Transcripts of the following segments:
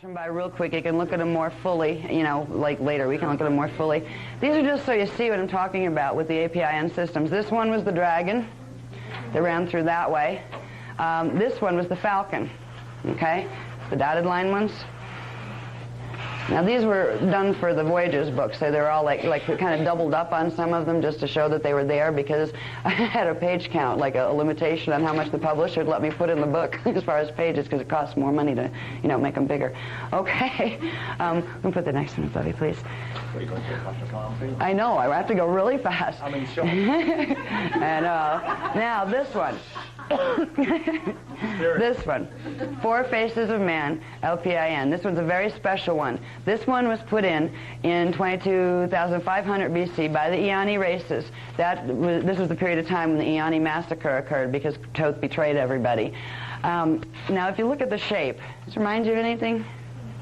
Them by real quick. You can look at them more fully, you know, like later. We can look at them more fully. These are just so you see what I'm talking about with the APIN systems. This one was the Dragon that ran through that way. This one was the Falcon, okay? The dotted line ones. Now these were done for the Voyages books, so they were all like kind of doubled up on some of them just to show that they were there, because I had a page count, like a limitation on how much the publisher would let me put in the book as far as pages, because it costs more money to, you know, make them bigger. Okay, I'm going to put the next one up, Bubby, please. Are you going to faster? I know, I have to go really fast. I mean, sure. And now this one. This one, Four Faces of Man, LPIN. This one's a very special one. This one was put in 22,500 BC by the Eoni races. This was the period of time when the Eoni massacre occurred because Thoth betrayed everybody. Now, if you look at the shape, does it remind you of anything?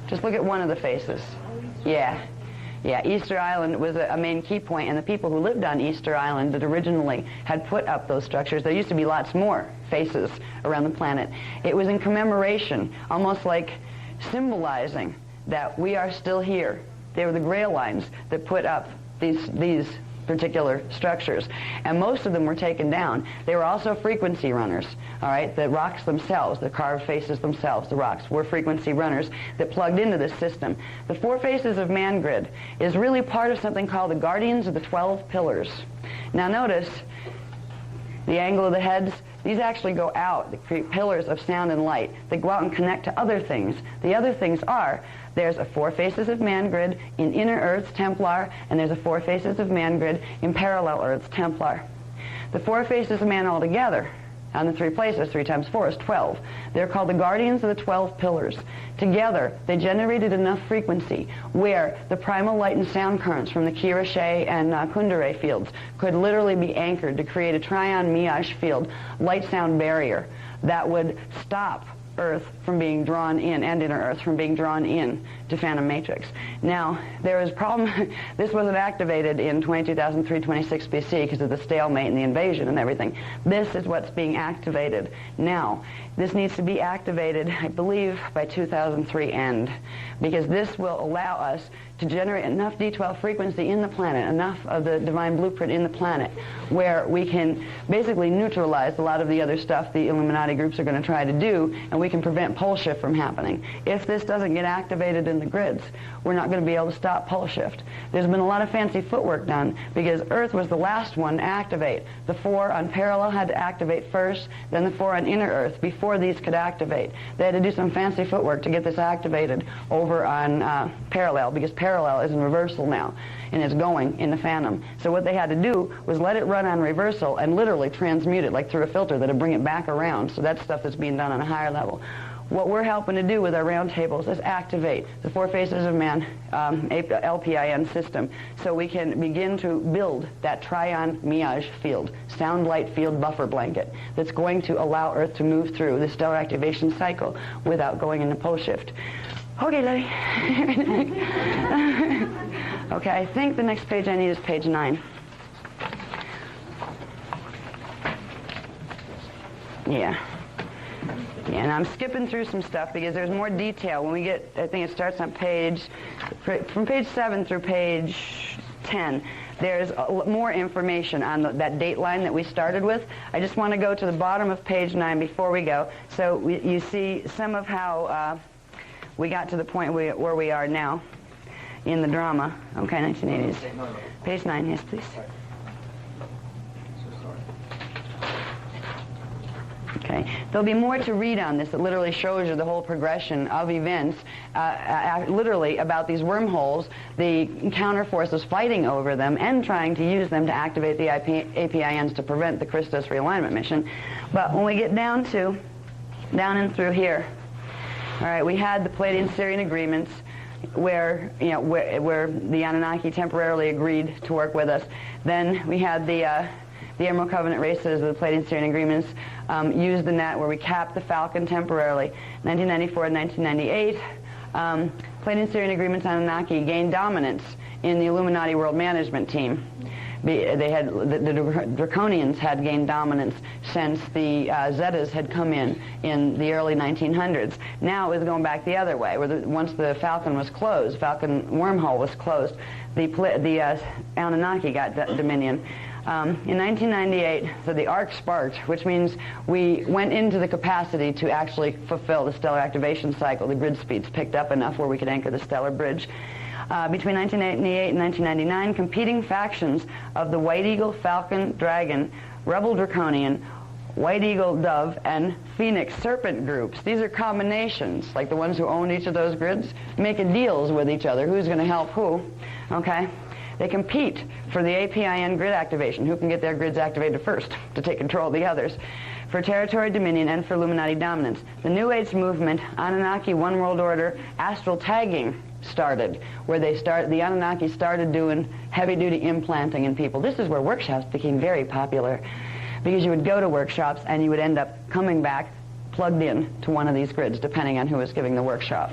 Just look at one of the faces. Yeah. Yeah, Easter Island was a main key point, and the people who lived on Easter Island that originally had put up those structures, there used to be lots more faces around the planet. It was in commemoration, almost like symbolizing that we are still here. They were the Grail lines that put up these particular structures, and most of them were taken down. They were also frequency runners, all right? The rocks themselves, the carved faces themselves, the rocks, were frequency runners that plugged into this system. The Four Faces of Man grid is really part of something called the Guardians of the 12 Pillars. Now notice the angle of the heads. These actually go out, the pillars of sound and light. They go out and connect to other things. The other things are, there's a Four Faces of Man grid in Inner Earth's Templar, and there's a Four Faces of Man grid in Parallel Earth's Templar. The Four Faces of Man altogether, on the three places, 3 times 4 is 12. They're called the Guardians of the 12 Pillars. Together, they generated enough frequency where the primal light and sound currents from the Kira-Shea and Kundera fields could literally be anchored to create a trion-Miage field, light-sound barrier that would stop Earth from being drawn in, and Inner Earth from being drawn in to Phantom Matrix. Now, there is a problem. This wasn't activated in 22,326 BC because of the stalemate and the invasion and everything. This is what's being activated now. This needs to be activated, I believe, by 2003 end, because this will allow us to generate enough D12 frequency in the planet, enough of the divine blueprint in the planet, where we can basically neutralize a lot of the other stuff the Illuminati groups are going to try to do, and we can prevent pole shift from happening. If this doesn't get activated in the grids, we're not going to be able to stop pole shift. There's been a lot of fancy footwork done because Earth was the last one to activate. The 4 on Parallel had to activate first, then the 4 on Inner Earth before these could activate. They had to do some fancy footwork to get this activated over on Parallel, because Parallel is in reversal now, and it's going in the Phantom. So what they had to do was let it run on reversal and literally transmute it, like through a filter, that'll bring it back around. So that's stuff that's being done on a higher level. What we're helping to do with our roundtables is activate the Four Faces of Man LPIN system, so we can begin to build that trion-Miage field, sound light field buffer blanket, that's going to allow Earth to move through the stellar activation cycle without going into pole shift. Okay, Larry. Okay, I think the next page I need is page 9. Yeah. Yeah, and I'm skipping through some stuff because there's more detail. When we get, I think it starts on from page 7 through page 10, there's more information on that date line that we started with. I just want to go to the bottom of page 9 before we go. So you see some of how we got to the point where we are now in the drama. Okay, 1980s. Page 9, yes, please. Okay. There'll be more to read on this. It literally shows you the whole progression of events, literally about these wormholes, the counter forces fighting over them and trying to use them to activate the APINs to prevent the Christos realignment mission. But when we get down and through here, all right, we had the Pleiadian-Syrian agreements where the Anunnaki temporarily agreed to work with us. Then we had the Emerald Covenant races of the Pleiadian-Syrian agreements used the net where we capped the Falcon temporarily. 1994 and 1998, Pleiadian-Syrian agreements on Anunnaki gained dominance in the Illuminati World Management Team. They had the Draconians had gained dominance since the Zetas had come in the early 1900s. Now it was going back the other way, where once the Falcon was closed, Falcon wormhole was closed, the Anunnaki got dominion. In 1998, so the arc sparked, which means we went into the capacity to actually fulfill the stellar activation cycle. The grid speeds picked up enough where we could anchor the stellar bridge. Between 1988 and 1999, competing factions of the White Eagle, Falcon, Dragon, Rebel Draconian, White Eagle, Dove, and Phoenix Serpent groups. These are combinations, like the ones who owned each of those grids, making deals with each other. Who's going to help who? Okay? They compete for the APIN grid activation. Who can get their grids activated first to take control of the others? For territory dominion and for Illuminati dominance. The New Age movement, Anunnaki One World Order, astral tagging started, where the Anunnaki started doing heavy-duty implanting in people. This is where workshops became very popular, because you would go to workshops and you would end up coming back plugged in to one of these grids, depending on who was giving the workshop.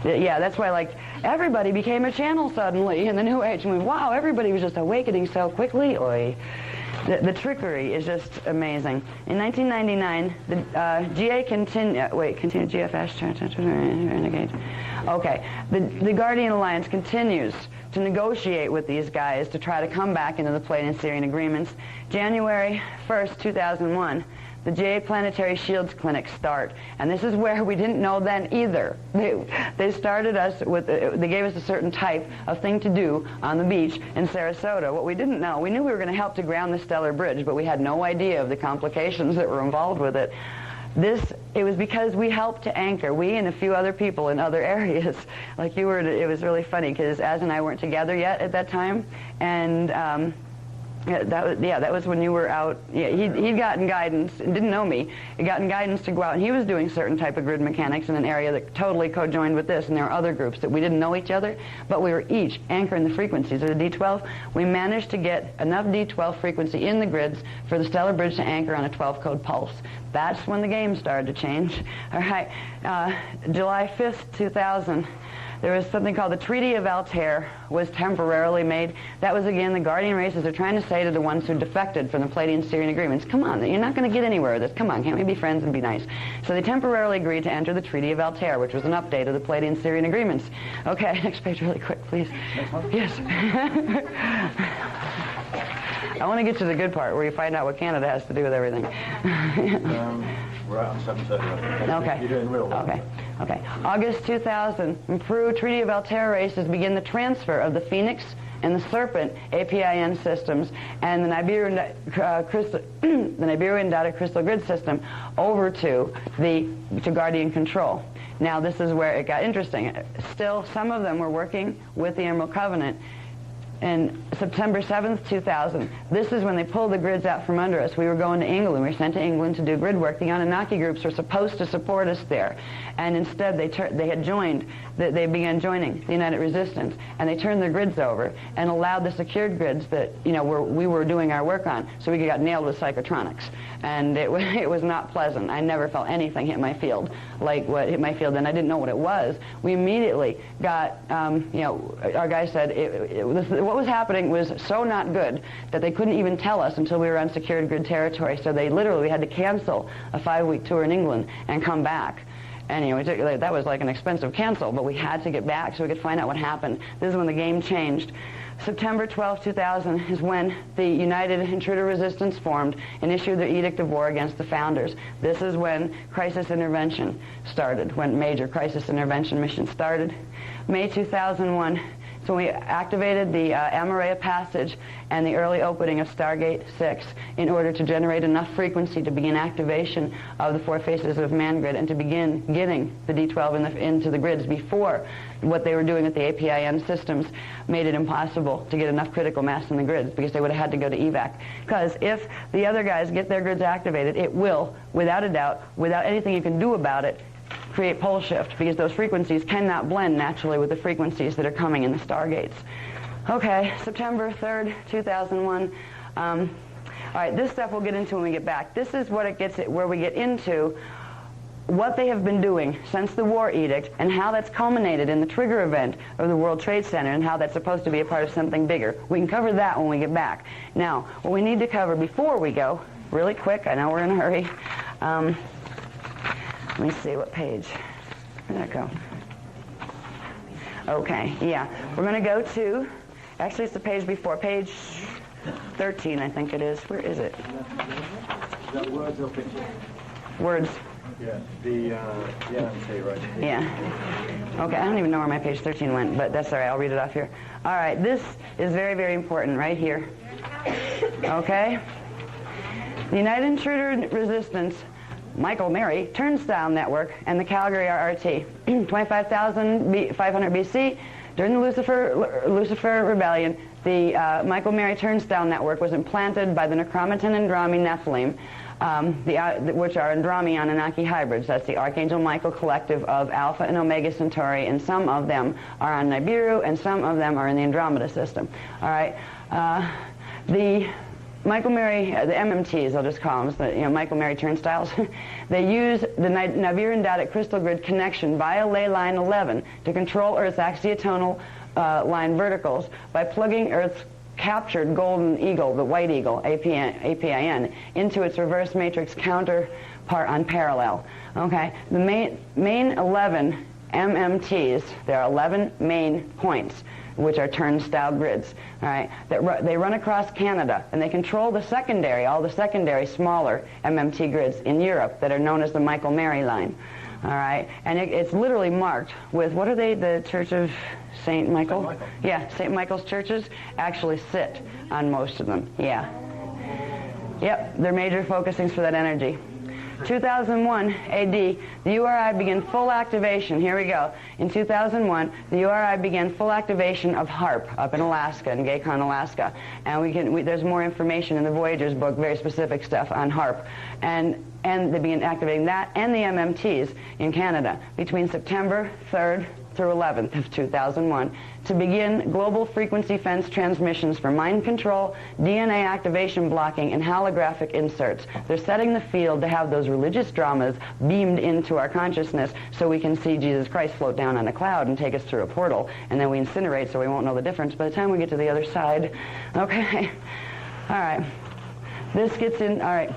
Yeah, that's why, like, everybody became a channel suddenly in the New Age. And wow, everybody was just awakening so quickly. Oy. The trickery is just amazing. In 1999, the GA continue GFS, renegade. Okay, the Guardian Alliance continues to negotiate with these guys to try to come back into the Pleiadian agreements. January 1st, 2001. The GA Planetary Shields Clinics start, and this is where we didn't know then either. They started us with, they gave us a certain type of thing to do on the beach in Sarasota. What we didn't know, we knew we were going to help to ground the stellar bridge, but we had no idea of the complications that were involved with it. It was because we helped to anchor, we and a few other people in other areas. Like you were, it was really funny, because Az and I weren't together yet at that time, and that was when you were out. Yeah, he'd gotten guidance, and didn't know me. He'd gotten guidance to go out, and he was doing certain type of grid mechanics in an area that totally co-joined with this, and there were other groups that we didn't know each other, but we were each anchoring the frequencies of the D12. We managed to get enough D12 frequency in the grids for the stellar bridge to anchor on a 12-code pulse. That's when the game started to change. All right, July 5th, 2000. There was something called the Treaty of Altair was temporarily made. That was, again, the Guardian races are trying to say to the ones who defected from the Pleiadian agreements, come on, you're not going to get anywhere with this. Come on, can't we be friends and be nice? So they temporarily agreed to enter the Treaty of Altair, which was an update of the Pleiadian agreements. Okay, next page really quick, please. Yes. I want to get to the good part where you find out what Canada has to do with everything. We're out on 7:30. Okay. You're doing real well. Okay. Okay. August 2000, in Peru, Treaty of Altair races begin the transfer of the Phoenix and the Serpent APIN systems and the Niberian data crystal grid system over to Guardian control. Now this is where it got interesting. Still, some of them were working with the Emerald Covenant. And September 7th, 2000, this is when they pulled the grids out from under us. We were going to England. We were sent to England to do grid work. The Anunnaki groups were supposed to support us there. And instead, they began joining the United Resistance. And they turned their grids over and allowed the secured grids that, we were doing our work on. So we got nailed with psychotronics. And it was not pleasant. I never felt anything hit my field like what hit my field, and I didn't know what it was. We immediately got, our guy said what was happening was so not good that they couldn't even tell us until we were on secured grid territory. So they literally had to cancel a 5-week tour in England and come back. Anyway, that was like an expensive cancel, but we had to get back so we could find out what happened. This is when the game changed. September 12, 2000 is when the United Intruder Resistance formed and issued their Edict of War against the founders. This is when crisis intervention started, when major crisis intervention mission started. May 2001, so we activated the Amareya Passage and the early opening of Stargate 6 in order to generate enough frequency to begin activation of the 4 faces of man grid and to begin getting the D12 into the grids before what they were doing with the APIN systems made it impossible to get enough critical mass in the grids, because they would have had to go to evac. Because if the other guys get their grids activated, it will, without a doubt, without anything you can do about it, create pole shift, because those frequencies cannot blend naturally with the frequencies that are coming in the stargates. Okay, September 3rd, 2001. All right, this stuff we'll get into when we get back. This is what it gets, where we get into what they have been doing since the war edict and how that's culminated in the trigger event of the World Trade Center and how that's supposed to be a part of something bigger. We can cover that when we get back. Now, what we need to cover before we go, really quick, I know we're in a hurry. Let me see what page. Where'd that go? Okay, yeah. We're going to go to, actually it's the page before, page 13, I think it is. Where is it? Is that words or pictures? Words. Yeah, the MMT, right? Yeah. Okay, I don't even know where my page 13 went, but that's all right. I'll read it off here. All right, this is very, very important right here. Okay? The United Intruder Resistance Michael Mary Turnstile Network and the Calgary RRT. 25,500 BC, during the Lucifer Rebellion, the Michael Mary Turnstile Network was implanted by the Necromatin Andromi Nephilim, which are Andromi Anunnaki hybrids. That's the Archangel Michael collective of Alpha and Omega Centauri, and some of them are on Nibiru, and some of them are in the Andromeda system. All right. The Michael Mary, the MMTs, I'll just call them, Michael Mary turnstiles, they use the Nibiru Datic crystal grid connection via ley line 11 to control Earth's axiatonal line verticals by plugging Earth's captured golden eagle, the white eagle, APIN, into its reverse matrix counterpart on parallel. Okay, the main 11 MMTs, there are 11 main points, which are turnstile grids, all right, they run across Canada, and they control the secondary, all the secondary smaller MMT grids in Europe that are known as the Michael Mary line, all right, and it's literally marked with, what are they, the Church of St. Michael? St. Michael. Yeah, St. Michael's churches actually sit on most of them, yeah. Yep, they're major focusings for that energy. 2001 AD, the URI began full activation. Here we go. In 2001, the URI began full activation of HARP up in Alaska, in Gaycon, Alaska. And there's more information in the Voyager's book, very specific stuff on HARP. And they began activating that and the MMTs in Canada between September 3rd through 11th of 2001 to begin global frequency fence transmissions for mind control, DNA activation blocking, and holographic inserts. They're setting the field to have those religious dramas beamed into our consciousness so we can see Jesus Christ float down on a cloud and take us through a portal, and then we incinerate so we won't know the difference by the time we get to the other side. Okay? All right. This gets in, all right.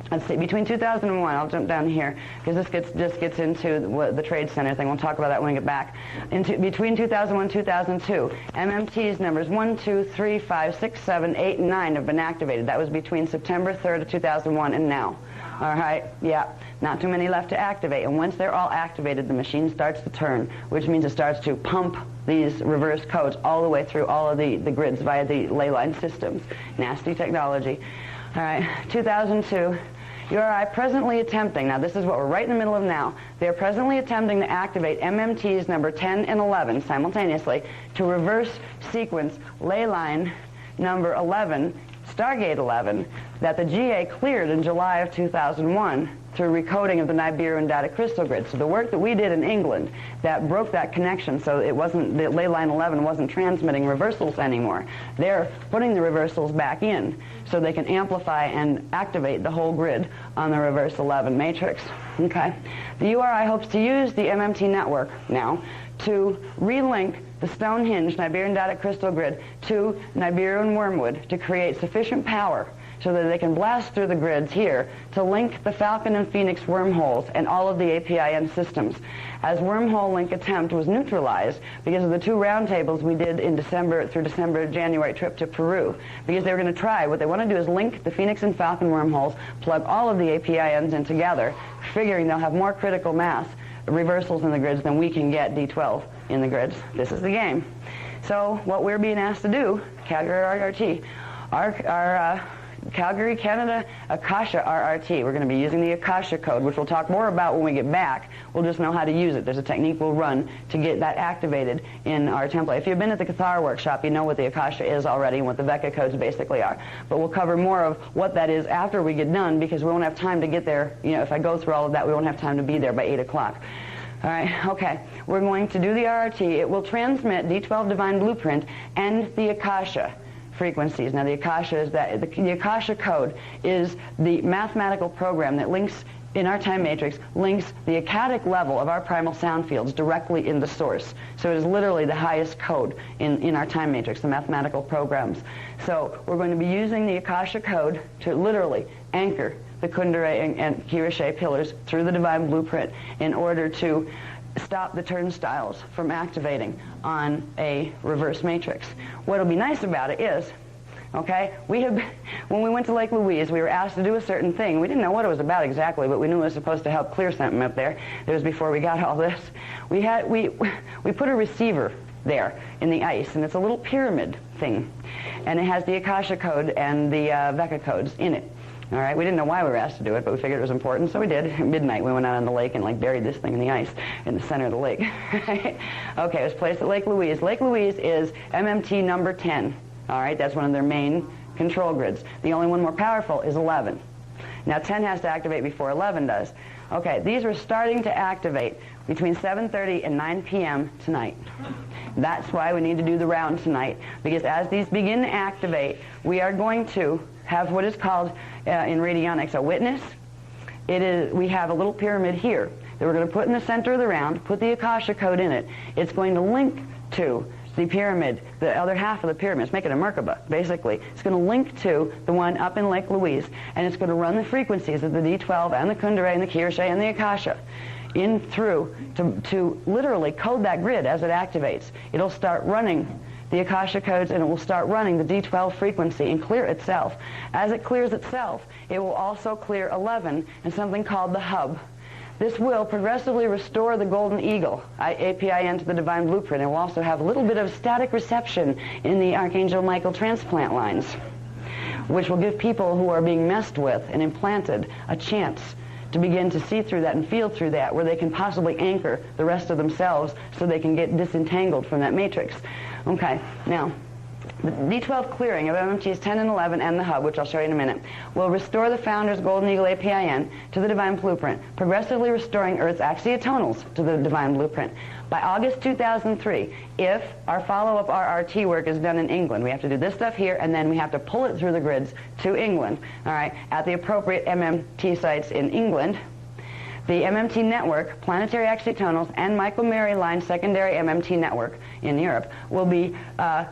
Let's see, between 2001, I'll jump down here, because this just gets into the Trade Center thing. We'll talk about that when we get back. Between 2001 and 2002, MMTs numbers 1, 2, 3, 5, 6, 7, 8, and 9 have been activated. That was between September 3rd of 2001 and now. All right, yeah, not too many left to activate. And once they're all activated, the machine starts to turn, which means it starts to pump these reverse codes all the way through all of the grids via the ley line systems. Nasty technology. All right, 2002. URI presently attempting, now this is what we're right in the middle of now, they're presently attempting to activate MMTs number 10 and 11 simultaneously to reverse sequence ley line number 11, Stargate 11, that the GA cleared in July of 2001 through recoding of the Nibiru and Datic crystal grid. So the work that we did in England that broke that connection, so it wasn't, the ley line 11 wasn't transmitting reversals anymore. They're putting the reversals back in so they can amplify and activate the whole grid on the reverse 11 matrix. Okay. The URI hopes to use the MMT network now to relink the Stonehenge Nibiru and Datic crystal grid to Nibiru and Wormwood to create sufficient power so that they can blast through the grids here to link the Falcon and Phoenix wormholes and all of the APIN systems. As wormhole link attempt was neutralized because of the 2 roundtables we did in January trip to Peru, because they were going to try, what they want to do is link the Phoenix and Falcon wormholes, plug all of the APINs in together, figuring they'll have more critical mass reversals in the grids than we can get D12 in the grids. This is the game. So what we're being asked to do, Calgary RRT, our Calgary, Canada, Akasha RRT. We're going to be using the Akasha code, which we'll talk more about when we get back. We'll just know how to use it. There's a technique we'll run to get that activated in our template. If you've been at the Cathar workshop, you know what the Akasha is already and what the Vecca codes basically are. But we'll cover more of what that is after we get done, because we won't have time to get there. You know, if I go through all of that, we won't have time to be there by 8 o'clock. All right, okay. We're going to do the RRT. It will transmit D12 Divine Blueprint and the Akasha frequencies. Now the Akasha is the Akasha code is the mathematical program that links in our time matrix links the acadic level of our primal sound fields directly into source. So it is literally the highest code in our time matrix, the mathematical programs. So we're going to be using the Akasha code to literally anchor the Kundera and Kirashe pillars through the divine blueprint in order to stop the turnstiles from activating on a reverse matrix. What'll be nice about it is, okay, when we went to Lake Louise, we were asked to do a certain thing. We didn't know what it was about exactly, but we knew it was supposed to help clear something up there. It was before we got all this. We put a receiver there in the ice, and it's a little pyramid thing, and it has the Akasha code and the Vecca codes in it. All right, we didn't know why we were asked to do it, but we figured it was important, so we did. At midnight, we went out on the lake and buried this thing in the ice in the center of the lake. Okay, it was placed at Lake Louise. Lake Louise is MMT number 10. All right, that's one of their main control grids. The only one more powerful is 11. Now 10 has to activate before 11 does. Okay, these were starting to activate between 7:30 and 9 p.m. tonight. That's why we need to do the round tonight, because as these begin to activate, we are going to have what is called in radionics a witness. We have a little pyramid here that we're going to put in the center of the round, put the Akasha code in it. It's going to link to the pyramid, the other half of the pyramid. It's making a Merkaba, basically. It's going to link to the one up in Lake Louise, and it's going to run the frequencies of the D12 and the Kundera and the Kirashe and the Akasha in through to literally code that grid as it activates. It'll start running the Akasha codes, and it will start running the D12 frequency and clear itself. As it clears itself, it will also clear 11 and something called the hub. This will progressively restore the golden eagle, APIN to the divine blueprint. It will also have a little bit of static reception in the Archangel Michael transplant lines, which will give people who are being messed with and implanted a chance to begin to see through that and feel through that, where they can possibly anchor the rest of themselves so they can get disentangled from that matrix. Okay, now, the D12 clearing of MMTs 10 and 11 and the hub, which I'll show you in a minute, will restore the Founder's Golden Eagle APIN to the divine blueprint, progressively restoring Earth's axiotonals to the divine blueprint. By August 2003, if our follow-up RRT work is done in England, we have to do this stuff here, and then we have to pull it through the grids to England, all right, at the appropriate MMT sites in England. The MMT network, planetary axiotonals, and Michael Mary line secondary MMT network in Europe will be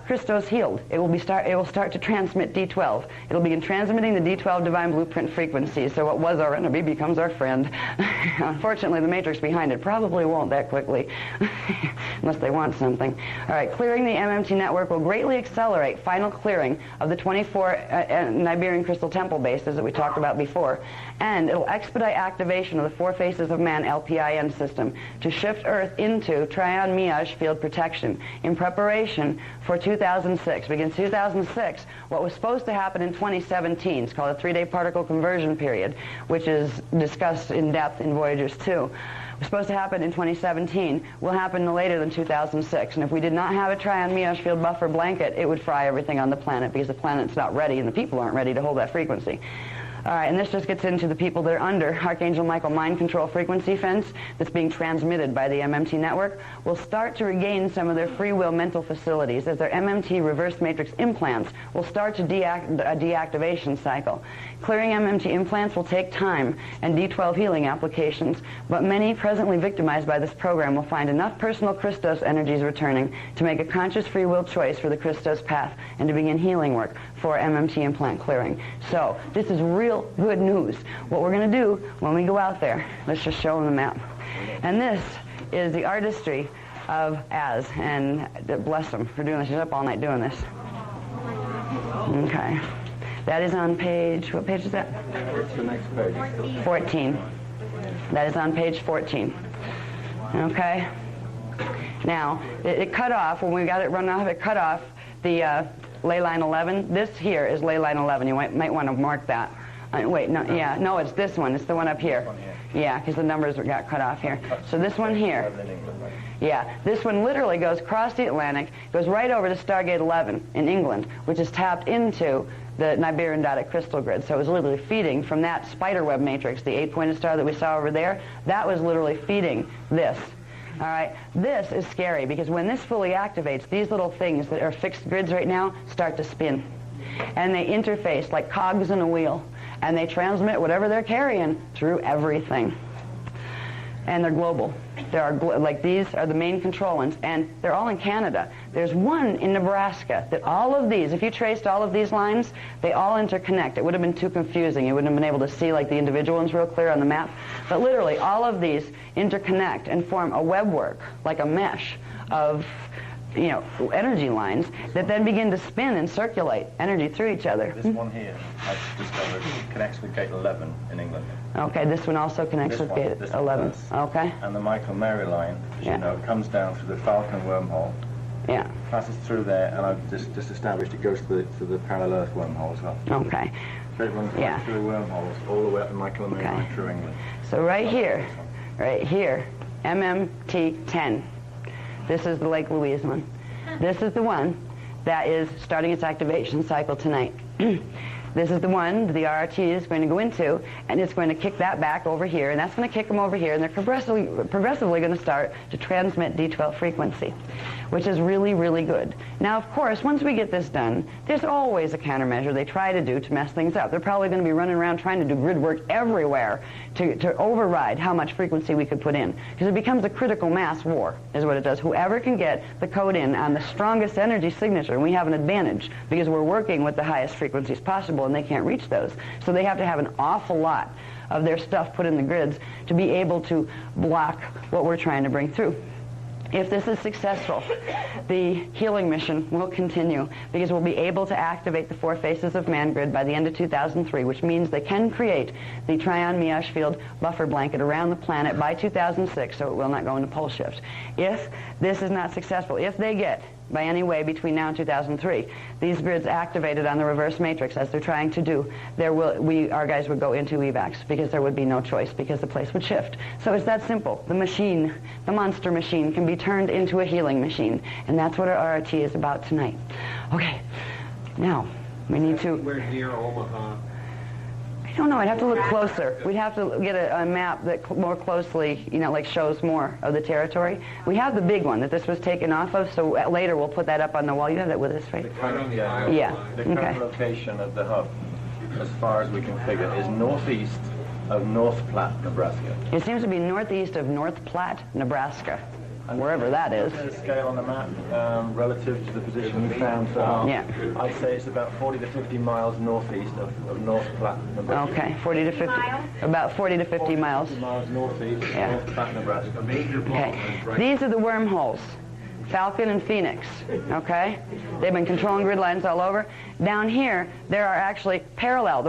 Christos healed. It will start to transmit D12. It'll begin transmitting the D12 divine blueprint frequency. So what was our enemy becomes our friend. Unfortunately, the matrix behind it probably won't that quickly, unless they want something. All right, clearing the MMT network will greatly accelerate final clearing of the 24 Niberian crystal temple bases that we talked about before, and it'll expedite activation of the four Faces of Man LPIN system to shift Earth into Trion Miage field protection in preparation for 2006. Because 2006, what was supposed to happen in 2017, it's called a 3-day particle conversion period, which is discussed in depth in Voyagers 2. Was supposed to happen in 2017, will happen no later than 2006. And if we did not have a Trion Miage field buffer blanket, it would fry everything on the planet, because the planet's not ready and the people aren't ready to hold that frequency. All right, and this just gets into the people that are under Archangel Michael mind control frequency fence that's being transmitted by the MMT network will start to regain some of their free will mental facilities as their MMT reverse matrix implants will start to a deactivation cycle. Clearing MMT implants will take time and D12 healing applications, but many presently victimized by this program will find enough personal Christos energies returning to make a conscious free will choice for the Christos path and to begin healing work for MMT implant clearing. So this is real good news. What we're going to do when we go out there, let's just show them the map. And this is the artistry of Az, and bless them for doing this. She's up all night doing this. Okay. That is on page, what page is that? What's the next page? 14. That is on page 14. Okay. Now, it cut off, when we got it run off, it cut off the ley line 11. This here is ley line 11. You might want to mark that. Wait, no, yeah, no, it's this one. It's the one up here. Yeah, because the numbers got cut off here. So this one here. Yeah, this one literally goes across the Atlantic, goes right over to Stargate 11 in England, which is tapped into the Niberian dotted crystal grid. So it was literally feeding from that spiderweb matrix, the 8-pointed star that we saw over there. That was literally feeding this. All right, this is scary, because when this fully activates, these little things that are fixed grids right now start to spin. And they interface like cogs in a wheel. and they transmit whatever they're carrying through everything. And they're global. There are like these are the main control ones, and they're all in Canada. There's one in Nebraska that all of these, if you traced all of these lines, they all interconnect. It would have been too confusing. You wouldn't have been able to see like the individual ones real clear on the map. But literally, all of these interconnect and form a webwork, like a mesh of energy lines that then begin to spin and circulate energy through each other. This one here, I've discovered, connects with gate 11 in England. Okay, this one also connects with gate 11. Okay. And the Michael Mary line, as you know, comes down through the Falcon wormhole. Yeah. Passes through there, and I've just established it goes to the parallel Earth wormhole as well. Okay. So it runs right through wormholes all the way up the Michael Mary line through England. So right here, MMT10. This is the Lake Louise one. This is the one that is starting its activation cycle tonight. This is the one the RRT is going to go into, and it's going to kick that back over here, and that's going to kick them over here, and they're progressively going to start to transmit D12 frequency, which is really, really good. Now, of course, once we get this done, there's always a countermeasure they try to do to mess things up. They're probably going to be running around trying to do grid work everywhere to override how much frequency we could put in, because it becomes a critical mass war, is what it does. Whoever can get the code in on the strongest energy signature, and we have an advantage, because we're working with the highest frequencies possible, and they can't reach those. So they have to have an awful lot of their stuff put in the grids to be able to block what we're trying to bring through. If this is successful, the healing mission will continue, because we'll be able to activate the 4 faces of man grid by the end of 2003, which means they can create the Tryon-Miage field buffer blanket around the planet by 2006, so it will not go into pole shift. If this is not successful, if they get by any way between now and 2003 these grids activated on the reverse matrix as they're trying to do, our guys would go into evacs, because there would be no choice, because the place would shift. So it's that simple. The machine, the monster machine, can be turned into a healing machine, and that's what our RRT is about tonight. Okay, now we need to... We're near Omaha. I don't know. I'd have to look closer. We'd have to get a map that more closely, like shows more of the territory. We have the big one that this was taken off of, so later we'll put that up on the wall. You have that with us, right? The current, Yeah. The current location of the hub, as far as we can figure, is northeast of North Platte, Nebraska. It seems to be northeast of North Platte, Nebraska, wherever that is. The scale on the map relative to the position we found so far, I'd say it's about 40 to 50 miles northeast of North Platte, Nebraska. Okay, 40 to 50, about 40 to 50 miles. 50 miles northeast of North Platte, Nebraska. Okay, these are the wormholes. Falcon and Phoenix, okay? They've been controlling grid lines all over. Down here, there are actually the parallel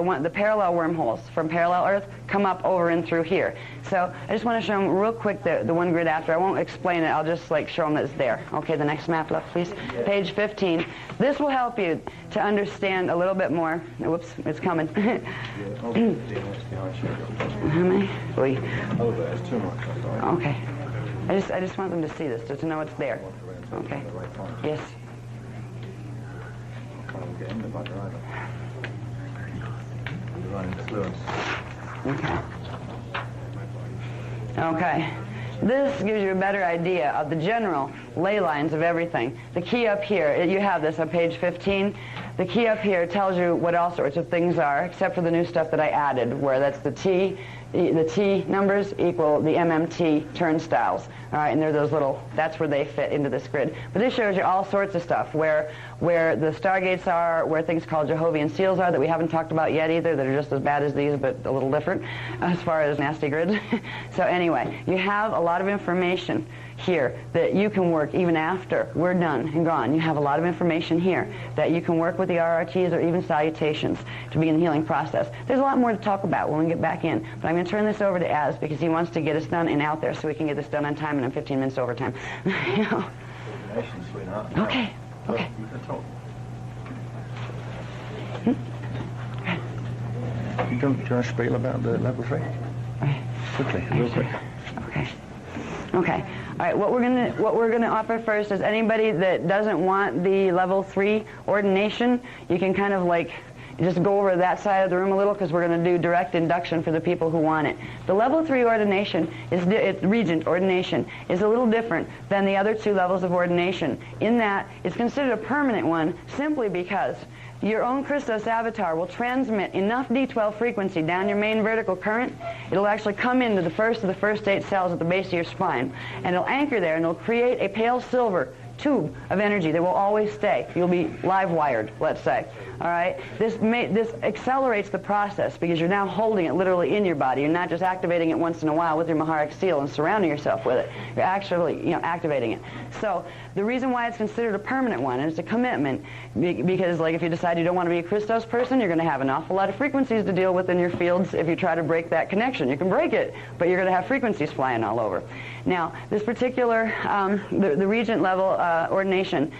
wormholes from parallel Earth come up over and through here. So I just want to show them real quick the one grid after. I won't explain it. I'll just show them that it's there. Okay, the next map left, please. Page 15. This will help you to understand a little bit more. Whoops, it's coming. How many? Oh, there's too much. Okay. I just want them to see this, just to know it's there. Okay. Yes. Okay. Okay. This gives you a better idea of the general ley lines of everything. The key up here, you have this on page 15. The key up here tells you what all sorts of things are, except for the new stuff that I added, where that's the T numbers equal the MMT turnstiles. All right, and they're those little, that's where they fit into this grid. But this shows you all sorts of stuff, where the stargates are, where things called Jehovian seals are that we haven't talked about yet either, that are just as bad as these, but a little different as far as nasty grids. So anyway, you have a lot of information here that you can work even after we're done and gone. You have a lot of information here that you can work with the RRTs or even salutations to begin the healing process. There's a lot more to talk about when we get back in, but I'm going to turn this over to Az because he wants to get us done and out there so we can get this done on time, and I'm 15 minutes over time. Okay. Okay. Do you want to spiel about the level 3? Quickly, real quick. Okay. Okay. All right. What we're gonna offer first is anybody that doesn't want the level 3 ordination, you can kind of just go over that side of the room a little, because we're going to do direct induction for the people who want it. The level 3 ordination regent ordination is a little different than the other 2 levels of ordination in that it's considered a permanent one simply because your own Christos avatar will transmit enough D12 frequency down your main vertical current, it'll actually come into the first of the first 8 cells at the base of your spine, and it'll anchor there, and it'll create a pale silver tube of energy that will always stay. You'll be live wired, let's say. All right? This accelerates the process because you're now holding it literally in your body. You're not just activating it once in a while with your Maharic seal and surrounding yourself with it. You're actually, activating it. So the reason why it's considered a permanent one, and it's a commitment, because like if you decide you don't want to be a Christos person, you're going to have an awful lot of frequencies to deal with in your fields if you try to break that connection. You can break it, but you're going to have frequencies flying all over. Now, this particular, the regent level ordination,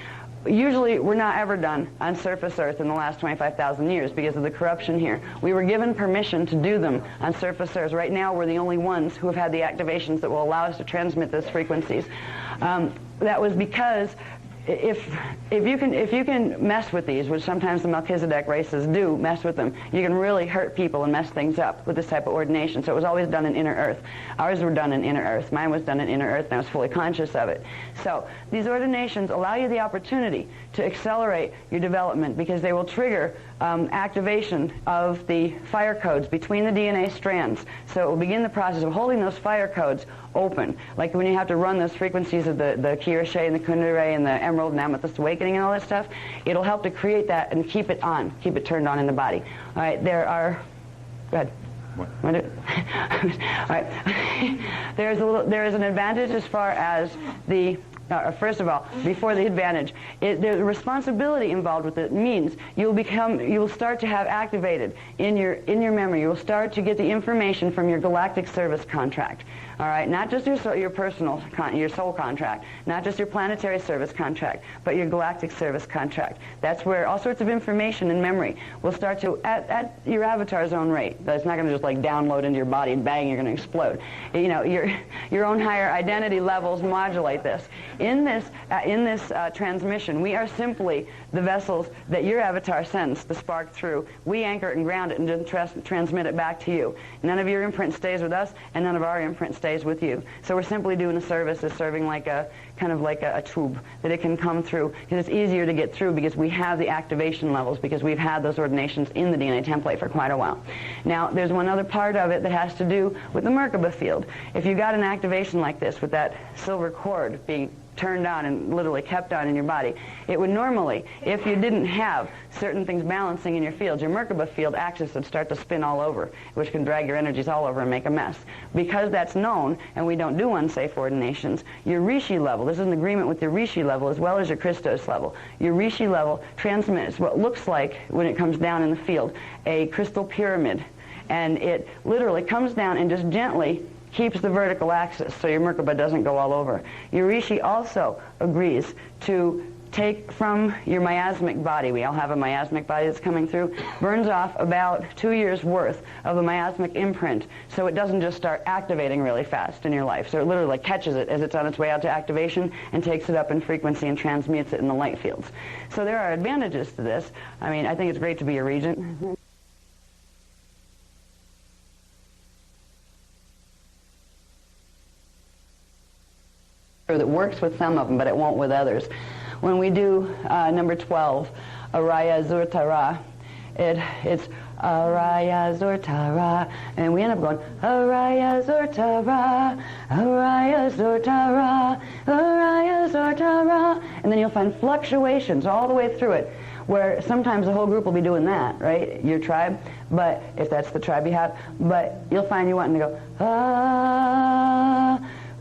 usually we're not ever done on surface Earth in the last 25,000 years because of the corruption here. We were given permission to do them on surface Earth. Right now we're the only ones who have had the activations that will allow us to transmit those frequencies. That was because if you can mess with these, which sometimes the Melchizedek races do mess with them, you can really hurt people and mess things up with this type of ordination. So it was always done in inner earth. Ours were done in inner earth. Mine was done in inner earth, and I was fully conscious of it. So these ordinations allow you the opportunity to accelerate your development because they will trigger activation of the fire codes between the DNA strands. So it will begin the process of holding those fire codes open. Like when you have to run those frequencies of the Kirshe and the Kundalini and the Emerald and Amethyst Awakening and all that stuff, it'll help to create that and keep it on, keep it turned on in the body. All right, there are... Go ahead. What? All right. There is an advantage as far as the... first of all, before the advantage, the responsibility involved with it means you will start to have activated in your memory. You will start to get the information from your galactic service contract. All right, not just your personal, your soul contract, not just your planetary service contract, but your galactic service contract. That's where all sorts of information and memory will start to, at your avatar's own rate. That's not going to just like download into your body and bang, you're going to explode. You know, your own higher identity levels modulate this. In this transmission, we are simply the vessels that your avatar sends the spark through. We anchor it and ground it and then transmit it back to you. None of your imprint stays with us, and none of our imprint stays with you. So we're simply doing a service as serving like a kind of like a tube that it can come through, because it's easier to get through because we have the activation levels, because we've had those ordinations in the DNA template for quite a while. Now, there's one other part of it that has to do with the Merkaba field. If you got an activation like this with that silver cord being turned on and literally kept on in your body, it would normally, if you didn't have certain things balancing in your field, your Merkaba field axis would start to spin all over, which can drag your energies all over and make a mess. Because that's known, and we don't do unsafe ordinations, your Rishi level, this is an agreement with your Rishi level as well as your Christos level, your Rishi level transmits what looks like, when it comes down in the field, a crystal pyramid. And it literally comes down and just gently keeps the vertical axis so your Merkaba doesn't go all over. Your Rishi also agrees to take from your miasmic body, we all have a miasmic body that's coming through, burns off about 2 years worth of the miasmic imprint so it doesn't just start activating really fast in your life. So it literally catches it as it's on its way out to activation and takes it up in frequency and transmutes it in the light fields. So there are advantages to this. I mean, I think it's great to be a regent. That works with some of them, but it won't with others. When we do number 12, Araya Zurtara, it's Araya Zurtara, and we end up going Araya Zurtara, Araya Zurtara, Araya Zurtara, and then you'll find fluctuations all the way through it, where sometimes the whole group will be doing that, right, your tribe, but if that's the tribe you have, but you'll find you wanting to go,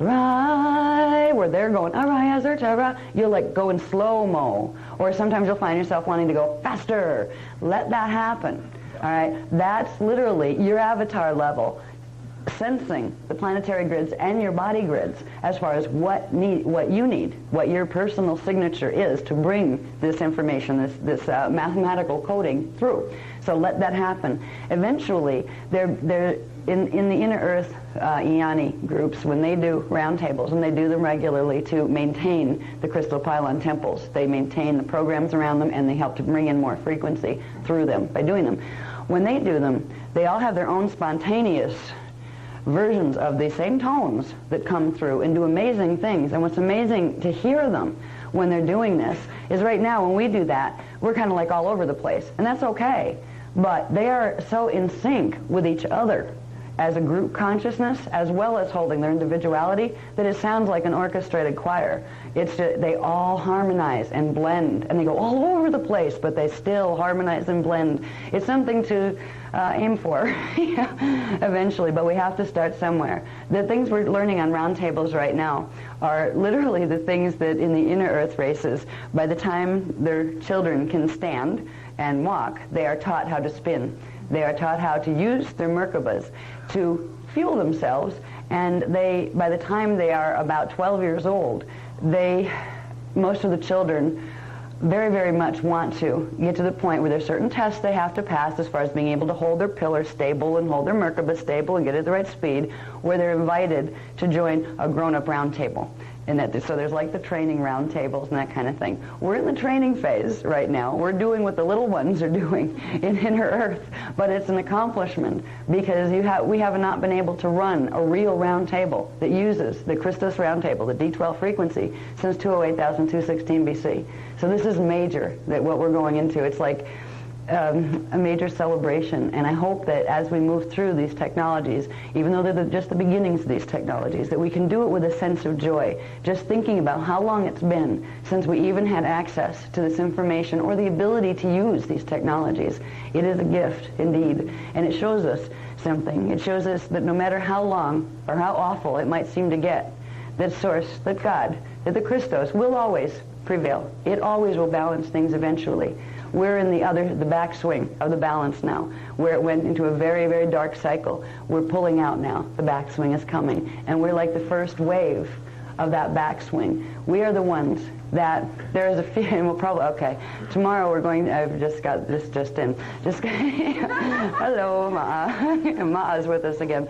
right, where they're going, Araya Zurtara, you'll like go in slow-mo, or sometimes you'll find yourself wanting to go faster. Let that happen, all right? That's literally your avatar level sensing the planetary grids and your body grids as far as what you need, what your personal signature is to bring this information, this mathematical coding through. So let that happen. Eventually, they're in the inner earth Iani groups, when they do roundtables, and they do them regularly to maintain the crystal pylon temples. They maintain the programs around them, and they help to bring in more frequency through them by doing them. When they do them, they all have their own spontaneous versions of the same tones that come through and do amazing things. And what's amazing to hear them when they're doing this is right now when we do that, we're kind of like all over the place, and that's okay. But they are so in sync with each other as a group consciousness, as well as holding their individuality, that it sounds like an orchestrated choir. It's just, they all harmonize and blend, and they go all over the place, but they still harmonize and blend. It's something to aim for eventually, but we have to start somewhere. The things we're learning on roundtables right now are literally the things that in the inner earth races, by the time their children can stand and walk, they are taught how to spin. They are taught how to use their Merkabas to fuel themselves, and they, by the time they are about 12 years old, most of the children very, very much want to get to the point where there's certain tests they have to pass as far as being able to hold their pillar stable and hold their Merkaba stable and get it at the right speed, where they're invited to join a grown-up round table. And so there's like the training round tables and that kind of thing. We're in the training phase right now. We're doing what the little ones are doing in Inner Earth, but it's an accomplishment because we have not been able to run a real round table that uses the Christos round table, the D12 frequency, since 208,216 BC. So this is major, that what we're going into. It's like a major celebration, and I hope that as we move through these technologies, even though they're just the beginnings of these technologies, that we can do it with a sense of joy, just thinking about how long it's been since we even had access to this information or the ability to use these technologies. It is a gift, indeed, and it shows us something. It shows us that no matter how long or how awful it might seem to get, that Source, that God, that the Christos will always prevail. It always will balance things eventually. We're in the backswing of the balance now, where it went into a very, very dark cycle. We're pulling out now. The backswing is coming. And we're like the first wave of that backswing. We are the ones that there is a fear, and we'll probably, okay, tomorrow we're going, I've just got this just in. Hello, Ma'a. Ma'a's with us again.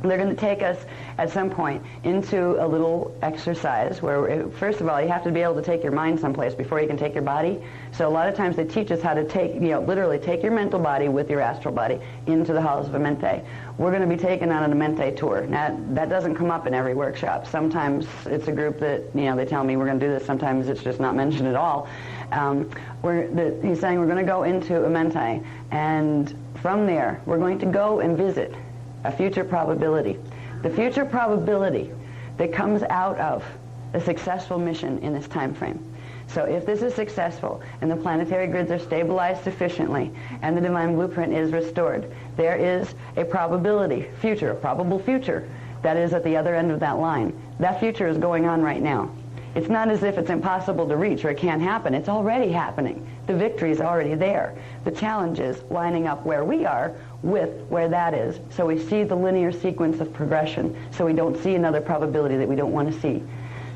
They're going to take us at some point into a little exercise where, first of all, you have to be able to take your mind someplace before you can take your body. So a lot of times they teach us how to take, literally take your mental body with your astral body into the halls of Amente. We're going to be taken on an Amente tour. Now, that doesn't come up in every workshop. Sometimes it's a group that, they tell me we're going to do this. Sometimes it's just not mentioned at all. He's saying we're going to go into Amente, and from there, we're going to go and visit a future probability. The future probability that comes out of a successful mission in this time frame. So if this is successful and the planetary grids are stabilized sufficiently and the divine blueprint is restored, there is a probability, a probable future, that is at the other end of that line. That future is going on right now. It's not as if it's impossible to reach or it can't happen. It's already happening. The victory is already there. The challenge is lining up where we are with where that is. So we see the linear sequence of progression, so we don't see another probability that we don't want to see.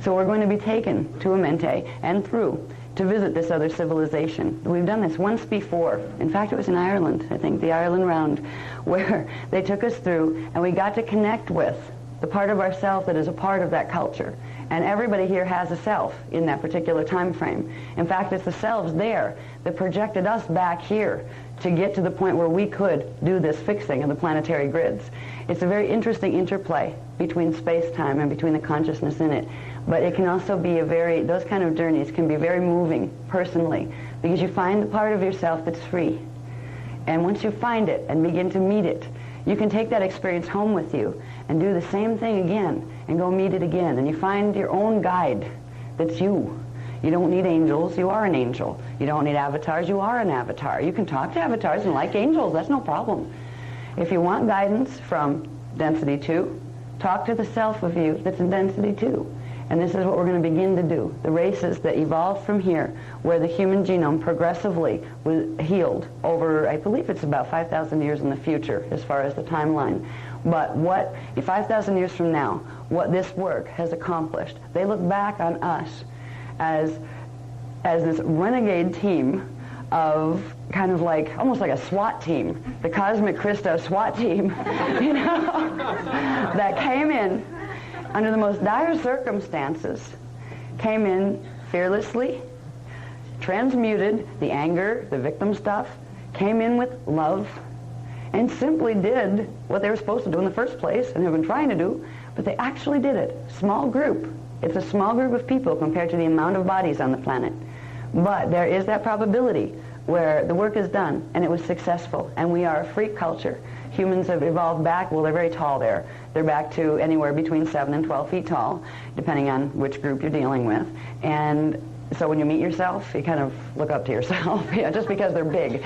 So we're going to be taken to Amente and through to visit this other civilization. We've done this once before. In fact, it was in Ireland, I think, the Ireland Round, where they took us through and we got to connect with the part of ourself that is a part of that culture. And everybody here has a self in that particular time frame. In fact, it's the selves there that projected us back here to get to the point where we could do this fixing of the planetary grids. It's a very interesting interplay between space-time and between the consciousness in it. But it can also be those kind of journeys can be very moving personally, because you find the part of yourself that's free. And once you find it and begin to meet it, you can take that experience home with you and do the same thing again and go meet it again. And you find your own guide that's you. You don't need angels, you are an angel. You don't need avatars, you are an avatar. You can talk to avatars and like angels, that's no problem. If you want guidance from density 2, talk to the self of you that's in density 2. And this is what we're going to begin to do. The races that evolved from here, where the human genome progressively was healed over, I believe it's about 5,000 years in the future as far as the timeline. But 5,000 years from now, what this work has accomplished, they look back on us as this renegade team of kind of like, almost like a SWAT team, the Cosmic Christos SWAT team, that came in under the most dire circumstances, came in fearlessly, transmuted the anger, the victim stuff, came in with love, and simply did what they were supposed to do in the first place and have been trying to do, but they actually did it. Small group, It's a small group of people compared to the amount of bodies on the planet. But there is that probability where the work is done and it was successful, and we are a freak culture. Humans have evolved back, well, they're very tall there. They're back to anywhere between 7 and 12 feet tall, depending on which group you're dealing with. And so when you meet yourself, you kind of look up to yourself, just because they're big.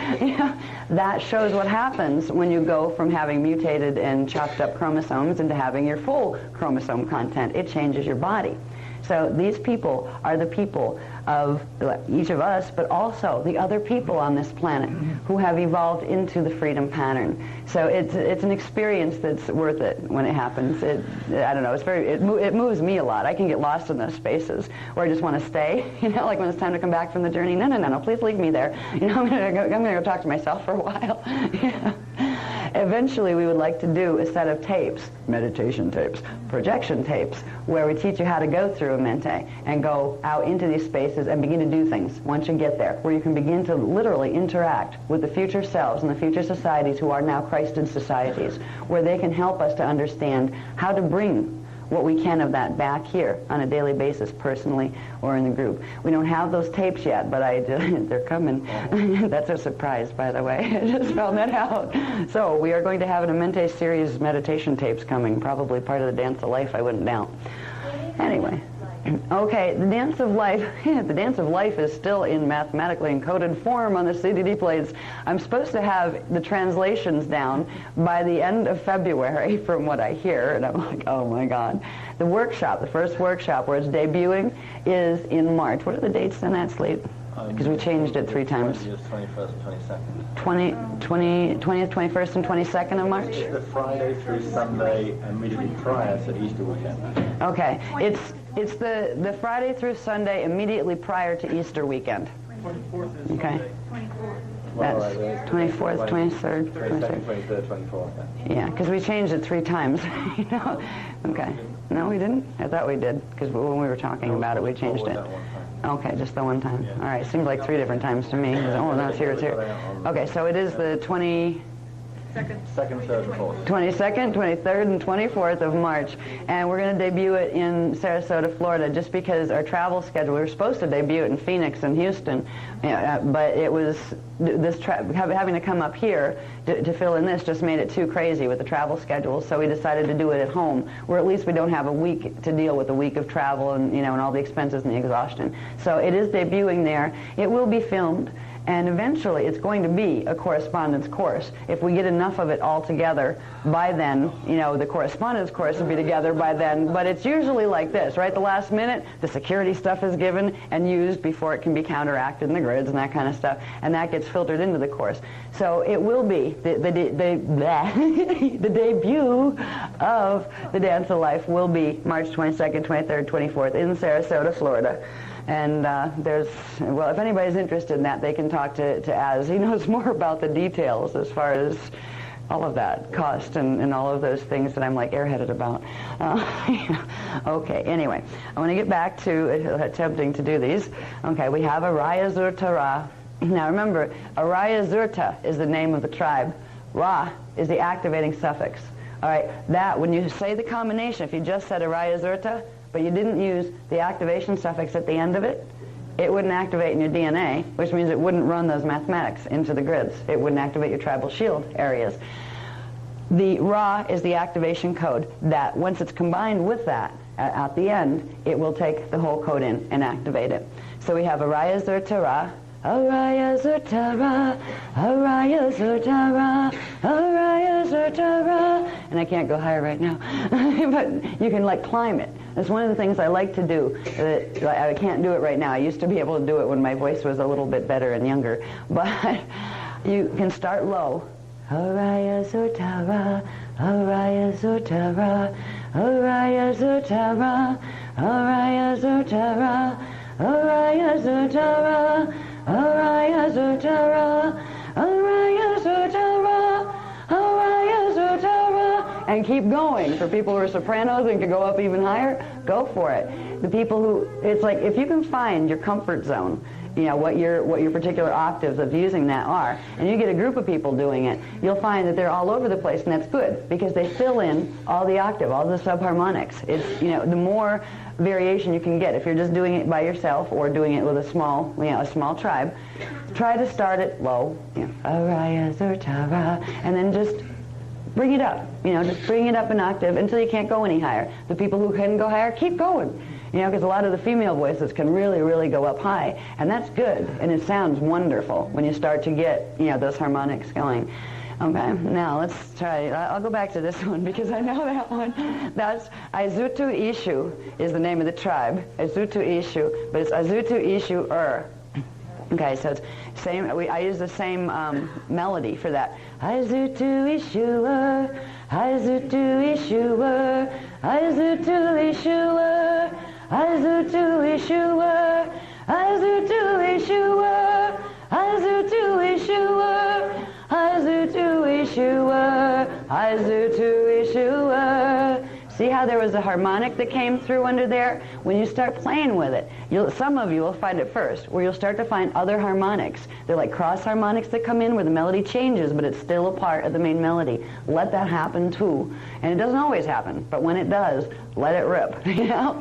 That shows what happens when you go from having mutated and chopped up chromosomes into having your full chromosome content. It changes your body. So these people are the people of each of us, but also the other people on this planet who have evolved into the freedom pattern. So it's an experience that's worth it when it happens. I don't know, it moves me a lot. I can get lost in those spaces where I just want to stay, like when it's time to come back from the journey. No, please leave me there. I'm going to go talk to myself for a while. Eventually, we would like to do a set of tapes, meditation tapes, projection tapes, where we teach you how to go through a mente and go out into these spaces and begin to do things once you get there, where you can begin to literally interact with the future selves and the future societies who are now Christed societies, where they can help us to understand how to bring what we can of that back here on a daily basis, personally or in the group. We don't have those tapes yet, but they're coming. That's a surprise, by the way. I just found that out. So we are going to have an Amente series meditation tapes coming, probably part of the Dance of Life, I wouldn't doubt. Anyway. Okay, the Dance of Life, the Dance of Life is still in mathematically encoded form on the CDD plates. I'm supposed to have the translations down by the end of February, from what I hear, and I'm like, oh my God. The workshop, the first workshop where it's debuting, is in March. What are the dates on that slate? Because we changed it 3 times. 20th, 21st, 22nd. 20th, 21st, and 22nd of March? The Friday through Sunday immediately prior to Easter weekend. Okay. It's the Friday through Sunday immediately prior to Easter weekend. 24th is okay. Sunday. That's 24th, 23rd, 23rd, 24th. Yeah, because we changed it 3 times. Okay. No, we didn't? I thought we did, because when we were talking about it, we changed it. Okay, just the one time. All right, seemed like 3 different times to me. Oh, no, it's here, it's here. Okay, so it is the 22nd, 3rd, and 4th. 22nd, 23rd, and 24th of March. And we're going to debut it in Sarasota, Florida, just because our travel schedule, we were supposed to debut it in Phoenix and Houston, but it was, having to come up here to fill in this just made it too crazy with the travel schedule, so we decided to do it at home, where at least we don't have a week to deal with a week of travel and, and all the expenses and the exhaustion. So it is debuting there. It will be filmed. And eventually, it's going to be a correspondence course. If we get enough of it all together by then, the correspondence course will be together by then. But it's usually like this, right? The last minute, the security stuff is given and used before it can be counteracted in the grids and that kind of stuff. And that gets filtered into the course. So it will be, the debut of the Dance of Life will be March 22nd, 23rd, 24th in Sarasota, Florida. And well, if anybody's interested in that, they can talk to Az. He knows more about the details as far as all of that, cost and all of those things that I'm like airheaded about. Okay, anyway, I want to get back to attempting to do these. Okay, we have Araya Zurta. Now remember, Araya Zurta is the name of the tribe. Ra is the activating suffix. All right, that, when you say the combination, if you just said Araya Zurta, but you didn't use the activation suffix at the end of it, it wouldn't activate in your DNA, which means it wouldn't run those mathematics into the grids. It wouldn't activate your tribal shield areas. The Ra is the activation code that, once it's combined with that, at the end, it will take the whole code in and activate it. So we have Araya Zurta Ra, Araya Zurta Ra, Araya Zurta Ra, Araya Zurta Ra. And I can't go higher right now, but you can climb it. That's one of the things I like to do. I can't do it right now. I used to be able to do it when my voice was a little bit better and younger. But you can start low. Araya Zurta Ra, Araya Zurta Ra, Araya Zurta Ra, Araya Zurta Ra, Araya Zurta Ra, Araya Zurta Ra, Araya Zurta Ra, Araya Zurta Ra, and keep going. For people who are sopranos and can go up even higher, go for it. The people who, it's like, if you can find your comfort zone what your particular octaves of using that are, and you get a group of people doing it, you'll find that they're all over the place, and that's good because they fill in all the octave, all the subharmonics. It's the more variation you can get. If you're just doing it by yourself or doing it with a small tribe, try to start it low, and then just bring it up. Just bring it up an octave until you can't go any higher. The people who can go higher, keep going. Because a lot of the female voices can really, really go up high, and that's good, and it sounds wonderful when you start to get, those harmonics going. Okay, now let's try, I'll go back to this one because I know that one. That's Aizutu Ishu is the name of the tribe. Aizutu Ishu, but it's Aizutu Ishu Okay, so it's same. I use the same melody for that. Aizutu Ishu Aizutu Ishu Aizutu Ishu Aizutu Ishu Aizutu Ishu Aizutu Ishu Aizutu Ishua, Aizutu Ishua. See how there was a harmonic that came through under there? When you start playing with it, some of you will find it first, where you'll start to find other harmonics. They're like cross harmonics that come in where the melody changes, but it's still a part of the main melody. Let that happen too. And it doesn't always happen, but when it does, let it rip.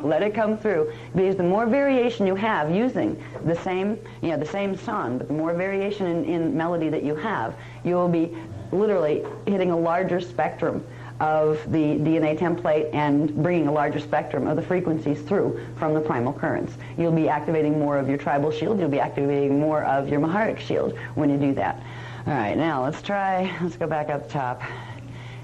Let it come through. Because the more variation you have using the same song, but the more variation in melody that you have, you will be literally hitting a larger spectrum of the DNA template and bringing a larger spectrum of the frequencies through from the primal currents. You'll be activating more of your tribal shield. You'll be activating more of your Maharic shield when you do that. All right, now let's go back up top.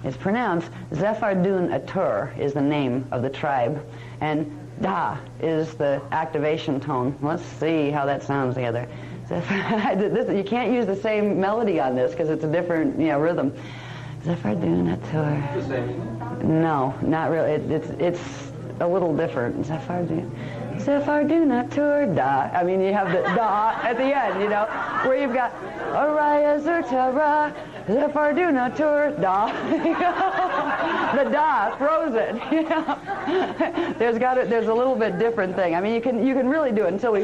It's pronounced Zephardun Atur is the name of the tribe, and Da is the activation tone. Let's see how that sounds together. You can't use the same melody on this because it's a different rhythm. Zephardun Atur. No, not really. It's a little different. Zephardun Atur Da. I mean, you have the Da at the end, where you've got Araya Zurtara Zephardun Atur Da. The Da throws it. There's a little bit different thing. I mean, you can really do it until we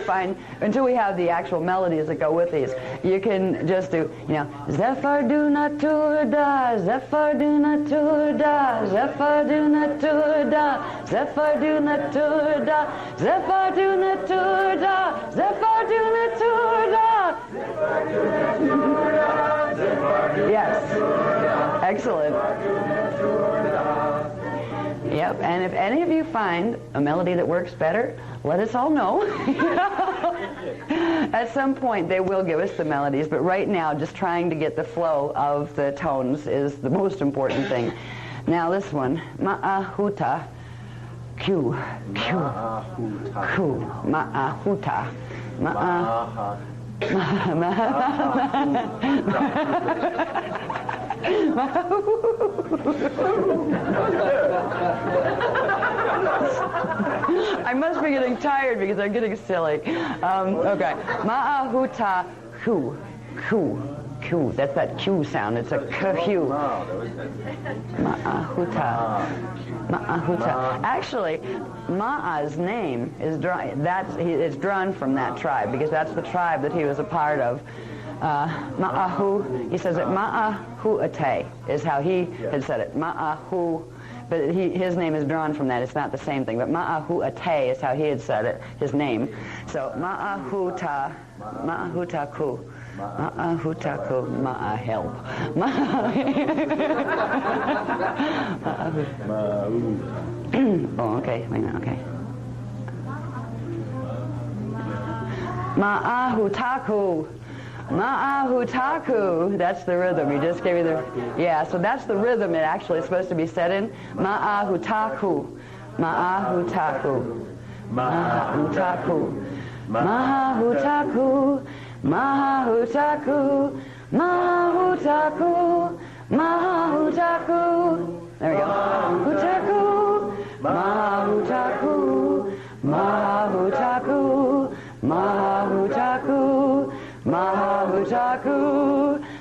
have the actual melodies that go with these. You can just do Zephardun Atur Da, Zephardun Atur Da, Zephardun Atur Da, Zephardun Atur Da, Zephardun Atur Da, Zephardun Atur Da. Yes. Excellent. Yep, and if any of you find a melody that works better, let us all know. At some point they will give us the melodies, but right now just trying to get the flow of the tones is the most important thing. Now this one, Ma'ahuta, Q, Q, Q, Ma'ahuta, Ma'ahuta. I must be getting tired because I'm getting silly. Okay. Ma'ahuta Q. Q. Q. That's that Q sound. It's a Q. Ma'ahuta. Ma'ahuta. Actually, Ma'a's name is drawn. It's drawn from that tribe because that's the tribe that he was a part of. Ma'ahu. He says it. Ma'ahuate is how he had said it. Ma'ahu. But his name is drawn from that. It's not the same thing. But Ma'ahuate is how he had said it. His name. So Ma'ahuta. Ma'ahutaku. Ma'ahutaku, ma'a help. Oh, okay. Wait a minute, okay. Ma'ahutaku. Ma'ahutaku. That's the rhythm. You just gave me the... Yeah, so that's the rhythm it actually is supposed to be set in. Ma'ahutaku. Ma'ahutaku. Ma'ahutaku. Ma'ahutaku. Mahahutaku, Mahahutaku, Mahahutaku. There we go. Hutaku, Mahahutaku, Mahahutaku, Mahahutaku, Mahahutaku,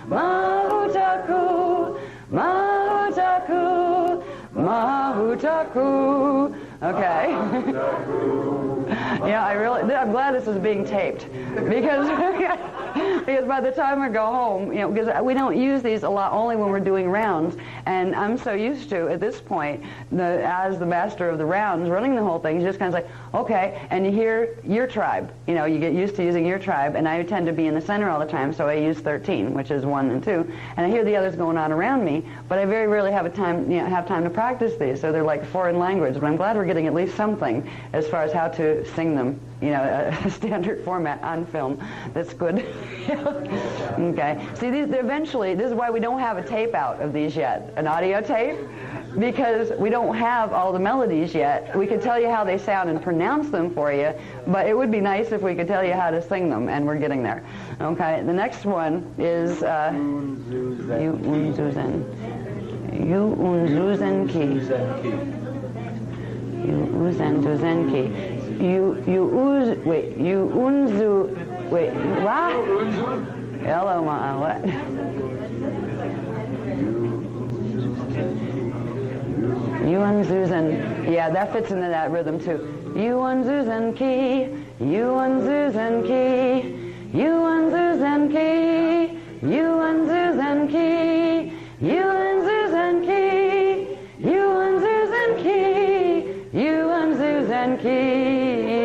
Mahahutaku, Mahahutaku, Mahahutaku. Okay. Yeah, I'm glad this is being taped because because by the time I go home, because we don't use these a lot, only when we're doing rounds, and I'm so used to at this point, as the master of the rounds, running the whole thing, you just kind of like, okay, and you hear your tribe. You get used to using your tribe, and I tend to be in the center all the time, so I use 13, which is 1 and 2, and I hear the others going on around me, but I very rarely have time to practice these, so they're like foreign language. But I'm glad we're getting at least something as far as how to sing them, a standard format on film. That's good. Okay. See, eventually, this is why we don't have a tape out of these yet, an audio tape, because we don't have all the melodies yet. We could tell you how they sound and pronounce them for you, but it would be nice if we could tell you how to sing them, and we're getting there. Okay. The next one is You unzuzen. You unzuzen ki. You unzuzen ki. You unzu, wait, what? Hello, what? You unzuzen. Yeah, that fits into that rhythm too. You unzuzen ki. You unzuzen ki. You unzuzen ki. You unzuzen ki. You unzuzen ki. You unzuzen ki.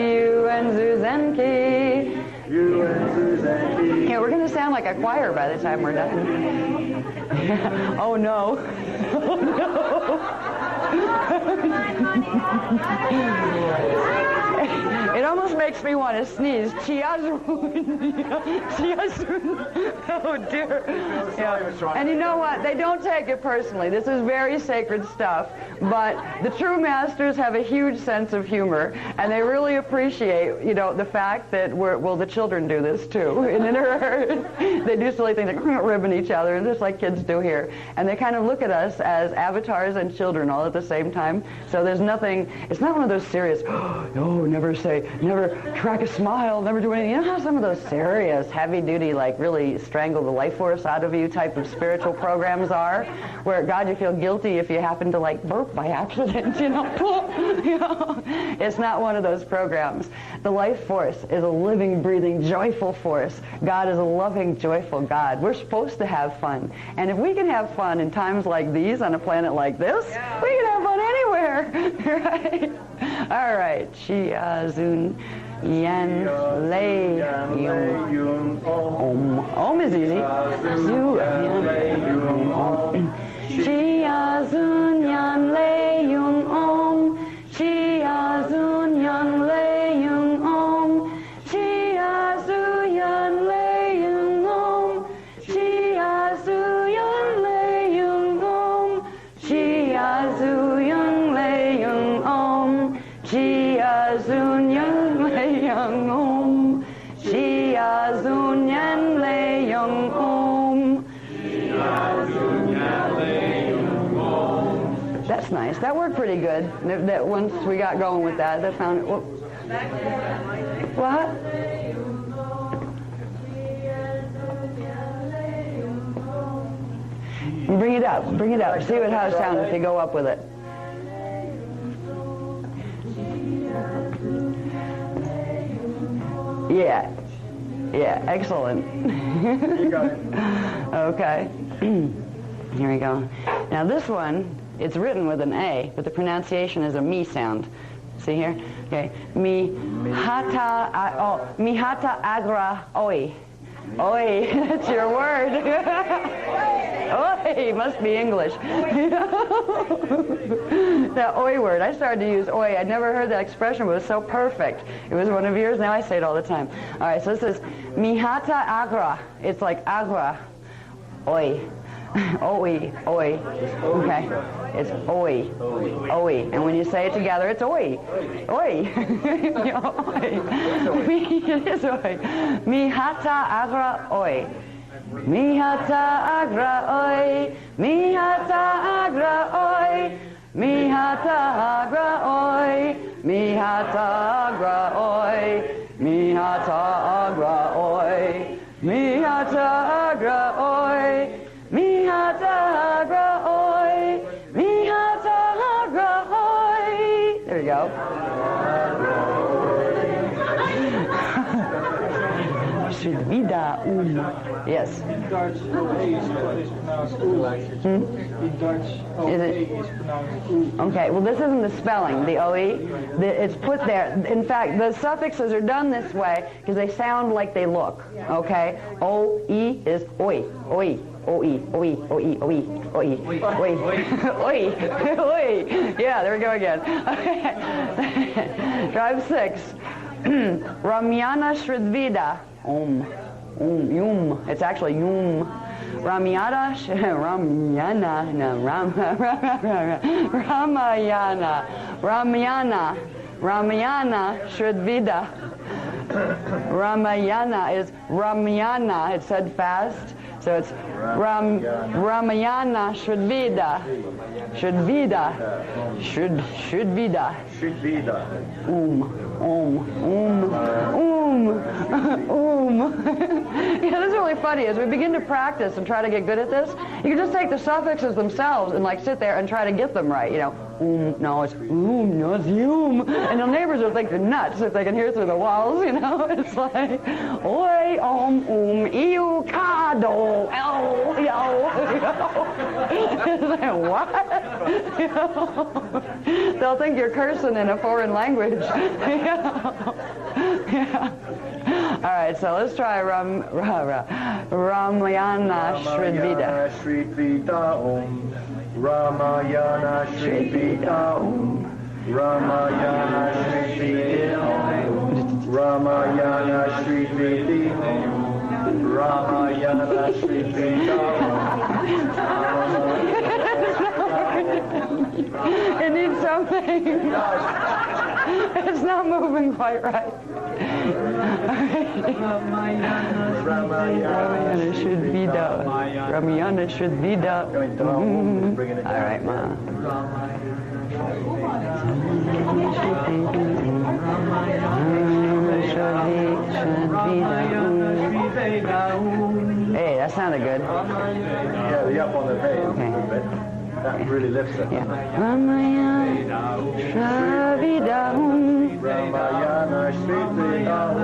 You unzuzen ki. Yeah, we're going to sound like a choir by the time we're done. Oh, no. Oh, no. It almost makes me want to sneeze. Chiazun. Chiazun. Oh, dear. Yeah. And you know what? They don't take it personally. This is very sacred stuff. But the true masters have a huge sense of humor, and they really appreciate, the fact that the children do this too. And they do silly things like ribbon each other, and just like kids do here. And they kind of look at us as avatars and children all at the same time. So there's nothing. It's not one of those serious. Oh, never crack a smile, never do anything. You know how some of those serious, heavy-duty, like really strangle the life force out of you type of spiritual programs are, where, God, you feel guilty if you happen to like burp by accident, It's not one of those programs. The life force is a living, breathing, joyful force. God is a loving, joyful God. We're supposed to have fun. And if we can have fun in times like these on a planet like this, we can have fun anywhere, right? All right. Chiazun yan lei yung om. Om is easy. Chiazun yan lei yung om. Chiazun yan lei yung om. Chiazu yan lei yung om. Chiazu yan lei yung om. Chiazu yan lei yung om. Chiazun yan lei yung om. Chiazun yan lei yung om. That's nice. That worked pretty good. That once we got going with that, found it. What? Bring it up. Bring it up. See how it sounds if you go up with it. Yeah. Yeah. Excellent. You got it. Okay. Here we go. Now this one, it's written with an A, but the pronunciation is a me sound. See here? Okay. Mi hata agra oi. Oi, that's your word. Oi, must be English. That oi word, I started to use oi. I'd never heard that expression, but it was so perfect. It was one of yours, now I say it all the time. All right, so this is mi hata agra. It's like agra. Oi. Oi, oi. Okay. It's oi. Oi. And when you say it together, it's oi. Oi. Oi. It is oi. Mi hata agra oi. Mi hata agra oi. Mi hata agra oi. Mi hata agra oi. Mi hata agra oi. Mi hata agra oi. Mi hata agra oi. Mi hata agra oi, mi hata agra oi. There you go. Yes. In Dutch, OE is pronounced OE. In Dutch, OE is pronounced OE. Okay, well this isn't the spelling, the OE. It's put there. In fact, the suffixes are done this way because they sound like they look. Okay? OE is OE. OE. OE, OE, OE, OE, OE, OE, OE, OE. Yeah, there we go again. Okay. Tribe 6. Ramyana Shridvida. Yum. It's actually yum. Ramayana, Ramayana Shridvida. Ramayana is Ramayana. It's said fast. So it's Ramayana Shridvida. Shridvida. Shridvida. Yeah, this is really funny. As we begin to practice and try to get good at this, you can just take the suffixes themselves and like sit there and try to get them right. You know, no, it's no, it's yum. And the neighbors will think you're nuts if they can hear through the walls. You know, it's like oi, iu, kado, el, yo. It's like, what? You know? They'll think you're cursing in a foreign language. Yeah. All right, so let's try Ramayana Shridvida. Ramayana Shridvida Ramayana Shridvida Ramayana Shridvida Ramayana Shridvida. It needs something. It's not moving quite right. Ramayana should be done. Ramayana should be done. All right, Ma. Hey, that sounded good. Yeah, the up on the page. Okay. That really lifts it. Yeah. Ramayana Shridvidahum. Ramayana Shridvidahum.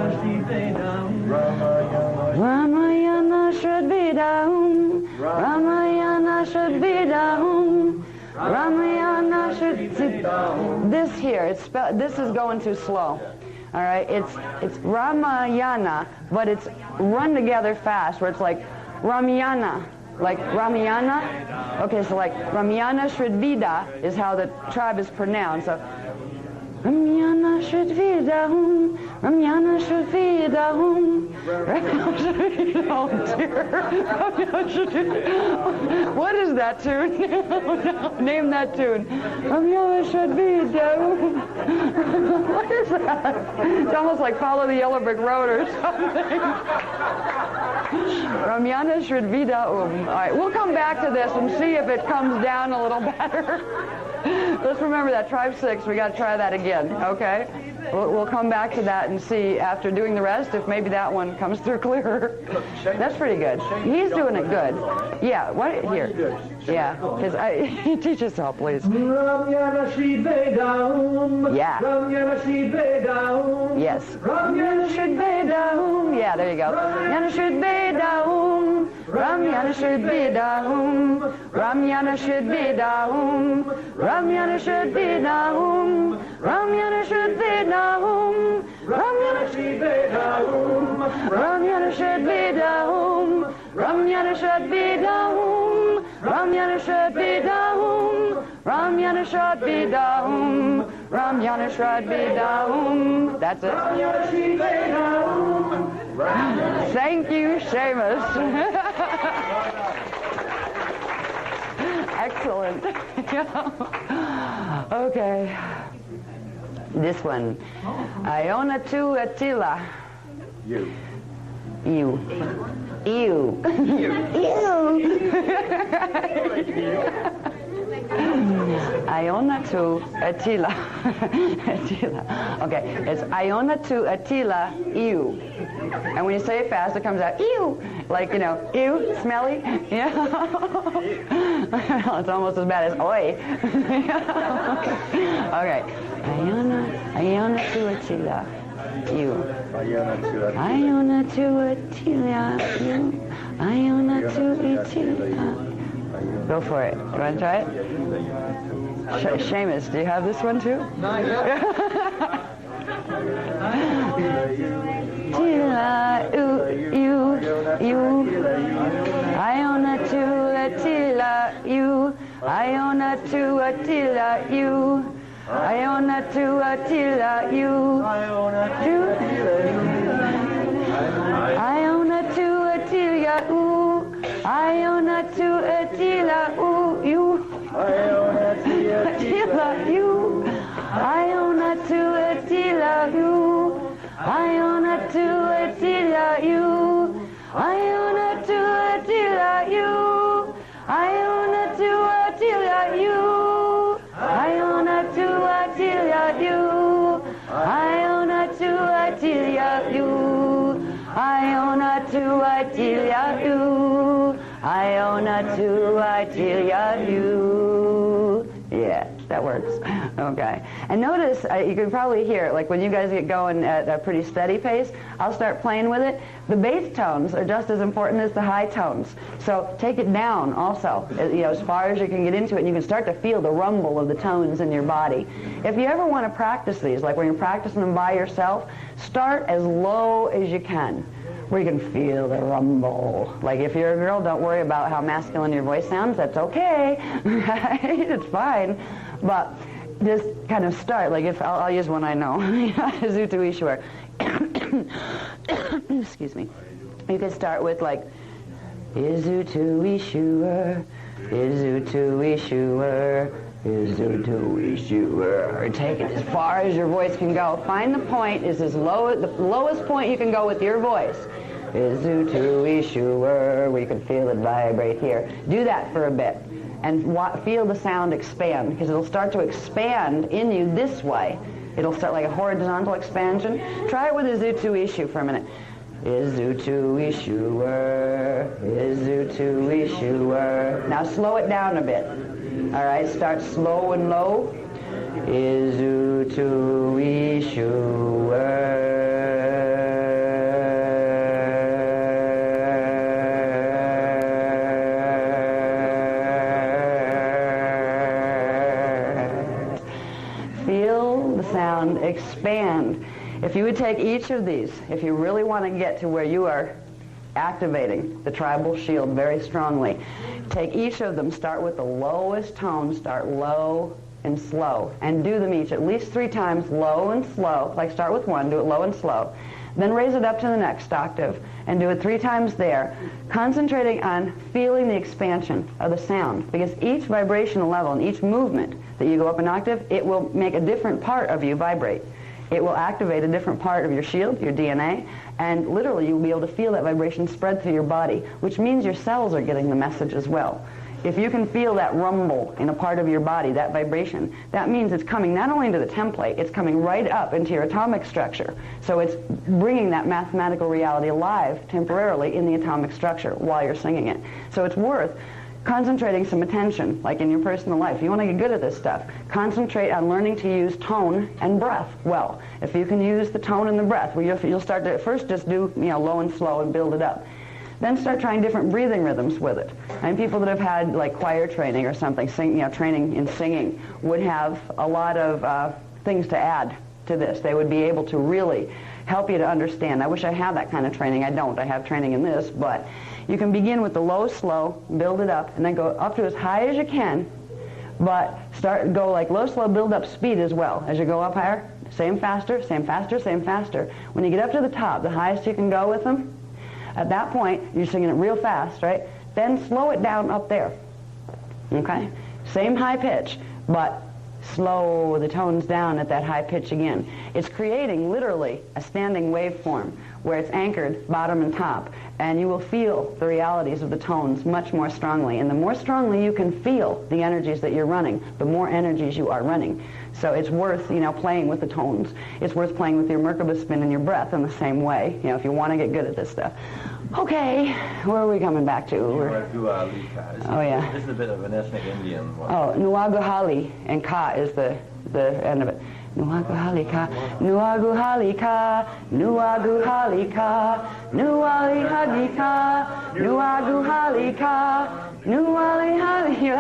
Ramayana Shridvidahum. Ramayana Shridvidahum. Ramayana Shridvidahum. This here, it's this is going too slow. All right, it's Ramayana, but it's run together fast, where it's like Ramayana. Like Ramayana, okay, so like Ramayana Shridvida is how the tribe is pronounced. So Ramayana Shridvidahum, Ramayana Shridvidahum, Ramayana Shridvidahum. What is that tune? No, name that tune. Ramayana Shridvidahum. What is that? It's almost like Follow the Yellow Brick Road or something. Ramayana Shridvidahum. All right, we'll come back to this and see if it comes down a little better. Let's remember that, Tribe 6, we got to try that again, okay? We'll come back to that and see after doing the rest if maybe that one comes through clearer. That's pretty good. He's doing it good. Yeah, what? Here. Yeah, because teach us all, please. Ramyana Shridvedahum. Yeah. Ramyana Shridvedahum. Yes. Ramyana Shridvedahum. Yeah, there you go. Ramyana Shridvedahum. Ramyana Shridvedahum. Ramyana Shridvedahum. Ramyana Shridvedahum. Ramyana Shridvedahum. Ramyana Shridvedahum. Ramyana Shridvedahum. Ramyana Shridvedahum. Ramyana Shridvedahum. Ramyana Shridvedahum. Ramyana Shridvedahum. That's it. Thank you, Seamus. Excellent. Okay. This one. Iona tu Attila. You. You. Ew. Iona to Attila. Attila. Okay, it's Iona to Attila, ew. And when you say it fast, it comes out, ew. Like, you know, ew, smelly. Yeah. It's almost as bad as oi. Okay. Iona to Attila. you. Iona tuatilia, you. Iona tuatilia. Go for it. You want to try it? Seamus, do you have this one too? Tila, you. Iona tuatila, you. Iona tuatila, you. Iona tuatila, you. Iona tuatila, you. Iona tuatila, you. Iona tuatila, you. Iona tuatila, you. Iona tuatila, you. Iona tuatila, you. Iona tuatila, you. Iona tuatila, you. Iona tuatila, you. Iona tuatila, you. Iona tuatila, you. Yeah, that works. Okay. And notice, you can probably hear, like when you guys get going at a pretty steady pace, I'll start playing with it. The bass tones are just as important as the high tones. So take it down also, as far as you can get into it, and you can start to feel the rumble of the tones in your body. If you ever want to practice these, like when you're practicing them by yourself, start as low as you can, where you can feel the rumble. Like if you're a girl, don't worry about how masculine your voice sounds. That's okay. Right? It's fine. But just kind of start. Like if I'll use one I know. Zutu Ishwar. Excuse me. You could start with like Izutu Ishwar, Izutu Ishwar, Izutu Ishwar. Take it as far as your voice can go. Find the point is the lowest point you can go with your voice. Izutu Ishwar, where you can feel it vibrate here. Do that for a bit. And feel the sound expand, because it'll start to expand in you this way. It'll start like a horizontal expansion. Try it with Izutu Ishu for a minute. Izutu Ishwar, Izutu Ishwar. Now slow it down a bit. All right, start slow and low. Izutu Ishwar. Expand. If you would take each of these, if you really want to get to where you are activating the tribal shield very strongly, take each of them, start with the lowest tone, start low and slow, and do them each at least 3 times, low and slow. Like start with one, do it low and slow. Then raise it up to the next octave and do it 3 times there, concentrating on feeling the expansion of the sound, because each vibrational level and each movement that you go up an octave, it will make a different part of you vibrate. It will activate a different part of your shield, your DNA, and literally you'll be able to feel that vibration spread through your body, which means your cells are getting the message as well. If you can feel that rumble in a part of your body, that vibration, that means it's coming not only into the template, it's coming right up into your atomic structure. So it's bringing that mathematical reality alive temporarily in the atomic structure while you're singing it. So it's worth concentrating some attention, like in your personal life. If you want to get good at this stuff, concentrate on learning to use tone and breath well. If you can use the tone and the breath, you'll start to first just do low and slow and build it up. Then start trying different breathing rhythms with it. And people that have had like choir training or something, training in singing, would have a lot of things to add to this. They would be able to really help you to understand. I wish I had that kind of training. I don't. I have training in this, but you can begin with the low, slow, build it up, and then go up to as high as you can, but go like low, slow, build up speed as well. As you go up higher, same faster, same faster, same faster. When you get up to the top, the highest you can go with them, at that point, you're singing it real fast, right? Then slow it down up there, okay? Same high pitch, but slow the tones down at that high pitch again. It's creating literally a standing waveform where it's anchored bottom and top, and you will feel the realities of the tones much more strongly. And the more strongly you can feel the energies that you're running, the more energies you are running. So it's worth, playing with the tones. It's worth playing with your Merkaba spin and your breath in the same way, if you want to get good at this stuff. Okay, where are we coming back to? Oh, yeah. This is a bit of an ethnic Indian one. Oh, Nuaguhali, and Ka is the end of it. Nuaguhalika, Nuaguhalika, Nuaguhalika, Nualihalika, Nuaguhalika, Nualihalika,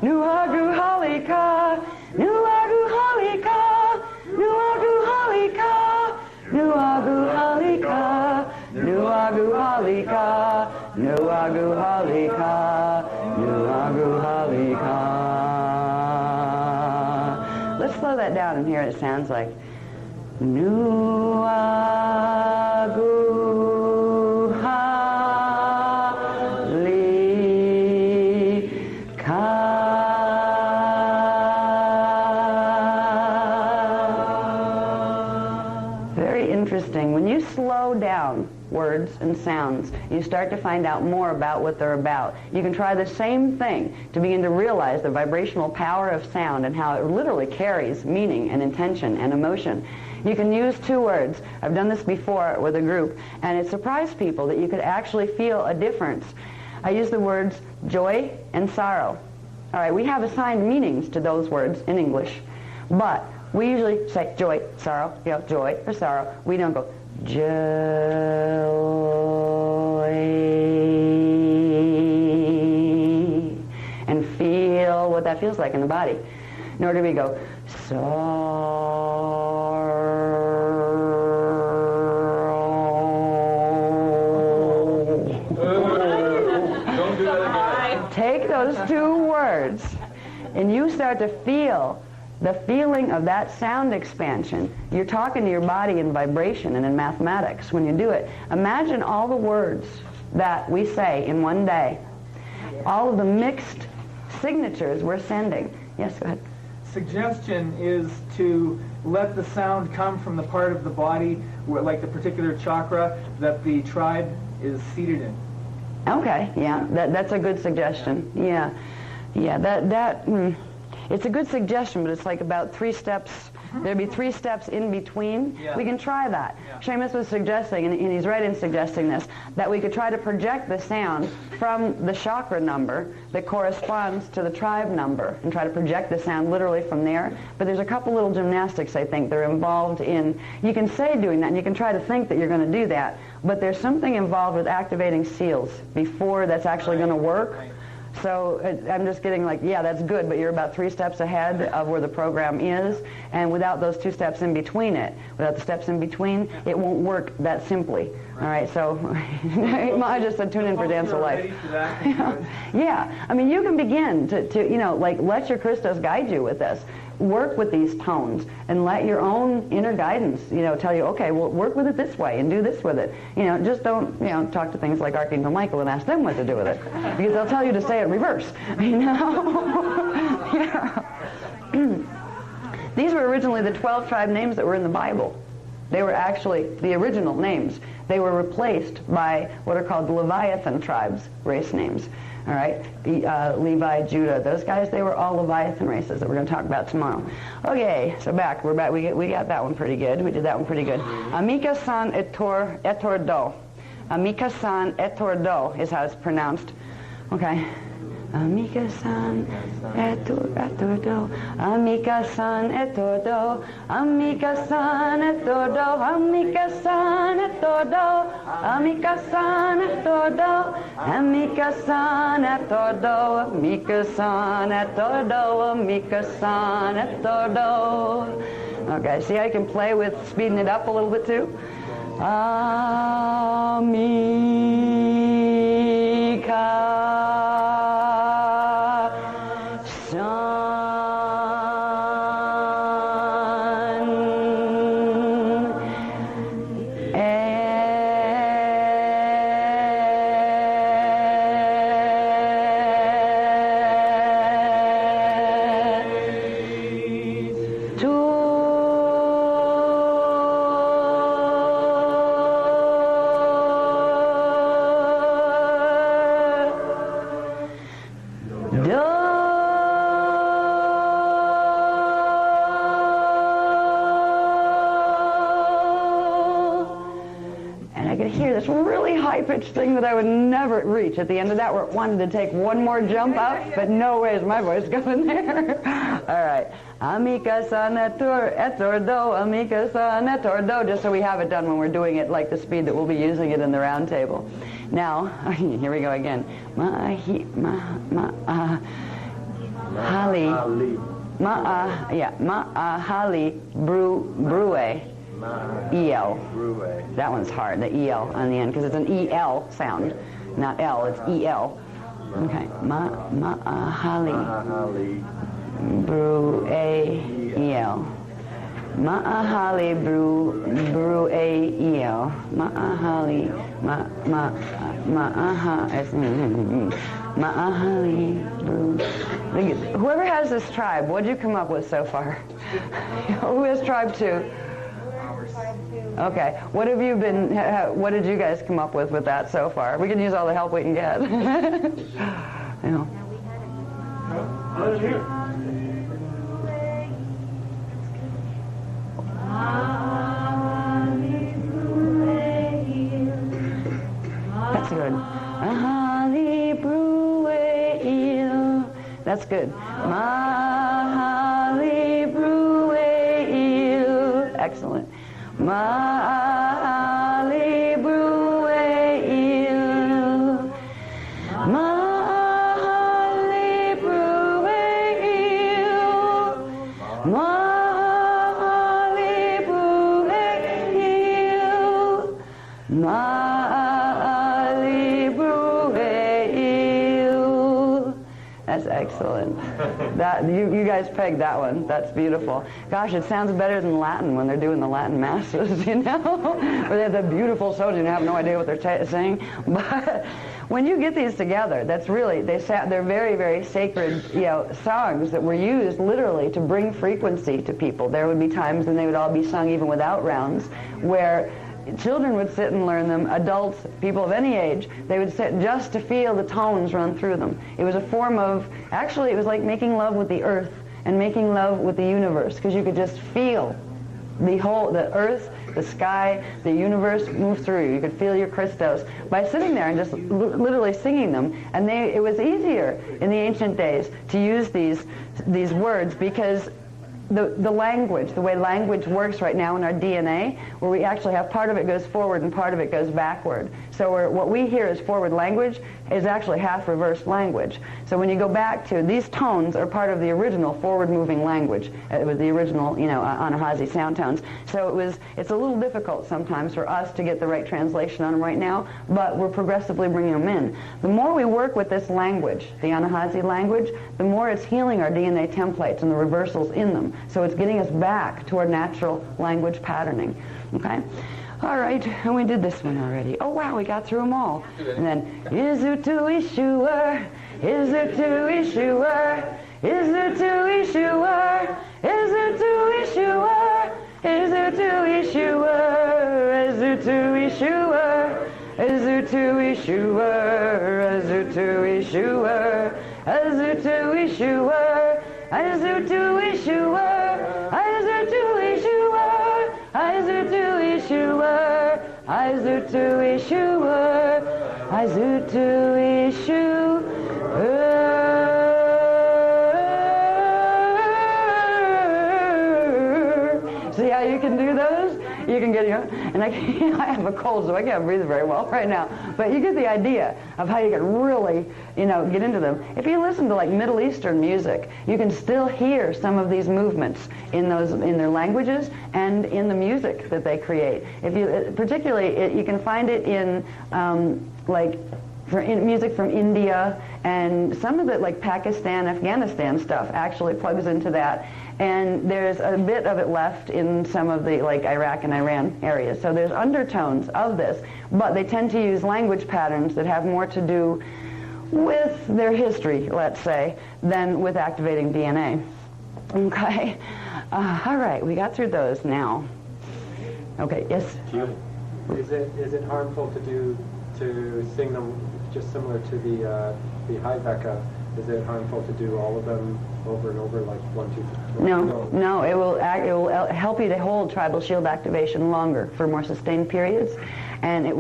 Nuaguhalika, Nuaguhalika, Nuaguhalika, Nuaguhalika, Nuaguhalika, Nuaguhalika, Nuaguhalika. Let's slow that down and hear what it sounds like. Very interesting. When you slow down words and sounds, you start to find out more about what they're about. You can try the same thing to begin to realize the vibrational power of sound and how it literally carries meaning and intention and emotion. You can use two words. I've done this before with a group, and it surprised people that you could actually feel a difference. I use the words joy and sorrow. All right, we have assigned meanings to those words in English, but we usually say joy, sorrow, joy or sorrow. We don't go joy and feel what that feels like in the body. Nor do we go sorrow. Don't do that again. Take those two words and you start to feel the feeling of that sound expansion. You're talking to your body in vibration and in mathematics when you do it. Imagine all the words that we say in one day, all of the mixed signatures we're sending. Yes, go ahead. Suggestion is to let the sound come from the part of the body, where, like the particular chakra that the tribe is seated in. Okay, yeah, that's a good suggestion. Yeah, it's a good suggestion, but it's like about 3 steps. There'd be 3 steps in between. Yeah. We can try that. Yeah. Seamus was suggesting, and he's right in suggesting this, that we could try to project the sound from the chakra number that corresponds to the tribe number and try to project the sound literally from there. But there's a couple little gymnastics, I think, that are involved in, you can say doing that, and you can try to think that you're going to do that, but there's something involved with activating seals before that's actually going to work. Right. So I'm just getting like, yeah, that's good, but you're about 3 steps ahead of where the program is, and without those 2 steps in between it, without the steps in between, it won't work that simply. All right, so I just said tune in for Dance of Life. Yeah, I mean, you can begin to like let your Christos guide you with this. Work with these tones and let your own inner guidance, tell you, okay, well, work with it this way and do this with it. Just don't, talk to things like Archangel Michael and ask them what to do with it, because they'll tell you to say it reverse. Yeah. These were originally the 12 tribe names that were in the Bible. They were actually the original names. They were replaced by what are called the Leviathan tribes, race names. All right, Levi, Judah, those guys, they were all Leviathan races that we're going to talk about tomorrow. Okay, so we're back. We got that one pretty good. We did that one pretty good. Amika san etor do. Amika san etor do is how it's pronounced. Okay. Amika san etor do. Amika san etor do. Amika san etor do. Amika san etor do. Amika san etor do. Amika san etor do. Amika san etor do. Amika san etor do. Okay, see how you can play with speeding it up a little bit too? Amika. Thing that I would never reach at the end of that, where it wanted to take one more jump up, but no ways my voice going there. All right. Amica son etor do, amica son etor do, just so we have it done when we're doing it like the speed that we'll be using it in the round table. Now, here we go again. Hali. Hali brue. EL. That one's hard, the EL on the end, because it's an EL sound, not L, it's EL. Okay. Hali brue EL. Ma'ahali brue EL. Ma'ahali Ma'ahali brew. Whoever has this tribe, what did you come up with so far? Who has tribe 2? Okay. What have you been? What did you guys come up with that so far? We can use all the help we can get. You know. That's good. Mahali Brueil. That's good. Mahali Brueil. Excellent. Mahali Brueil. Mahali Brueil. Mahali Brueil. Mahali Brueil. That's excellent. That you guys pegged that one. That's beautiful. Gosh, it sounds better than Latin when they're doing the Latin masses, you know, where they have the beautiful tones and you have no idea what they're saying. But when you get these together, that's really they're very, very sacred, you know, songs that were used literally to bring frequency to people. There would be times when they would all be sung even without rounds, where children would sit and learn them, adults, people of any age, they would sit just to feel the tones run through them. It was a form of, actually it was like making love with the earth and making love with the universe, because you could just feel the earth, the sky, the universe move through you. You could feel your Christos by sitting there and just literally singing them. And it was easier in the ancient days to use these words, because the language, the way language works right now in our DNA, where we actually have part of it goes forward and part of it goes backward. So what we hear as forward language is actually half reversed language. So when you go back to, these tones are part of the original forward-moving language. It was the original, you know, Anahazi sound tones. So it's a little difficult sometimes for us to get the right translation on them right now, but we're progressively bringing them in. The more we work with this language, the Anahazi language, the more it's healing our DNA templates and the reversals in them. So it's getting us back to our natural language patterning. Okay? All right, and we did this one already. Oh, wow, we got through them all. And then, Izu to Ishuer, Izu to Ishuer, Izu to Ishuer, Izu to Ishuer, Izu to Ishuer, Izu to Ishuer, Izu to Ishuer, Izu to Ishuer, Izu to Ishuer, Izu to Ishuer, Izu to Ishuer, Izu to Ishuer, Izu to Ishuer, Izu to Ishuer. See how you can do those? You can get your, and I have a cold, so I can't breathe very well right now. But you get the idea of how you can really, you know, get into them. If you listen to like Middle Eastern music, you can still hear some of these movements in their languages and in the music that they create. If you, particularly, you can find it in music from India, and some of it, like Pakistan, Afghanistan stuff, actually plugs into that. And there's a bit of it left in some of the, like, Iraq and Iran areas. So there's undertones of this, but they tend to use language patterns that have more to do with their history, let's say, than with activating DNA. Okay? All right, we got through those now. Okay, yes? Is it harmful to sing them just similar to the Haibeka Is it harmful to do all of them over and over, like 1, 2, 3? No, it will help you to hold tribal shield activation longer for more sustained periods, and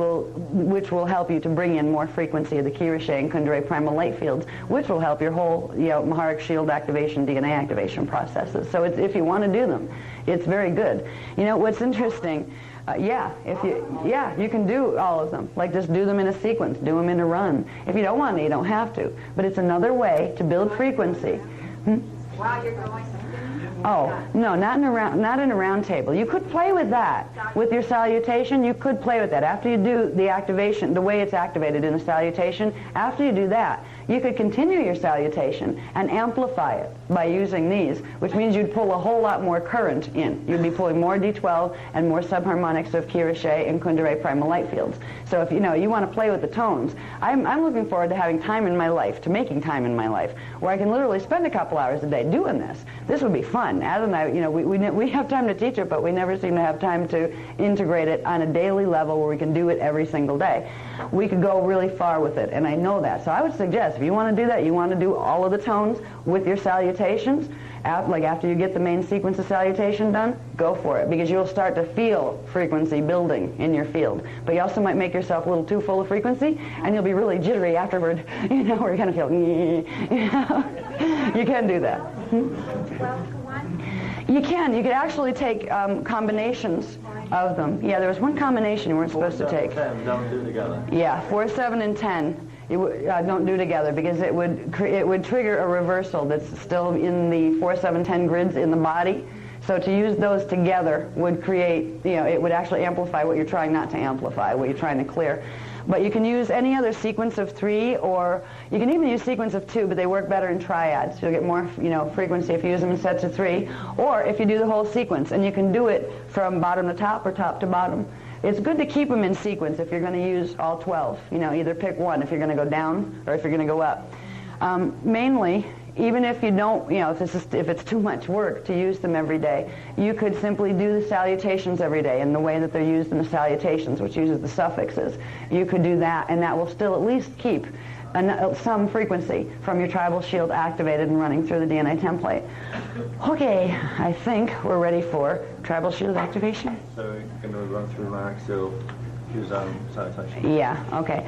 which will help you to bring in more frequency of the Kira and Kundalini primal light fields, which will help your whole Maharic shield activation, DNA activation processes. So if you want to do them, it's very good. You know what's interesting? You can do all of them. Like, just do them in a sequence, do them in a run. If you don't want to, you don't have to. But it's another way to build frequency. While you're going. Oh, no, not in a round table. You could play with that. With your salutation, you could play with that. After you do the activation, the way it's activated in the salutation, after you do that, you could continue your salutation and amplify it by using these, which means you'd pull a whole lot more current in. You'd be pulling more D12 and more subharmonics of Kira and Kundalini primal light fields. So if you want to play with the tones, I'm looking forward to having time in my life, to making time in my life, where I can literally spend a couple hours a day doing this. This would be fun. Adam and I, we have time to teach it, but we never seem to have time to integrate it on a daily level where we can do it every single day. We could go really far with it, and I know that. So I would suggest, if you want to do that, you want to do all of the tones with your salutations, like after you get the main sequence of salutation done, go for it, because you'll start to feel frequency building in your field. But you also might make yourself a little too full of frequency, and you'll be really jittery afterward, where you're going to feel, You can do that. 12 to 1? You can. You could actually take combinations of them. Yeah, there was one combination you weren't supposed to take. 10, don't do together. Yeah, 4, 7, and 10. Don't do together, because it would trigger a reversal that's still in the 4, 7, 10 grids in the body. So to use those together would create, it would actually amplify what you're trying not to amplify, what you're trying to clear. But you can use any other sequence of 3, or you can even use sequence of 2, but they work better in triads. You'll get more, frequency if you use them in sets of 3, or if you do the whole sequence, and you can do it from bottom to top or top to bottom. It's good to keep them in sequence if you're going to use all 12. Either pick one if you're going to go down or if you're going to go up. Mainly, even if you don't, if it's too much work to use them every day, you could simply do the salutations every day in the way that they're used in the salutations, which uses the suffixes. You could do that, and that will still at least keep some frequency from your tribal shield activated and running through the DNA template. Okay, I think we're ready for tribal shield activation. So we're going to run through Maharic shield, use salutation. Yeah. Okay.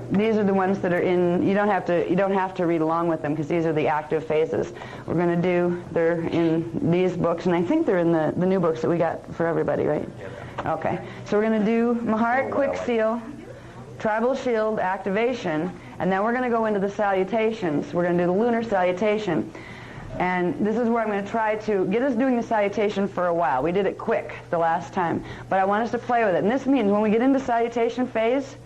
These are the ones that are in. You don't have to read along with them, because these are the active phases. They're in these books, and I think they're in the new books that we got for everybody, right? Yeah. Okay. So we're going to do Maharic quick seal, tribal shield activation, and then we're going to go into the salutations. We're going to do the lunar salutation. And this is where I'm going to try to get us doing the salutation for a while. We did it quick the last time, but I want us to play with it. And this means when we get into salutation phase,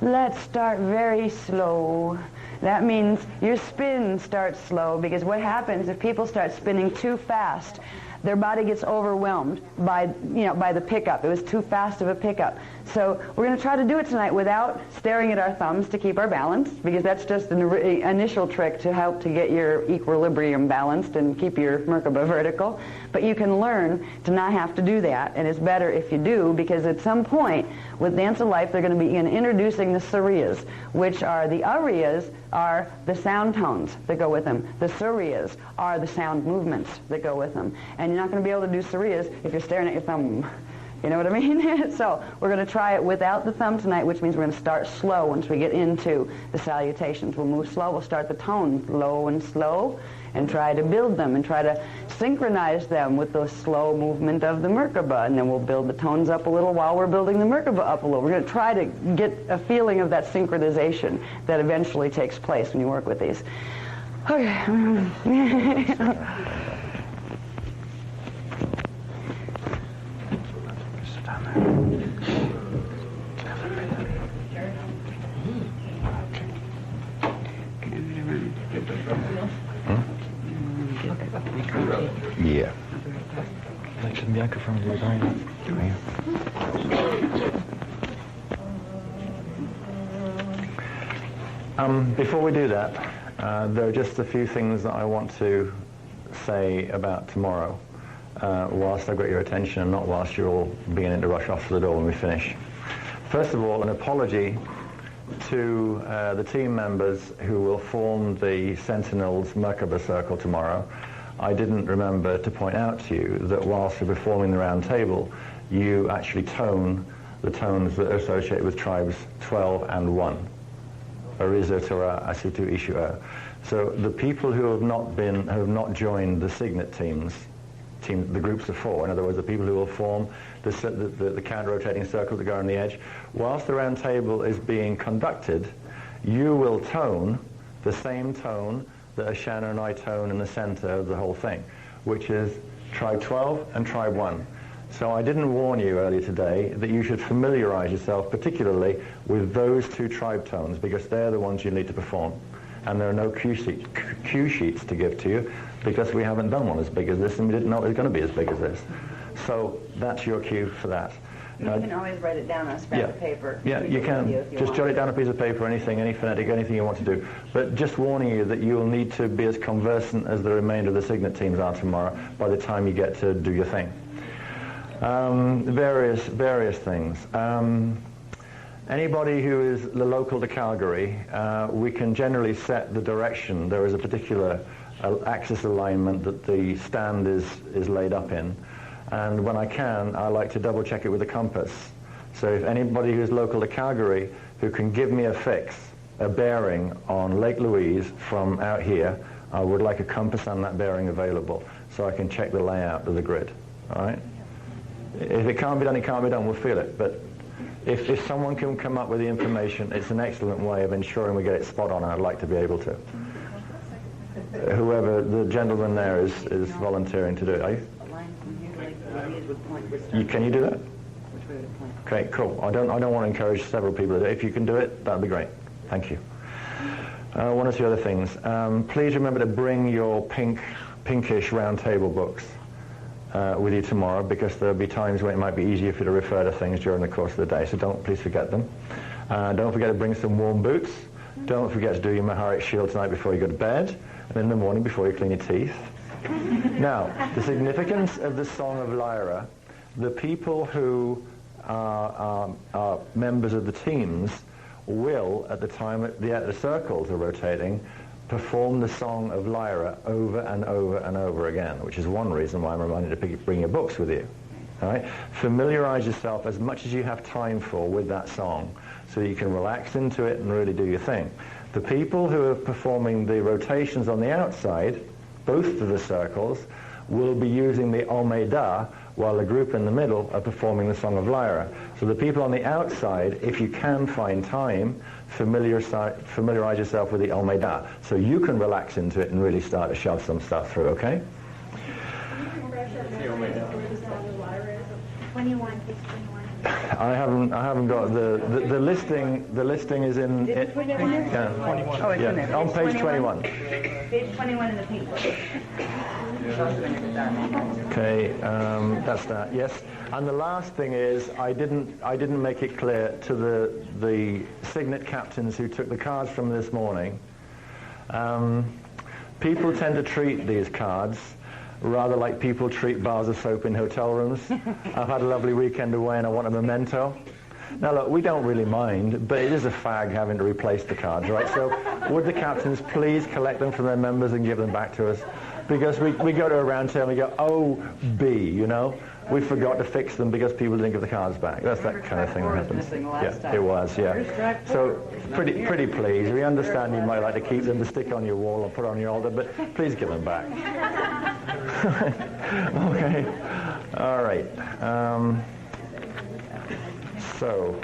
let's start very slow. That means your spin starts slow, because what happens if people start spinning too fast, their body gets overwhelmed by the pickup. It was too fast of a pickup. So we're going to try to do it tonight without staring at our thumbs to keep our balance, because that's just an initial trick to help to get your equilibrium balanced and keep your Merkaba vertical. But you can learn to not have to do that, and it's better if you do, because at some point with Dance of Life they're going to begin introducing the Suriyas, which are the Ariyas are the sound tones that go with them. The Suriyas are the sound movements that go with them. And you're not going to be able to do Suriyas if you're staring at your thumb. You know what I mean? So we're going to try it without the thumb tonight, which means we're going to start slow once we get into the salutations. We'll move slow. We'll start the tones low and slow and try to build them and try to synchronize them with the slow movement of the Merkaba. And then we'll build the tones up a little while we're building the Merkaba up a little. We're going to try to get a feeling of that synchronization that eventually takes place when you work with these. Okay. Yeah. Lecture microphone is Before we do that, there are just a few things that I want to say about tomorrow, whilst I've got your attention and not whilst you're all beginning to rush off to the door when we finish. First of all, an apology to the team members who will form the Sentinels Merkaba circle tomorrow, I didn't remember to point out to you that whilst you're performing the round table, you actually tone the tones that are associated with tribes 12 and 1. Ariza, Torah, Asitu, Ishua. So the people who have not joined the signet teams, the groups of 4, in other words, the people who will form the counter-rotating circle to go on the edge, whilst the round table is being conducted, you will tone the same tone that Ashana and I tone in the center of the whole thing, which is tribe 12 and tribe 1. So I didn't warn you earlier today that you should familiarize yourself particularly with those 2 tribe tones, because they're the ones you need to perform. And there are no cue sheets to give to you, because we haven't done one as big as this, and we didn't know it was going to be as big as this. So that's your cue for that. You can always write it down on a scrap of paper. Yeah, you can. Just jot it down on a piece of paper, anything, any phonetic, anything you want to do. But just warning you that you'll need to be as conversant as the remainder of the signet teams are tomorrow by the time you get to do your thing. Various things. Anybody who is local to Calgary, we can generally set the direction. There is a particular axis alignment that the stand is laid up in. And when I can, I like to double check it with a compass. So if anybody who's local to Calgary who can give me a fix, a bearing on Lake Louise from out here, I would like a compass and that bearing available so I can check the layout of the grid. All right? If it can't be done, it can't be done. We'll feel it. But if someone can come up with the information, it's an excellent way of ensuring we get it spot on, and I'd like to be able to. Whoever, the gentleman there is volunteering to do it. Are you? Can you do that? Okay, cool. I don't want to encourage several people to do it. If you can do it, that'd be great. Thank you. One or two other things. Please remember to bring your pinkish round table books with you tomorrow, because there'll be times when it might be easier for you to refer to things during the course of the day, so please forget them. Don't forget to bring some warm boots. Don't forget to do your Maharic shield tonight before you go to bed, and in the morning before you clean your teeth. Now, the significance of the Song of Lyra, the people who are members of the teams will, at the time the circles are rotating, perform the Song of Lyra over and over and over again, which is one reason why I'm reminded to bring your books with you. All right? Familiarize yourself as much as you have time for with that song so you can relax into it and really do your thing. The people who are performing the rotations on the outside, both of the circles, will be using the Omeda, while the group in the middle are performing the Song of Lyra. So the people on the outside, if you can find time, familiarize yourself with the Omeda, so you can relax into it and really start to shove some stuff through, okay? 21, page 21. I haven't got the listing. The listing is in. Did you put it in there? Yeah. 21. Oh, it's in there. On page 21. Page 21 in the pink book. Okay, that's that. Yes. And the last thing is, I didn't make it clear to the signet captains who took the cards from this morning. People tend to treat these cards rather like people treat bars of soap in hotel rooms. I've had a lovely weekend away and I want a memento. Now look, we don't really mind, but it is a fag having to replace the cards, right? So would the captains please collect them from their members and give them back to us? Because we go to a round table and we go, oh, B, you know? We forgot to fix them because people didn't give the cards back. That's that kind of thing that happens. Yeah, it was, yeah. So pretty pleased. We understand you might like to keep them to stick on your wall or put on your altar, but please give them back. Okay. All right. So.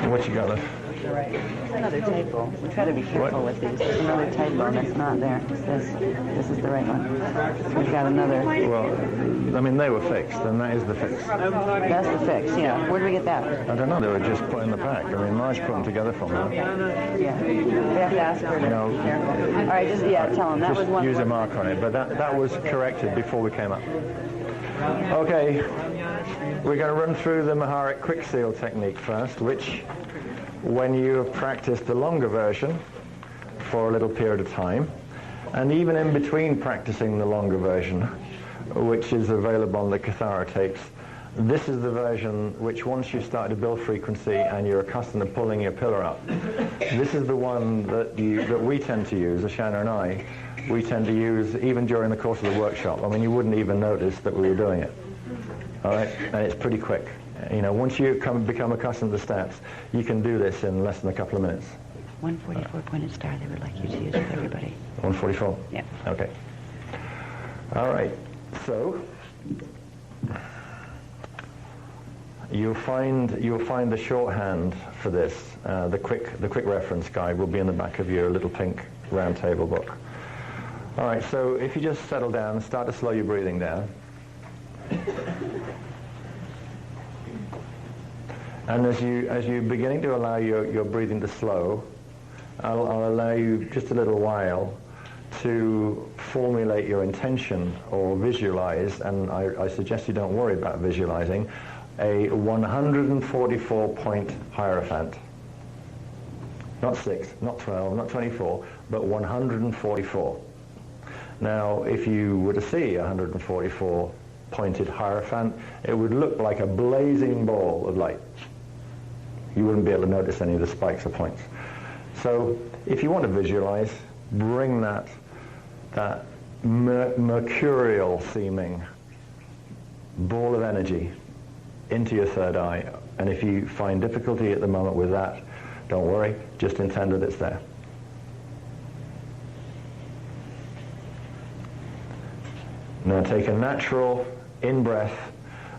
What you got left? There's another typo. We try to be careful with these. There's another typo that's not there. This is the right one. We've got another. Well, I mean, they were fixed, and that is the fix. That's the fix, yeah. Where did we get that? I don't know. They were just put in the pack. I mean, Marge put them together for me. Yeah. We have to ask her to be careful. All right, just, tell them. That Just was one. use a mark on it, but that was corrected before we came up. Okay, we're going to run through the Maharic quick seal technique first, which, when you have practiced the longer version for a little period of time, and even in between practicing the longer version, which is available on the Cathara tapes. This is the version which, once you start to build frequency and you're accustomed to pulling your pillar up, this is the one that we tend to use, Ashana and I, we tend to use even during the course of the workshop. I mean, you wouldn't even notice that we were doing it. All right? And it's pretty quick. You know, once you become accustomed to the steps, you can do this in less than a couple of minutes. 144 pointed star they would like you to use with everybody. 144? Yeah. Okay. All right. So you'll find the shorthand for this. The quick reference guide will be in the back of your little pink round table book. All right. So if you just settle down, start to slow your breathing down. And as you're beginning to allow your breathing to slow, I'll allow you just a little while to formulate your intention or visualize, and I suggest you don't worry about visualizing, a 144-point Hierophant. Not 6, not 12, not 24, but 144. Now, if you were to see a 144-pointed Hierophant, it would look like a blazing ball of light. You wouldn't be able to notice any of the spikes or points. So if you want to visualize, bring that mercurial seeming ball of energy into your third eye. And if you find difficulty at the moment with that, don't worry, just intend that it's there. Now take a natural in-breath,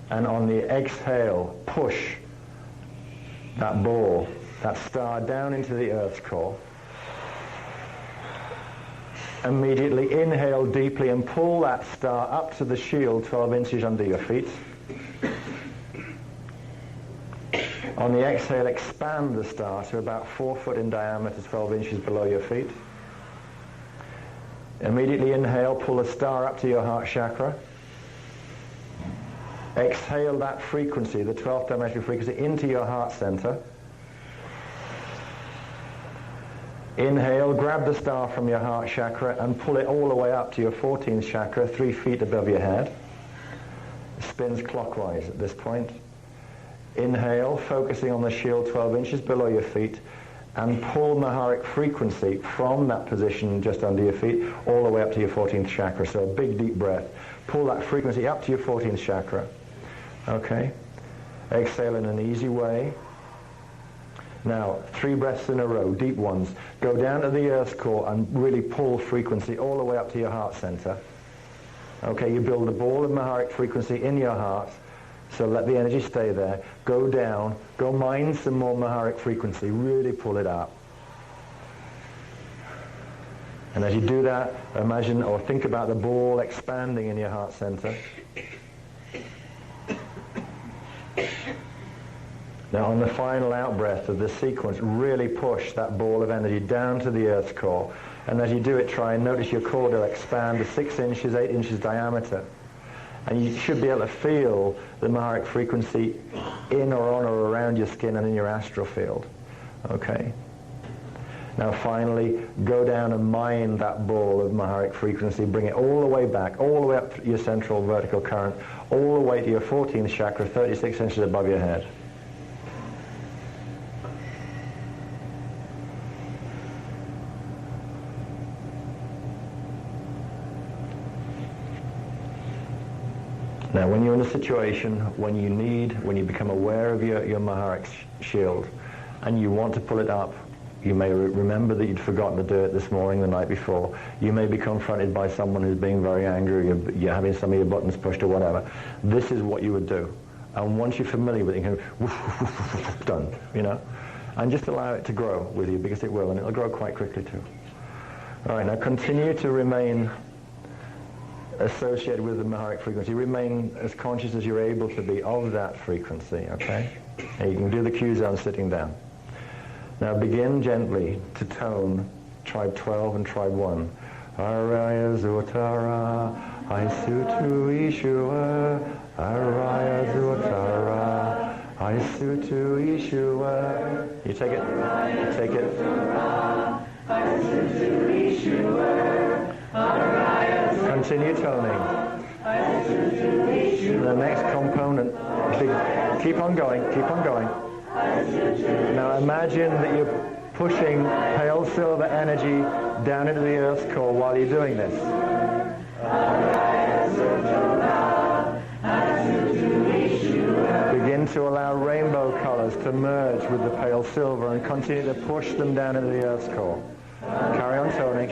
and on the exhale, push that ball, that star, down into the Earth's core. Immediately inhale deeply and pull that star up to the shield 12 inches under your feet. On the exhale, expand the star to about 4 foot in diameter, 12 inches below your feet. Immediately inhale, pull the star up to your heart chakra. Exhale that frequency, the 12th dimensional frequency, into your heart center. Inhale, grab the star from your heart chakra and pull it all the way up to your 14th chakra, 3 feet above your head. It spins clockwise at this point. Inhale, focusing on the shield 12 inches below your feet, and pull Maharic frequency from that position just under your feet all the way up to your 14th chakra. So a big deep breath. Pull that frequency up to your 14th chakra. Okay? Exhale in an easy way. Now, 3 breaths in a row, deep ones. Go down to the Earth's core and really pull frequency all the way up to your heart center. Okay, you build a ball of Maharic frequency in your heart, so let the energy stay there. Go down, go mine some more Maharic frequency, really pull it up. And as you do that, imagine or think about the ball expanding in your heart center. Now on the final out-breath of this sequence, really push that ball of energy down to the Earth's core. And as you do it, try and notice your core to expand to 6 inches, 8 inches diameter. And you should be able to feel the Maharic frequency in or on or around your skin and in your astral field. Okay? Now finally, go down and mine that ball of Maharic frequency, bring it all the way back, all the way up to your central vertical current, all the way to your 14th chakra, 36 inches above your head. Now, when you're in a situation when you become aware of your Maharic shield and you want to pull it up, you may remember that you'd forgotten to do it this morning, the night before. You may be confronted by someone who's being very angry, you're having some of your buttons pushed or whatever. This is what you would do. And once you're familiar with it, you can go, done, you know. And just allow it to grow with you, because it will, and it'll grow quite quickly too. All right, now continue to remain associated with the Maharic frequency. Remain as conscious as you're able to be of that frequency, okay? And you can do the Q-zone sitting down. Now begin gently to tone tribe 12 and tribe 1. Araya Zutara, Aisutu Ishua, Araya Zutara, Aisutu Ishua. You take it, you take it. Continue toning. The next component. Keep on going, keep on going. Now imagine that you're pushing pale silver energy down into the Earth's core while you're doing this. Begin to allow rainbow colors to merge with the pale silver and continue to push them down into the Earth's core. Carry on, Tony.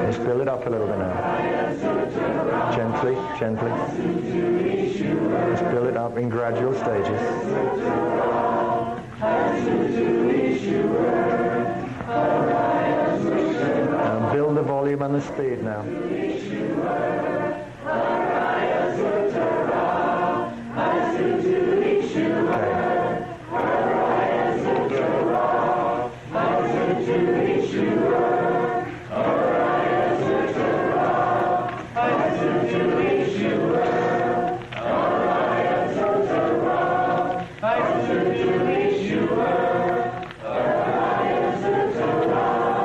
Just build it up a little bit now. Gently, gently. Just build it up in gradual stages. And build the volume and the speed now.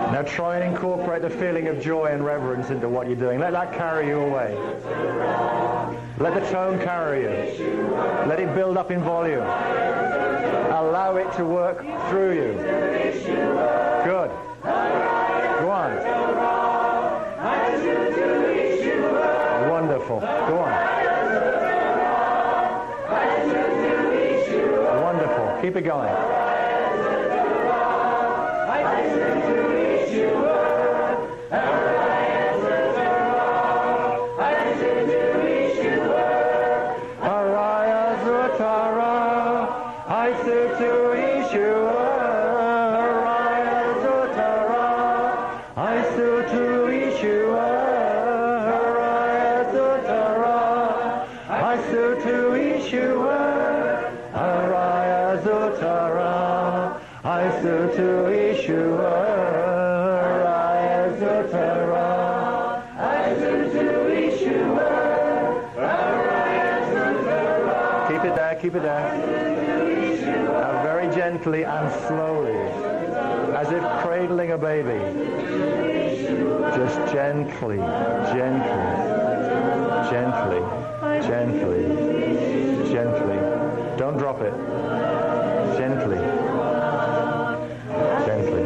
Now try and incorporate the feeling of joy and reverence into what you're doing. Let that carry you away. Let the tone carry you. Let it build up in volume. Allow it to work through you. Good. Go on. Wonderful. Go on. Wonderful. Keep it going. Keep it there. Very gently and slowly, as if cradling a baby. Just gently, gently, gently, gently, gently. Don't drop it. Gently, gently.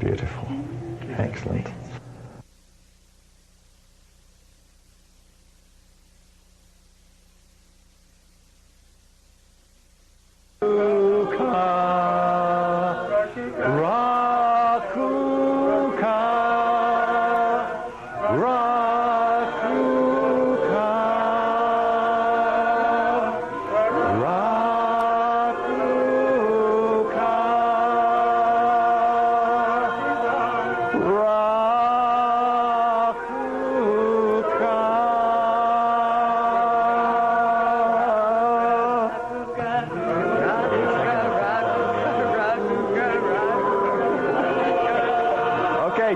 Beautiful. Excellent.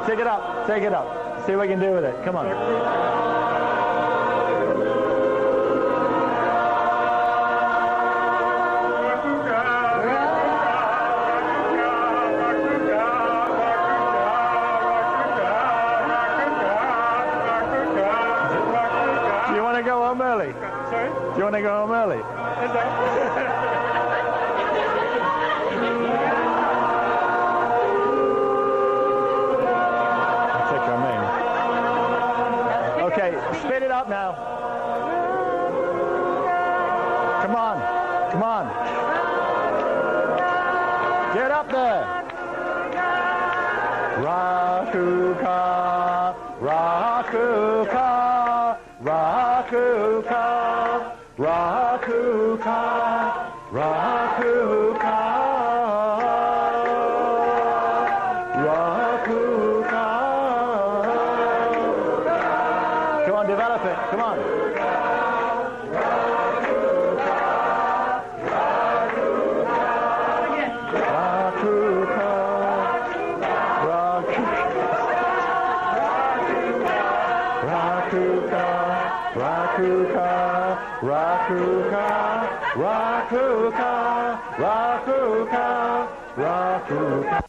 Take it up. Take it up. See what we can do with it. Come on. Do you want to go home early? Sorry? Do you want to go home early? Okay, spit it up now. Come on, come on. Get up there. Rakuka, Rakuka, Rakuka, Rakuka, Rakuka. Develop it. Come on. Rakuka, Rakuka, Rakuka, Rakuka, Rakuka.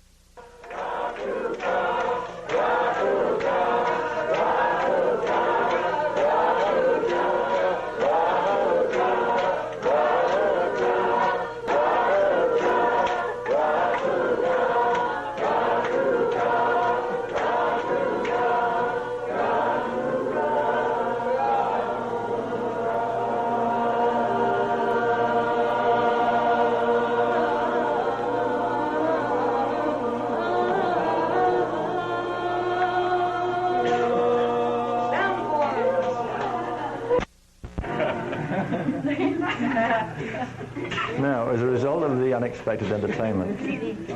Now, as a result of the unexpected entertainment, it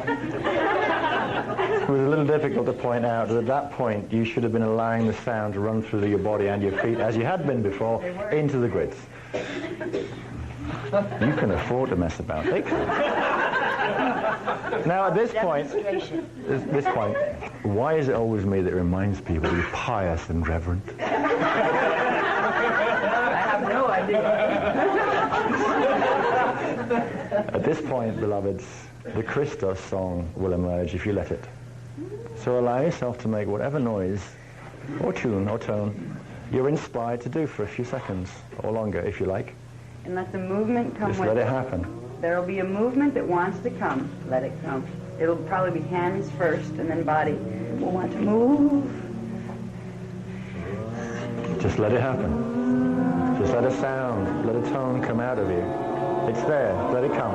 was a little difficult to point out that at that point you should have been allowing the sound to run through your body and your feet, as you had been before, into the grids. You can afford to mess about. They can. Now, at this point, why is it always me that reminds people to be pious and reverent? I have no idea. At this point, beloveds, the Christos song will emerge if you let it. So allow yourself to make whatever noise, or tune, or tone, you're inspired to do for a few seconds, or longer if you like. And let the movement come Just with let it happen. There will be a movement that wants to come. Let it come. It'll probably be hands first, and then body will want to move. Just let it happen. Just let a sound, let a tone come out of you. It's there. Let it come.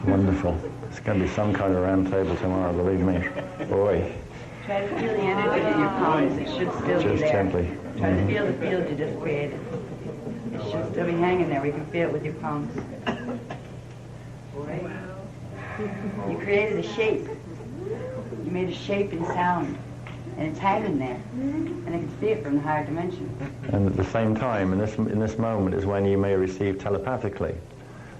Wonderful. It's going to be some kind of round table tomorrow, believe me. Boy. Try to feel the energy in your palms. It should still be there. Just gently. Try to feel the field you just created. It should still be hanging there. We can feel it with your palms. You created a shape. You made a shape in sound. And it's hanging there. And I can see it from the higher dimension. And at the same time, in this moment is when you may receive telepathically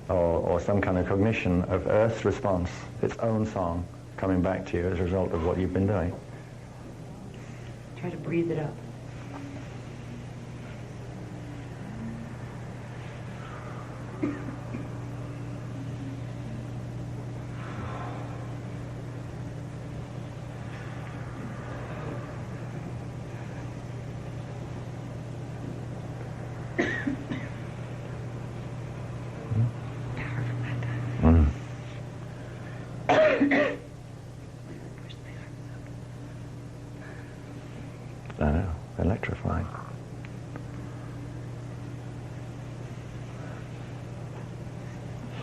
or some kind of cognition of Earth's response, its own song, coming back to you as a result of what you've been doing. Try to breathe it up. I know, electrifying.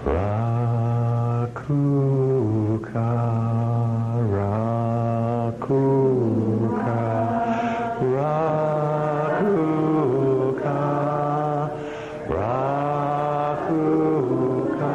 Rakuka, Rakuka, Rakuka, Rakuka,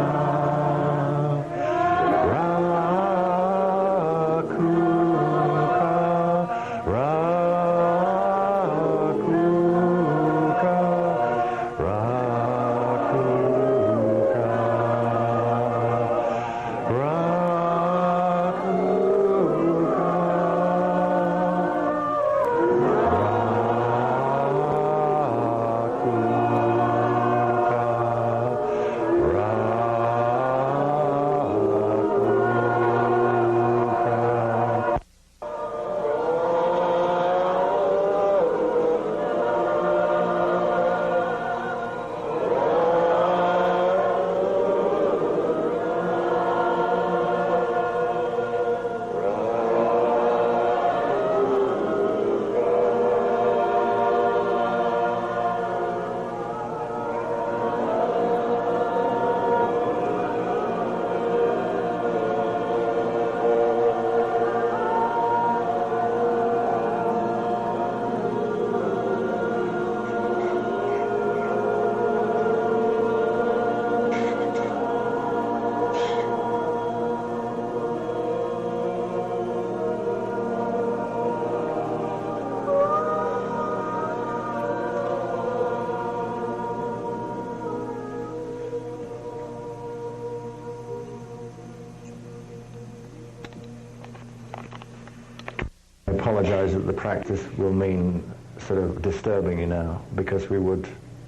I apologize that the practice will mean sort of disturbing you now, because we would,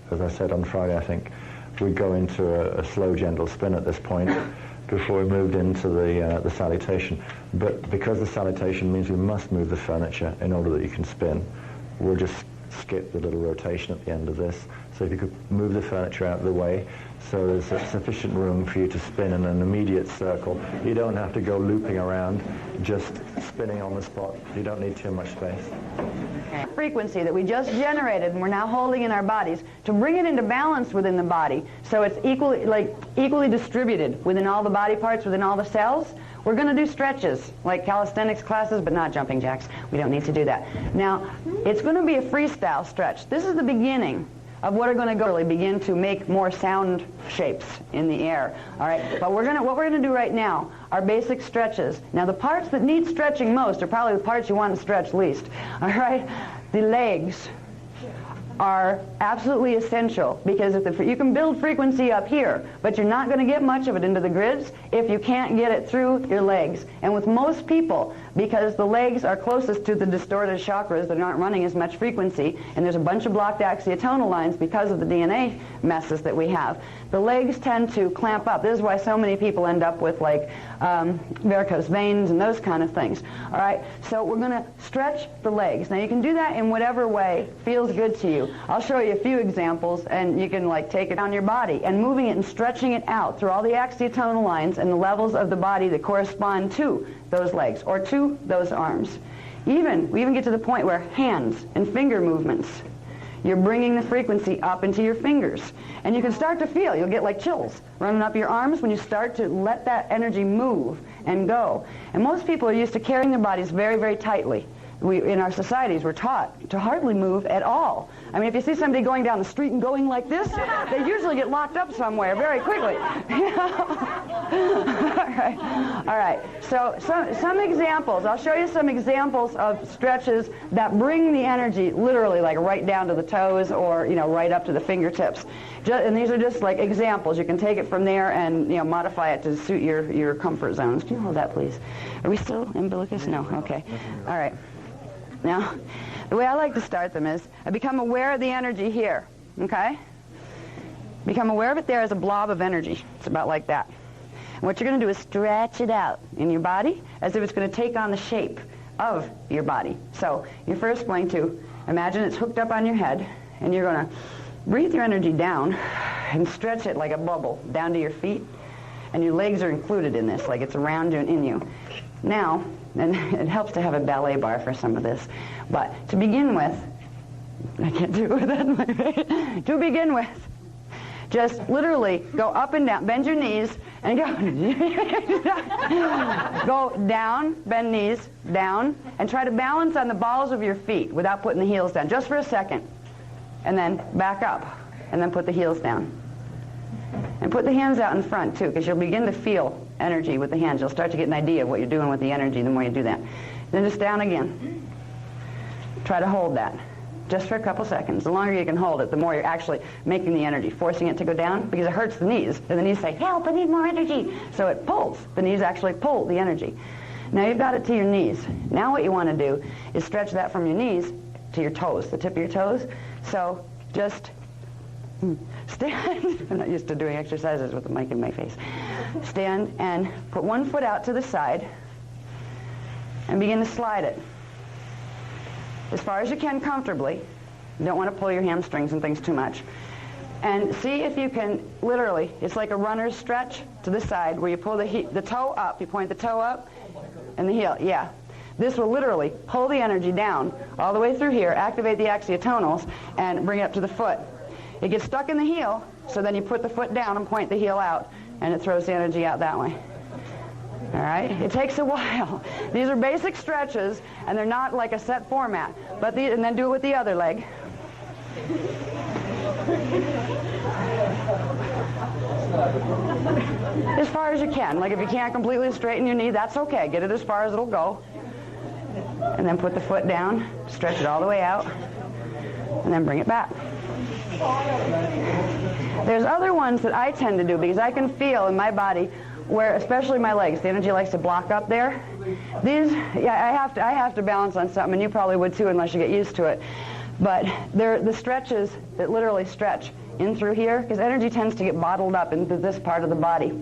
as I said on Friday, I think, we'd go into a slow, gentle spin at this point before we moved into the salutation. But because the salutation means we must move the furniture in order that you can spin, we'll just skip the little rotation at the end of this. So if you could move the furniture out of the way so there's sufficient room for you to spin in an immediate circle. You don't have to go looping around, just spinning on the spot. You don't need too much space. Frequency that we just generated and we're now holding in our bodies, to bring it into balance within the body so it's equally distributed within all the body parts, within all the cells. We're going to do stretches like calisthenics classes, but not jumping jacks. We don't need to do that. Now, it's going to be a freestyle stretch. This is the beginning of what are going to really begin to make more sound shapes in the air. All right, but what we're going to do right now are basic stretches. Now, the parts that need stretching most are probably the parts you want to stretch least. All right, the legs are absolutely essential, because you can build frequency up here, but you're not going to get much of it into the grids if you can't get it through your legs. And with most people, because the legs are closest to the distorted chakras that aren't running as much frequency, and there's a bunch of blocked axiotonal lines because of the DNA messes that we have, the legs tend to clamp up. This is why so many people end up with varicose veins and those kind of things. All right, so we're going to stretch the legs. Now you can do that in whatever way feels good to you. I'll show you a few examples, and you can take it down your body and moving it and stretching it out through all the axiotonal lines and the levels of the body that correspond to those legs or to those arms. We even get to the point where hands and finger movements, you're bringing the frequency up into your fingers. And you can start to feel, you'll get chills running up your arms when you start to let that energy move and go. And most people are used to carrying their bodies very, very tightly. in our societies, we're taught to hardly move at all. I mean, if you see somebody going down the street and going like this, they usually get locked up somewhere very quickly. All right. So some examples. I'll show you some examples of stretches that bring the energy literally like right down to the toes or, right up to the fingertips. And these are just like examples. You can take it from there and, modify it to suit your comfort zones. Can you hold that, please? Are we still umbilicus? No. Okay. All right. Now, the way I like to start them is I become aware of the energy here, okay? Become aware of it there as a blob of energy. It's about like that. And what you're going to do is stretch it out in your body as if it's going to take on the shape of your body. So you're first going to imagine it's hooked up on your head, and you're going to breathe your energy down and stretch it like a bubble down to your feet, and your legs are included in this, like it's around you and in you. Now, and it helps to have a ballet bar for some of this, but to begin with, I can't do it with that. To begin with, just literally go up and down, bend your knees, and go down, bend knees, down, and try to balance on the balls of your feet without putting the heels down, just for a second, and then back up, and then put the heels down. And put the hands out in front, too, because you'll begin to feel energy with the hands. You'll start to get an idea of what you're doing with the energy the more you do that. Then just down again. Try to hold that, just for a couple seconds. The longer you can hold it, the more you're actually making the energy, forcing it to go down, because it hurts the knees. And the knees say, help, I need more energy. So it pulls. The knees actually pull the energy. Now you've got it to your knees. Now what you want to do is stretch that from your knees to your toes, the tip of your toes. So just stand. I'm not used to doing exercises with the mic in my face. Stand and put one foot out to the side and begin to slide it as far as you can comfortably. You don't want to pull your hamstrings and things too much. And see if you can literally, it's like a runner's stretch to the side where you pull the toe up, you point the toe up and the heel. Yeah. This will literally pull the energy down all the way through here, activate the axiotonals, and bring it up to the foot. It gets stuck in the heel, so then you put the foot down and point the heel out, and it throws the energy out that way. All right? It takes a while. These are basic stretches, and they're not like a set format. And then do it with the other leg. As far as you can. Like if you can't completely straighten your knee, that's okay. Get it as far as it'll go. And then put the foot down, stretch it all the way out, and then bring it back. There's other ones that I tend to do because I can feel in my body where, especially my legs, the energy likes to block up there. These, yeah, I have to balance on something, and you probably would too unless you get used to it. But they're the stretches that literally stretch in through here, because energy tends to get bottled up into this part of the body.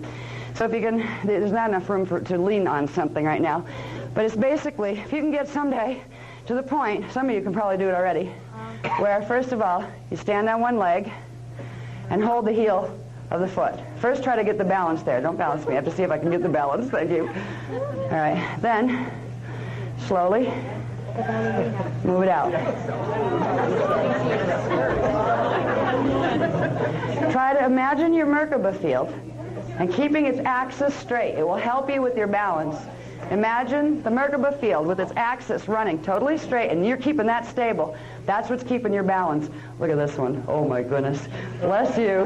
So if you can, there's not enough room to lean on something right now. But it's basically, if you can get someday to the point, some of you can probably do it already, where first of all, you stand on one leg and hold the heel of the foot. First try to get the balance there. Don't balance me. I have to see if I can get the balance. Thank you. All right. Then, slowly, move it out. Try to imagine your Merkaba field and keeping its axis straight. It will help you with your balance. Imagine the Merkaba field with its axis running totally straight, and you're keeping that stable. That's what's keeping your balance. Look at this one. Oh my goodness. Bless you.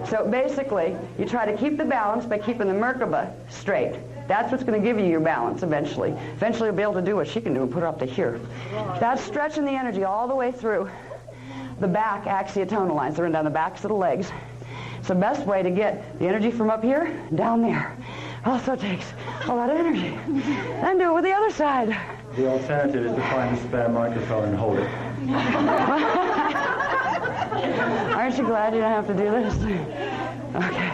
So basically, you try to keep the balance by keeping the Merkaba straight. That's what's going to give you your balance eventually. Eventually you'll be able to do what she can do and put her up to here. That's stretching the energy all the way through the back axiotonal lines. They run down the backs of the legs. It's the best way to get the energy from up here down there. Also takes a lot of energy. Then do it with the other side. The alternative is to find a spare microphone and hold it. Aren't you glad you don't have to do this? Okay.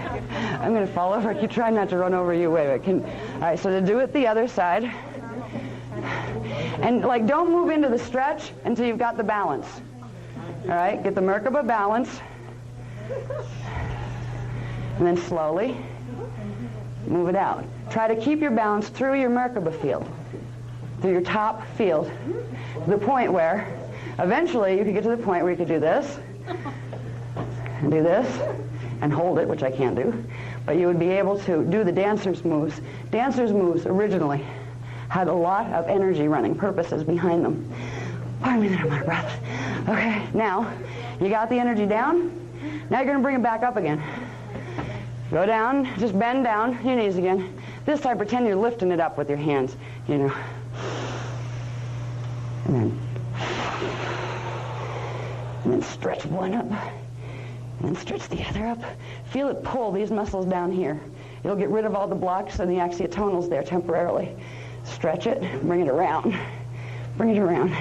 I'm going to fall over. I keep trying not to run over you. Wait. All right, so to do it the other side. And, like, don't move into the stretch until you've got the balance. All right, get the Merkaba balance. And then slowly move it out. Try to keep your balance through your Merkaba field, through your top field, to the point where eventually you could get to the point where you could do this, and do this, and hold it, which I can't do, but you would be able to do the dancer's moves. Dancer's moves originally had a lot of energy running purposes behind them. Pardon me that I'm out of breath. Okay, now you got the energy down. Now you're going to bring it back up again. Go down, just bend down, your knees again. This time pretend you're lifting it up with your hands, you know. And then stretch one up, and then stretch the other up. Feel it pull these muscles down here. It'll get rid of all the blocks and the axiotonals there temporarily. Stretch it, bring it around. Bring it around.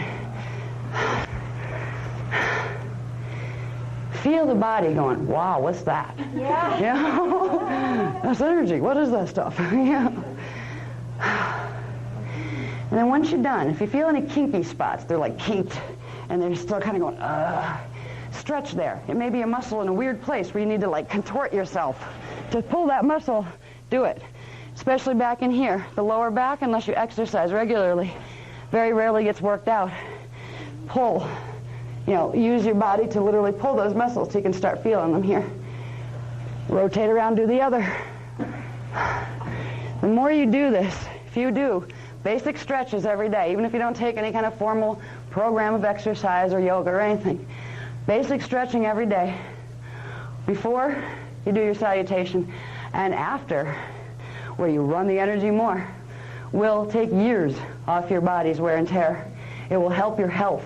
Feel the body going, wow, what's that? Yeah. Yeah. That's energy. What is that stuff? Yeah. And then once you're done, if you feel any kinky spots, they're like kinked, and they're still kind of going, stretch there. It may be a muscle in a weird place where you need to like contort yourself. To pull that muscle, do it. Especially back in here. The lower back, unless you exercise regularly, very rarely gets worked out. Pull. You know, use your body to literally pull those muscles so you can start feeling them here. Rotate around, do the other. The more you do this, if you do basic stretches every day, even if you don't take any kind of formal program of exercise or yoga or anything, basic stretching every day, before you do your salutation and after, where you run the energy more, will take years off your body's wear and tear. It will help your health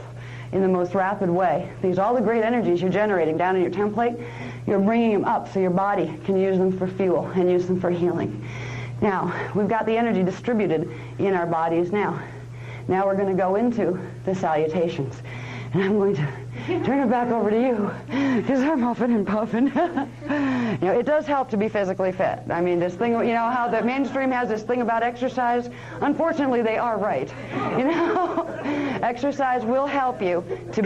in the most rapid way. Because all the great energies you're generating down in your template, you're bringing them up so your body can use them for fuel and use them for healing. Now, we've got the energy distributed in our bodies now. Now we're going to go into the salutations. And I'm going to turn it back over to you, because I'm huffing and puffing. You know, it does help to be physically fit. I mean, this thing, you know, how the mainstream has this thing about exercise? Unfortunately, they are right. You know, exercise will help you to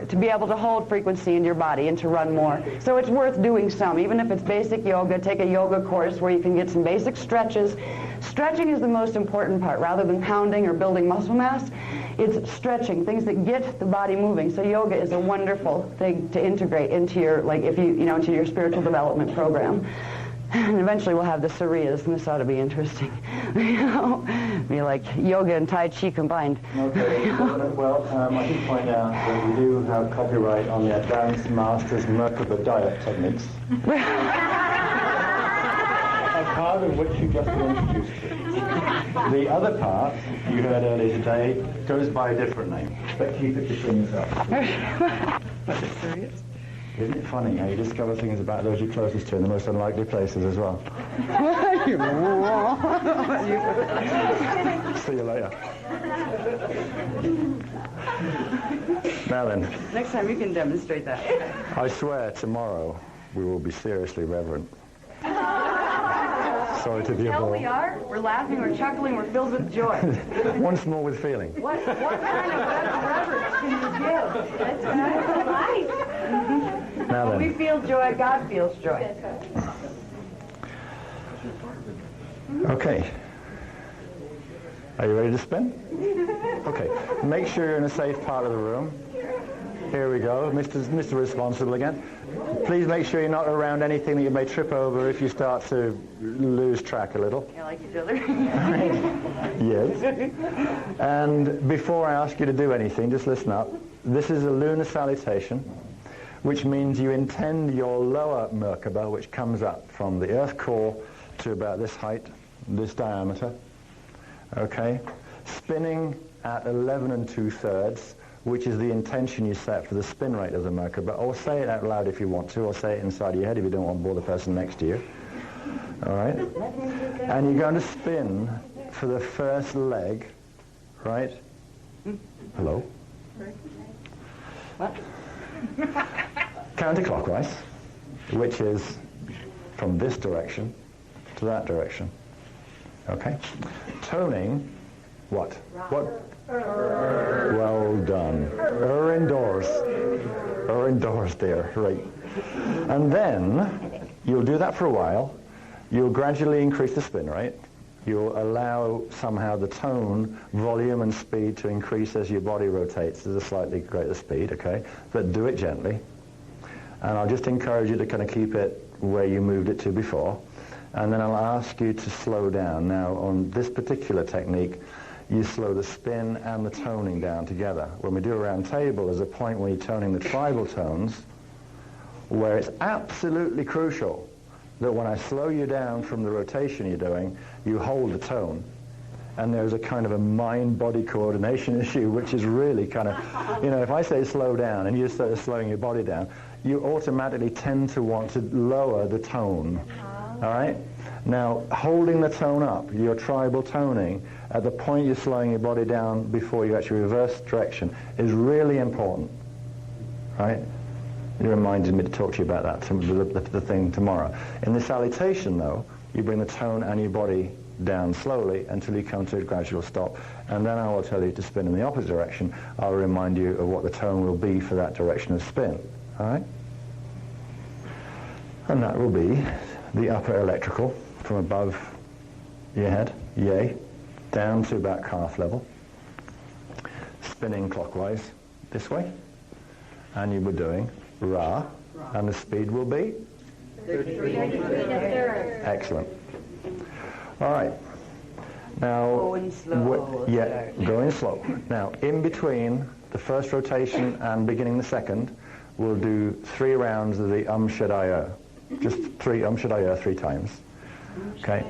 to be able to hold frequency in your body and to run more. So it's worth doing some, even if it's basic yoga. Take a yoga course where you can get some basic stretches. Stretching is the most important part, rather than pounding or building muscle mass. It's stretching, things that get the body moving. So yoga is a wonderful thing to integrate into your, like, if you know, into your spiritual development program. And eventually we'll have the Suriyas, and this ought to be interesting. You know, be like yoga and Tai Chi combined. Okay, well, I should point out that we do have copyright on the Advanced Masters Merkaba diet techniques. A part of which you just been introduced to. The other part, you heard earlier today, goes by a different name, but keep it between yourselves. Isn't it funny how you discover things about those you're closest to in the most unlikely places as well? See you later. Now then. Next time you can demonstrate that. I swear tomorrow we will be seriously reverent. Sorry to be a bore. We are. We're laughing, we're chuckling, we're filled with joy. Once more with feeling. What kind of reverence can you give? That's kind of life. Now When we then. feel joy, God feels joy. Okay. Are you ready to spin? Okay. Make sure you're in a safe part of the room. Here we go. Mr. Responsible again. Please make sure you're not around anything that you may trip over if you start to lose track a little. You like each other? Yes. And before I ask you to do anything, just listen up. This is a lunar salutation, which means you intend your lower Merkaba, which comes up from the earth core to about this height, this diameter, okay, spinning at 11 2/3, which is the intention you set for the spin rate of the Merkaba, or say it out loud if you want to, or say it inside your head if you don't want to bore the person next to you. All right? And you're going to spin for the first leg, right? Hello? What? Counterclockwise, which is from this direction to that direction. Okay? Toning, what? What? Well done. Indoors, dear. Right. And then you'll do that for a while. You'll gradually increase the spin rate. You'll allow somehow the tone, volume, and speed to increase as your body rotates at a slightly greater speed, okay? But do it gently. And I'll just encourage you to kind of keep it where you moved it to before. and then I'll ask you to slow down. Now, on this particular technique, you slow the spin and the toning down together. When we do a round table, there's a point where you're toning the tribal tones where it's absolutely crucial that when I slow you down from the rotation you're doing, you hold the tone. And there's a kind of a mind-body coordination issue, which is really kind of, you know, if I say slow down and you start slowing your body down, you automatically tend to want to lower the tone. All right? Now, holding the tone up, your tribal toning, at the point you're slowing your body down before you actually reverse direction is really important. Right? You reminded me to talk to you about that, the thing tomorrow. In the salutation, though, you bring the tone and your body down slowly until you come to a gradual stop, and then I will tell you to spin in the opposite direction. I'll remind you of what the tone will be for that direction of spin. All right? And that will be the upper electrical from above your head, yay, down to about calf level, spinning clockwise this way, and you were doing Ra, and the speed will be? 33 1/3. Excellent. All right. Now, Going slow. yeah, going slow. Now, in between the first rotation and beginning the second, we'll do 3 rounds of the Shaddai. Just 3 Shaddai 3 times. Okay.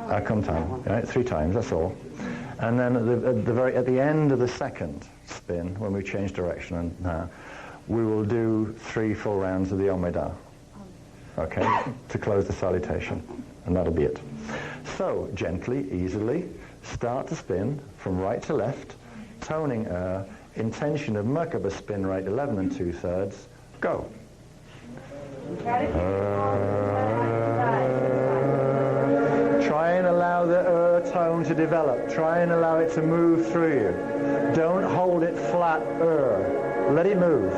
Akum time. Right, 3 times. That's all. And then at the end of the second spin, when we change direction, and we will do 3 full rounds of the Omeda. Okay, to close the salutation, and that'll be it. So, gently, easily, start to spin from right to left, toning intention of Merkaba spin rate 11 2/3, go. Try and allow the tone to develop. Try and allow it to move through you. Don't hold it flat, let it move.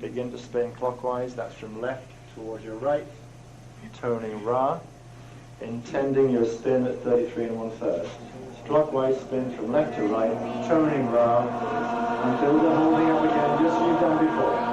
begin to spin clockwise. That's from left towards your right, toning Ra, intending your spin at 33 1/3. Clockwise spin from left to right, toning Ra, until the holding up again, just as you've done before. Ra.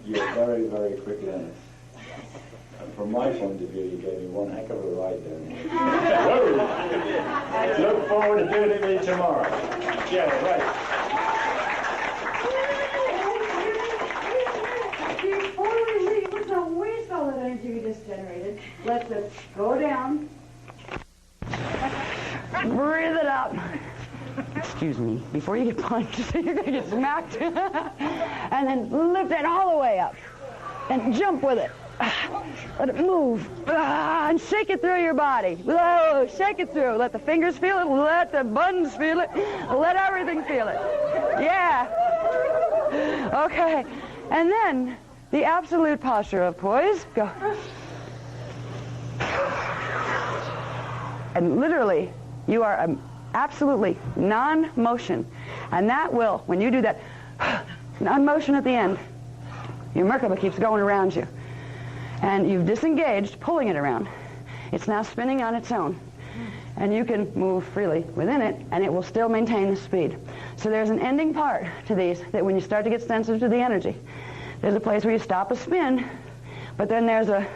You're very, very quick learners. And from my point of view, you gave me one heck of a ride there. Look forward to doing it with you tomorrow. Yeah, right. Before we leave, let's not waste all that energy we just generated. Let's just go down. Breathe it up. Excuse me. Before you get punched, you're going to get smacked. And then lift it all the way up. And jump with it. Let it move. And shake it through your body. Whoa, shake it through. Let the fingers feel it. Let the buttons feel it. Let everything feel it. Yeah. Okay. And then the absolute posture of poise. Go. And literally, you are absolutely non-motion. And that will, when you do that non-motion at the end, your Merkaba keeps going around you. And you've disengaged, pulling it around. It's now spinning on its own. And you can move freely within it, and it will still maintain the speed. So there's an ending part to these that when you start to get sensitive to the energy, there's a place where you stop a spin, but then there's a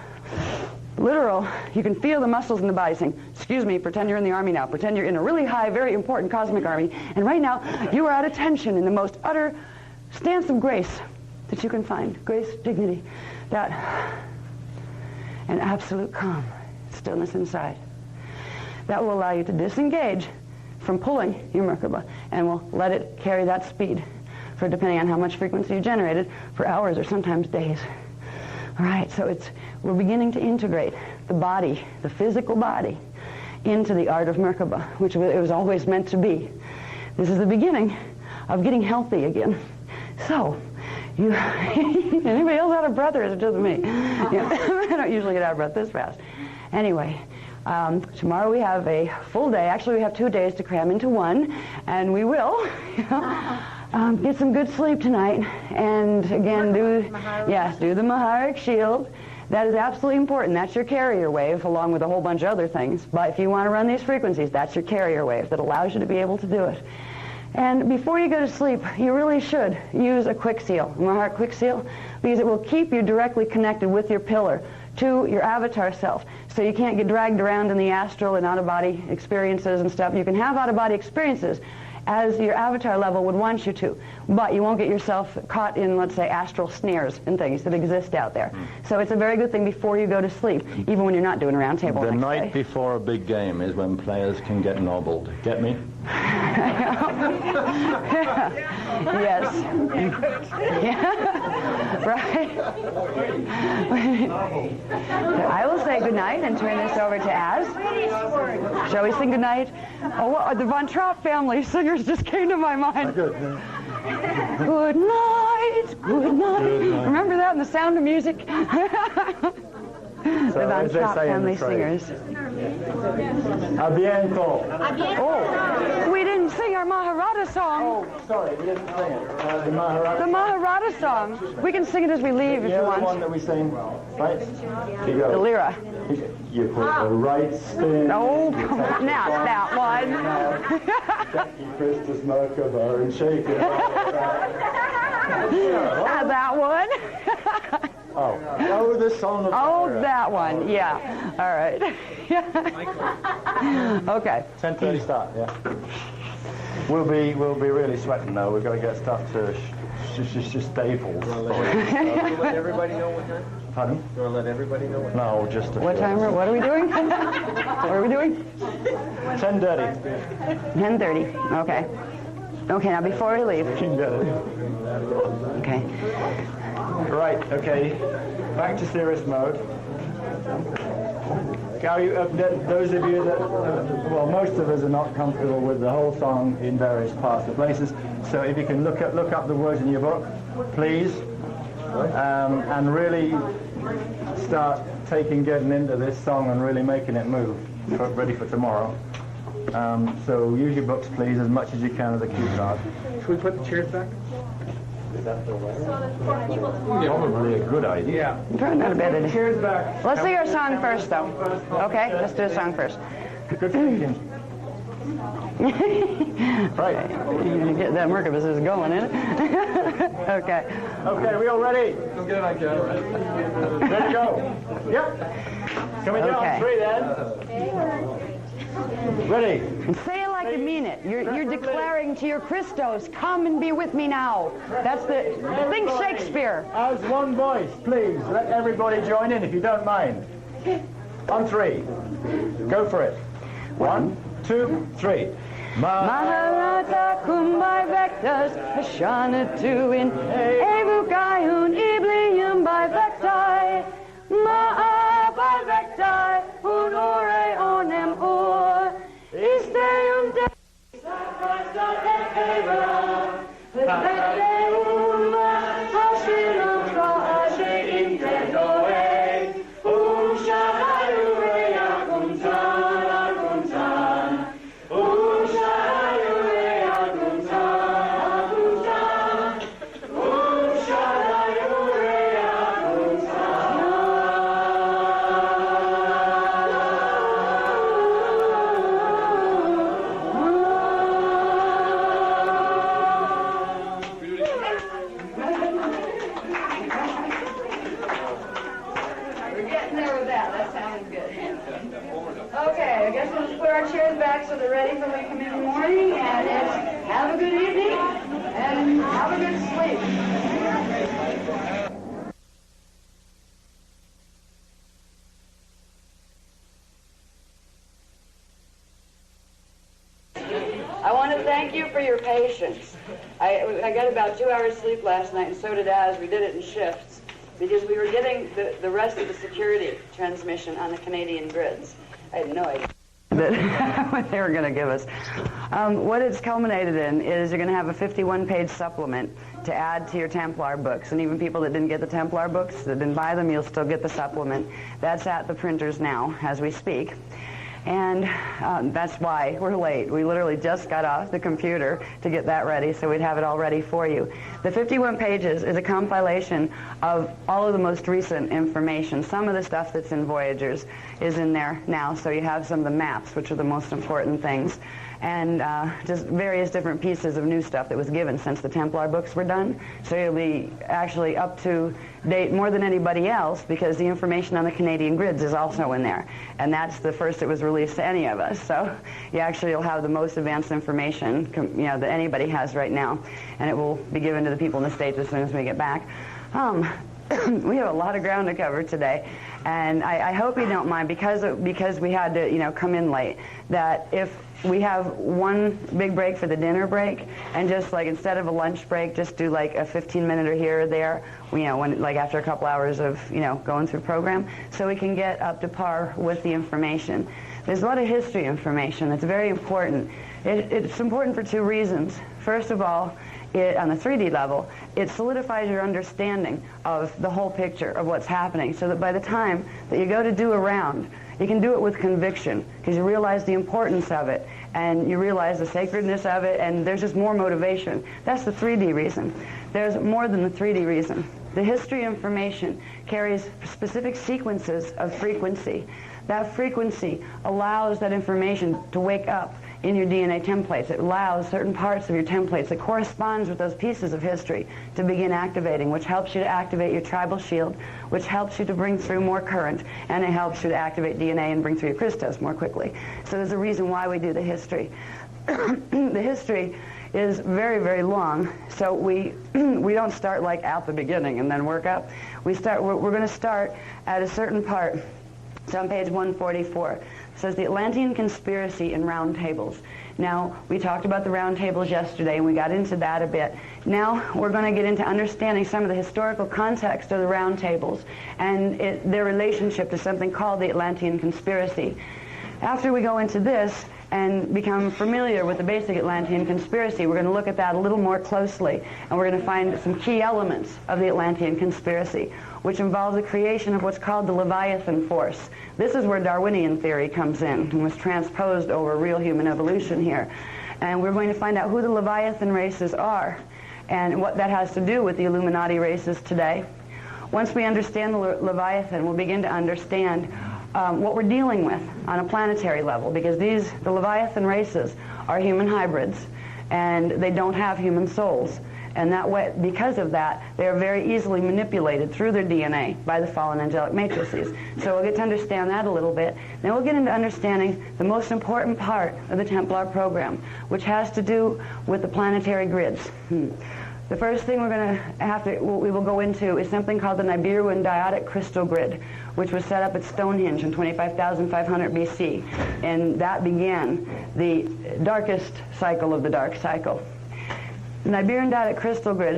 literal, you can feel the muscles in the body saying, excuse me, pretend you're in the army now. Pretend you're in a really high, very important cosmic army. And right now, you are at attention in the most utter stance of grace that you can find. Grace, dignity, that, and absolute calm, stillness inside. That will allow you to disengage from pulling your Merkaba and will let it carry that speed for, depending on how much frequency you generated, for hours or sometimes days. All right, so we're beginning to integrate the body, the physical body, into the art of Merkaba, which it was always meant to be. This is the beginning of getting healthy again. So, anybody else out of breath, or is it just me? Yeah. I don't usually get out of breath this fast. Anyway, tomorrow we have a full day. Actually, we have 2 days to cram into one, and we will get some good sleep tonight. And again, do the Maharic Shield. That is absolutely important. That's your carrier wave, along with a whole bunch of other things. But if you want to run these frequencies, that's your carrier wave that allows you to be able to do it. And before you go to sleep, you really should use a quick seal, a Maharic quick seal, because it will keep you directly connected with your pillar to your avatar self. So you can't get dragged around in the astral and out-of-body experiences and stuff. You can have out-of-body experiences as your avatar level would want you to, but you won't get yourself caught in, let's say, astral snares and things that exist out there. So it's a very good thing before you go to sleep, even when you're not doing a round table The next night day. before a big game is when players can get nobbled. Get me? Yes. Yeah. Right. I will say good night and turn this over to Az. Shall we sing good night? Oh, well, the Von Trapp family singers just came to my mind. Good night, good night. Remember that in The Sound of Music? The Von Trapp family singers. A bientôt. Oh, we didn't sing our Maharata song. Oh, sorry, we didn't sing it. The Maharata. The Maharata song. We can sing it as we leave if you The want. one that we sing, right? You go. The Lyra. You put the right spin. Oh, come on. Now that one. Christus Merkaba and shake it. That one. Oh, the song of That one. Yeah. All right. Okay. 10:30 start. Yeah. We'll be really sweating though. We've got to get stuff to Staples. Let everybody know what time? Pardon? You want to let everybody know what time? No, just a What few. time? What are we doing? What are we doing? 10:30. 10:30. Okay. Okay. Now before we leave. Okay. Right. Okay. Back to serious mode. Gary, those of you that, most of us are not comfortable with the whole song in various parts and places. So if you can look up the words in your book, please, and really start getting into this song and really making it move, ready for tomorrow. So use your books, please, as much as you can as a cue card. Should we put the chairs back? Probably a good idea. Probably not a bad idea. Chairs back. Let's sing our song first, though. Okay? Let's do a song first. Good thinking. Right. Get that Merkabas is going, isn't it? Okay. Okay, we all ready? Good, I guess. Ready to go? Yep. Coming down Okay. 3 then. Ready? And say it like you mean it. You're declaring to your Christos, come and be with me now. That's think Shakespeare. As one voice, please. Let everybody join in if you don't mind. On 3. Go for it. 1, 2, 3. Maharata kumbai vectas, Hashana tuin, Evukayun iblium by vectai, Ma'a by vectai, un ore onem ur, Isteum de sacrista et era, Vecteum hashinum tra Yeah, that sounds good. Okay, I guess we'll just put our chairs back so they're ready for when we come in the morning, and have a good evening, and have a good sleep. I want to thank you for your patience. I got about 2 hours sleep last night, and so did Az. We did it in shifts because we were getting the rest of the security transmission on the Canadian grids. I had no idea what they were going to give us. What it's culminated in is you're going to have a 51-page supplement to add to your Templar books. And even people that didn't get the Templar books, that didn't buy them, you'll still get the supplement. That's at the printers now as we speak. And that's why we're late. We literally just got off the computer to get that ready, so we'd have it all ready for you. The 51 pages is a compilation of all of the most recent information. Some of the stuff that's in Voyagers is in there now, so you have some of the maps, which are the most important things, and just various different pieces of new stuff that was given since the Templar books were done. So you'll be actually up to date more than anybody else, because the information on the Canadian grids is also in there. And that's the first that was released to any of us. So you actually will have the most advanced information that anybody has right now. And it will be given to the people in the States as soon as we get back. We have a lot of ground to cover today. And I hope you don't mind, because we had to come in late, that if we have one big break for the dinner break, and just like instead of a lunch break, just do like a 15-minute or here or there, when like after a couple hours of going through program, so we can get up to par with the information. There's a lot of history information that's very important. It's important for two reasons. First of all, on the 3D level, it solidifies your understanding of the whole picture of what's happening, so that by the time that you go to do a round, you can do it with conviction, because you realize the importance of it, and you realize the sacredness of it, and there's just more motivation. That's the 3D reason. There's more than the 3D reason. The history information carries specific sequences of frequency. That frequency allows that information to wake up in your DNA templates. It allows certain parts of your templates that corresponds with those pieces of history to begin activating, which helps you to activate your tribal shield, which helps you to bring through more current, and it helps you to activate DNA and bring through your Christos more quickly. So there's a reason why we do the history. The history is very, very long, so we don't start like at the beginning and then work up. We're going to start at a certain part. It's on page 144. It says the Atlantean conspiracy in round tables. Now, we talked about the round tables yesterday, and we got into that a bit. Now, we're going to get into understanding some of the historical context of the round tables and their relationship to something called the Atlantean conspiracy. After we go into this and become familiar with the basic Atlantean conspiracy, we're going to look at that a little more closely, and we're going to find some key elements of the Atlantean conspiracy, which involves the creation of what's called the Leviathan force. This is where Darwinian theory comes in and was transposed over real human evolution here. And we're going to find out who the Leviathan races are and what that has to do with the Illuminati races today. Once we understand the Leviathan, we'll begin to understand what we're dealing with on a planetary level, because the Leviathan races are human hybrids, and they don't have human souls. And that way, because of that, they are very easily manipulated through their DNA by the fallen angelic matrices. So we'll get to understand that a little bit. Then we'll get into understanding the most important part of the Templar program, which has to do with the planetary grids. The first thing we will go into is something called the Nibiru and Diotic crystal grid, which was set up at Stonehenge in 25,500 BC. And that began the darkest cycle of the dark cycle. The Nibiru Diotic crystal grid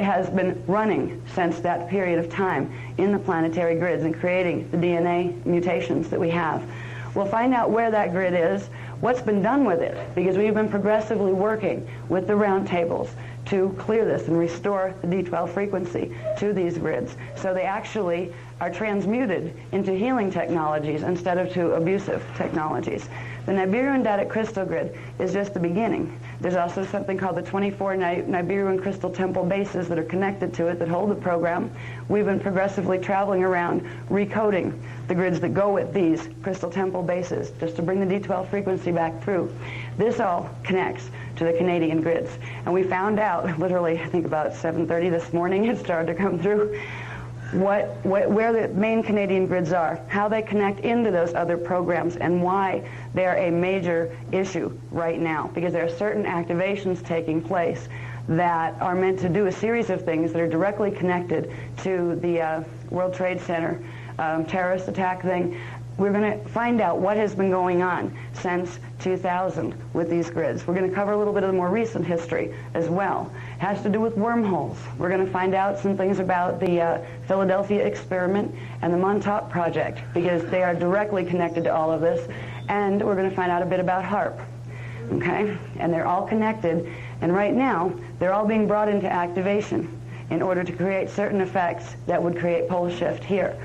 has been running since that period of time in the planetary grids and creating the DNA mutations that we have. We'll find out where that grid is, what's been done with it, because we've been progressively working with the round tables to clear this and restore the D12 frequency to these grids, so they actually are transmuted into healing technologies instead of to abusive technologies. The Nibiru Diotic crystal grid is just the beginning. There's also something called the 24 Nibiru crystal temple bases that are connected to it that hold the program. We've been progressively traveling around recoding the grids that go with these crystal temple bases just to bring the D12 frequency back through. This all connects to the Canadian grids. And we found out, literally, I think about 7:30 this morning, it started to come through. where the main Canadian grids are, how they connect into those other programs, and why they're a major issue right now. Because there are certain activations taking place that are meant to do a series of things that are directly connected to the World Trade Center terrorist attack thing. We're going to find out what has been going on since 2000 with these grids. We're going to cover a little bit of the more recent history as well. It has to do with wormholes. We're going to find out some things about the Philadelphia experiment and the Montauk project, because they are directly connected to all of this. And we're going to find out a bit about HARP. Okay? And they're all connected. And right now, they're all being brought into activation in order to create certain effects that would create pole shift here.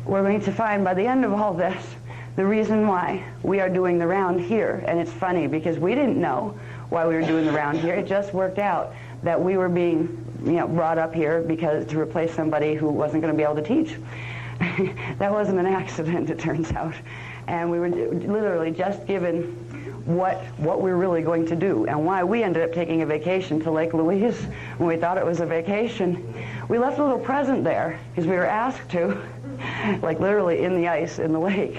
We're going to find by the end of all this the reason why we are doing the round here. And it's funny because we didn't know why we were doing the round here. It just worked out that we were being brought up here because to replace somebody who wasn't going to be able to teach. That wasn't an accident, it turns out. And we were literally just given what we're really going to do, and why we ended up taking a vacation to Lake Louise when we thought it was a vacation. We left a little present there because we were asked to, like literally in the ice in the lake.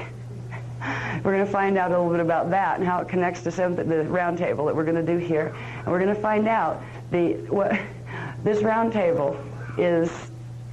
We're going to find out a little bit about that and how it connects to the round table that we're going to do here. And we're going to find out this round table is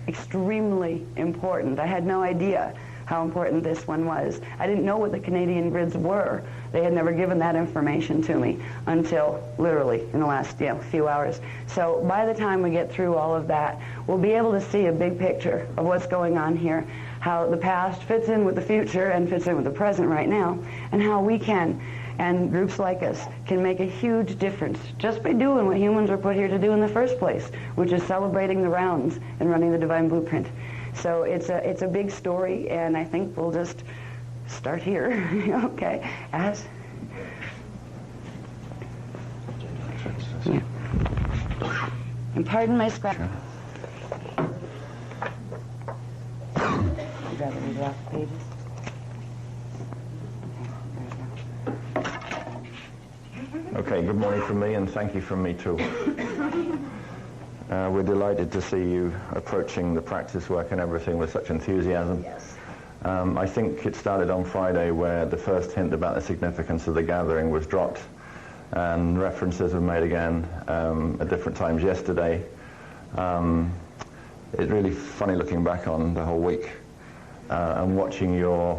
extremely important. I had no idea how important this one was. I didn't know what the Canadian grids were. They had never given that information to me until literally in the last few hours. So by the time we get through all of that, we'll be able to see a big picture of what's going on here, how the past fits in with the future and fits in with the present right now, and how we can, and groups like us, can make a huge difference just by doing what humans were put here to do in the first place, which is celebrating the rounds and running the Divine Blueprint. So it's a big story, and I think we'll just start here. Okay, as? Yeah. And pardon my scratch. You'd rather read off the pages? Okay, good morning from me, and thank you from me too. We're delighted to see you approaching the practice work and everything with such enthusiasm. Yes. I think it started on Friday where the first hint about the significance of the gathering was dropped, and references were made again at different times yesterday. It's really funny looking back on the whole week and watching your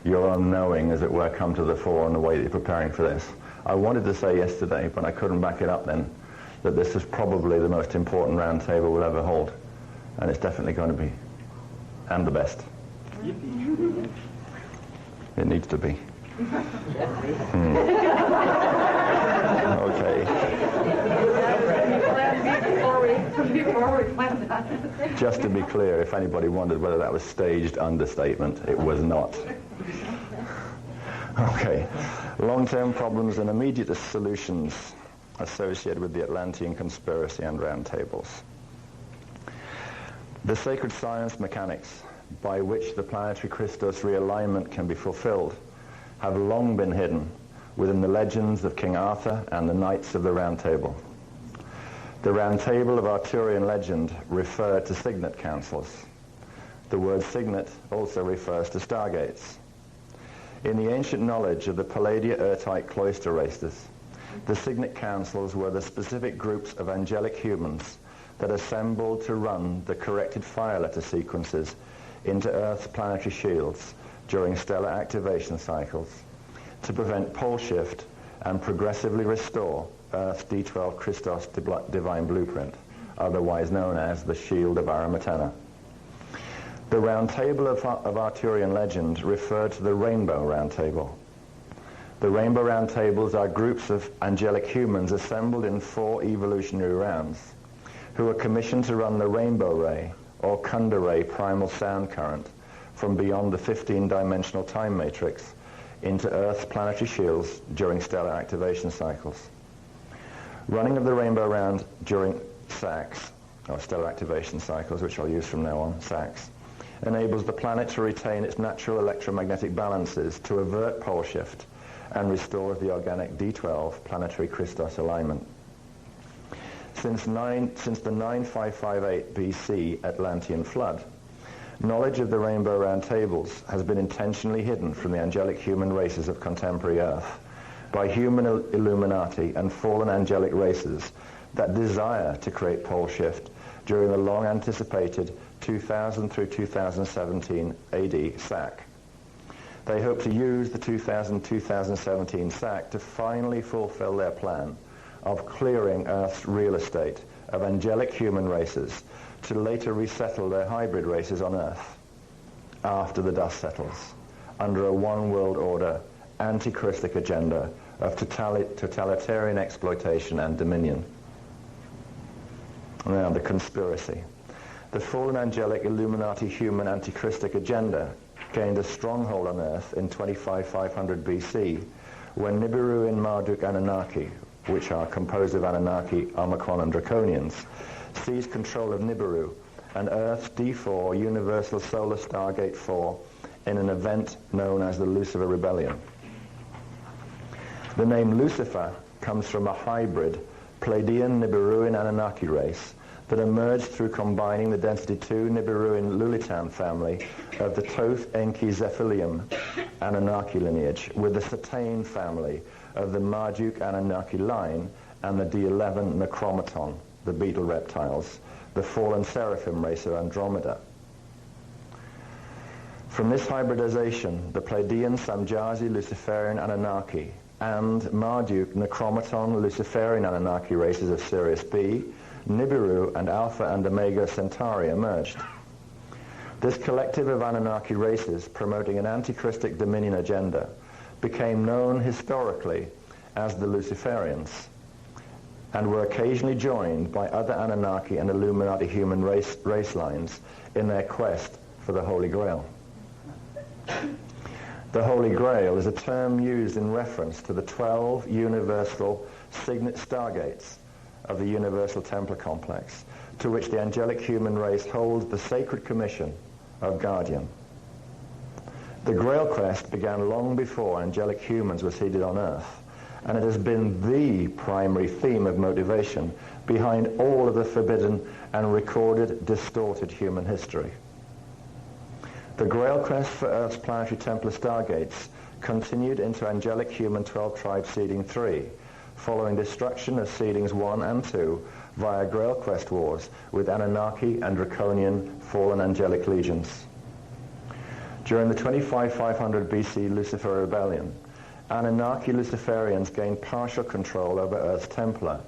own knowing, as it were, come to the fore in the way that you're preparing for this. I wanted to say yesterday, but I couldn't back it up then, that this is probably the most important round table we'll ever hold, and it's definitely going to be, and the best. Yippee. It needs to be. Okay. Just to be clear, if anybody wondered whether that was staged understatement, it was not. Okay. Long-term problems and immediate solutions associated with the Atlantean conspiracy and roundtables. The sacred science mechanics by which the planetary Christos realignment can be fulfilled have long been hidden within the legends of King Arthur and the Knights of the Round Table. The Round Table of Arthurian legend referred to signet councils. The word signet also refers to stargates. In the ancient knowledge of the Palladio-Urtite cloister races, the signet councils were the specific groups of angelic humans that assembled to run the corrected fire letter sequences into Earth's planetary shields during stellar activation cycles to prevent pole shift and progressively restore Earth's D12 Christos Divine Blueprint, otherwise known as the Shield of Aramatena. The Round Table of Arthurian legend referred to the Rainbow Round Table. The Rainbow Round Tables are groups of angelic humans assembled in 4 evolutionary rounds who are commissioned to run the Rainbow Ray or Kunda Ray primal sound current from beyond the 15-dimensional time matrix into Earth's planetary shields during stellar activation cycles. Running of the Rainbow Round during SACs, or stellar activation cycles, which I'll use from now on, SACs, enables the planet to retain its natural electromagnetic balances to avert pole shift and restores the organic D12 planetary Christos alignment. Since the 9558 BC Atlantean flood, Knowledge of the Rainbow Round Tables has been intentionally hidden from the angelic human races of contemporary Earth by human Illuminati and fallen angelic races that desire to create pole shift during the long-anticipated 2000 through 2017 AD SAC. They hope to use the 2017 SAC to finally fulfill their plan of clearing Earth's real estate of angelic human races to later resettle their hybrid races on Earth after the dust settles, under a one-world order, anti-Christic agenda of totalitarian exploitation and dominion. Now, the conspiracy. The fallen angelic Illuminati human anti-Christic agenda gained a stronghold on Earth in 2500 BC when Nibiru and Marduk Anunnaki, which are composed of Anunnaki, Omicron and Draconians, seized control of Nibiru and Earth's D4 Universal Solar Stargate 4 in an event known as the Lucifer Rebellion. The name Lucifer comes from a hybrid Pleiadian Nibiruan Anunnaki race that emerged through combining the density 2 Nibiruan Lulitan family of the Toth Enki Zephylium Anunnaki lineage with the Satane family of the Marduk Anunnaki line and the D11 Necromaton, the beetle reptiles, the fallen seraphim race of Andromeda. From this hybridization, the Pleiadian Samjazi Luciferian Anunnaki and Marduk Necromaton Luciferian Anunnaki races of Sirius B, Nibiru, and Alpha and Omega Centauri emerged. This collective of Anunnaki races promoting an anti-Christic dominion agenda became known historically as the Luciferians and were occasionally joined by other Anunnaki and Illuminati human race lines in their quest for the Holy Grail. The Holy Grail is a term used in reference to the 12 universal signet stargates of the Universal Templar Complex, to which the angelic human race holds the sacred commission of guardian. The Grail quest began long before angelic humans were seated on Earth, and it has been the primary theme of motivation behind all of the forbidden and recorded distorted human history. The Grail quest for Earth's planetary Templar stargates continued into angelic human 12-tribe seeding 3, following destruction of seedings 1 and 2 via Grail quest wars with Anunnaki and Draconian fallen angelic legions. During the 2500 BC Lucifer Rebellion, Anunnaki Luciferians gained partial control over Earth's Templar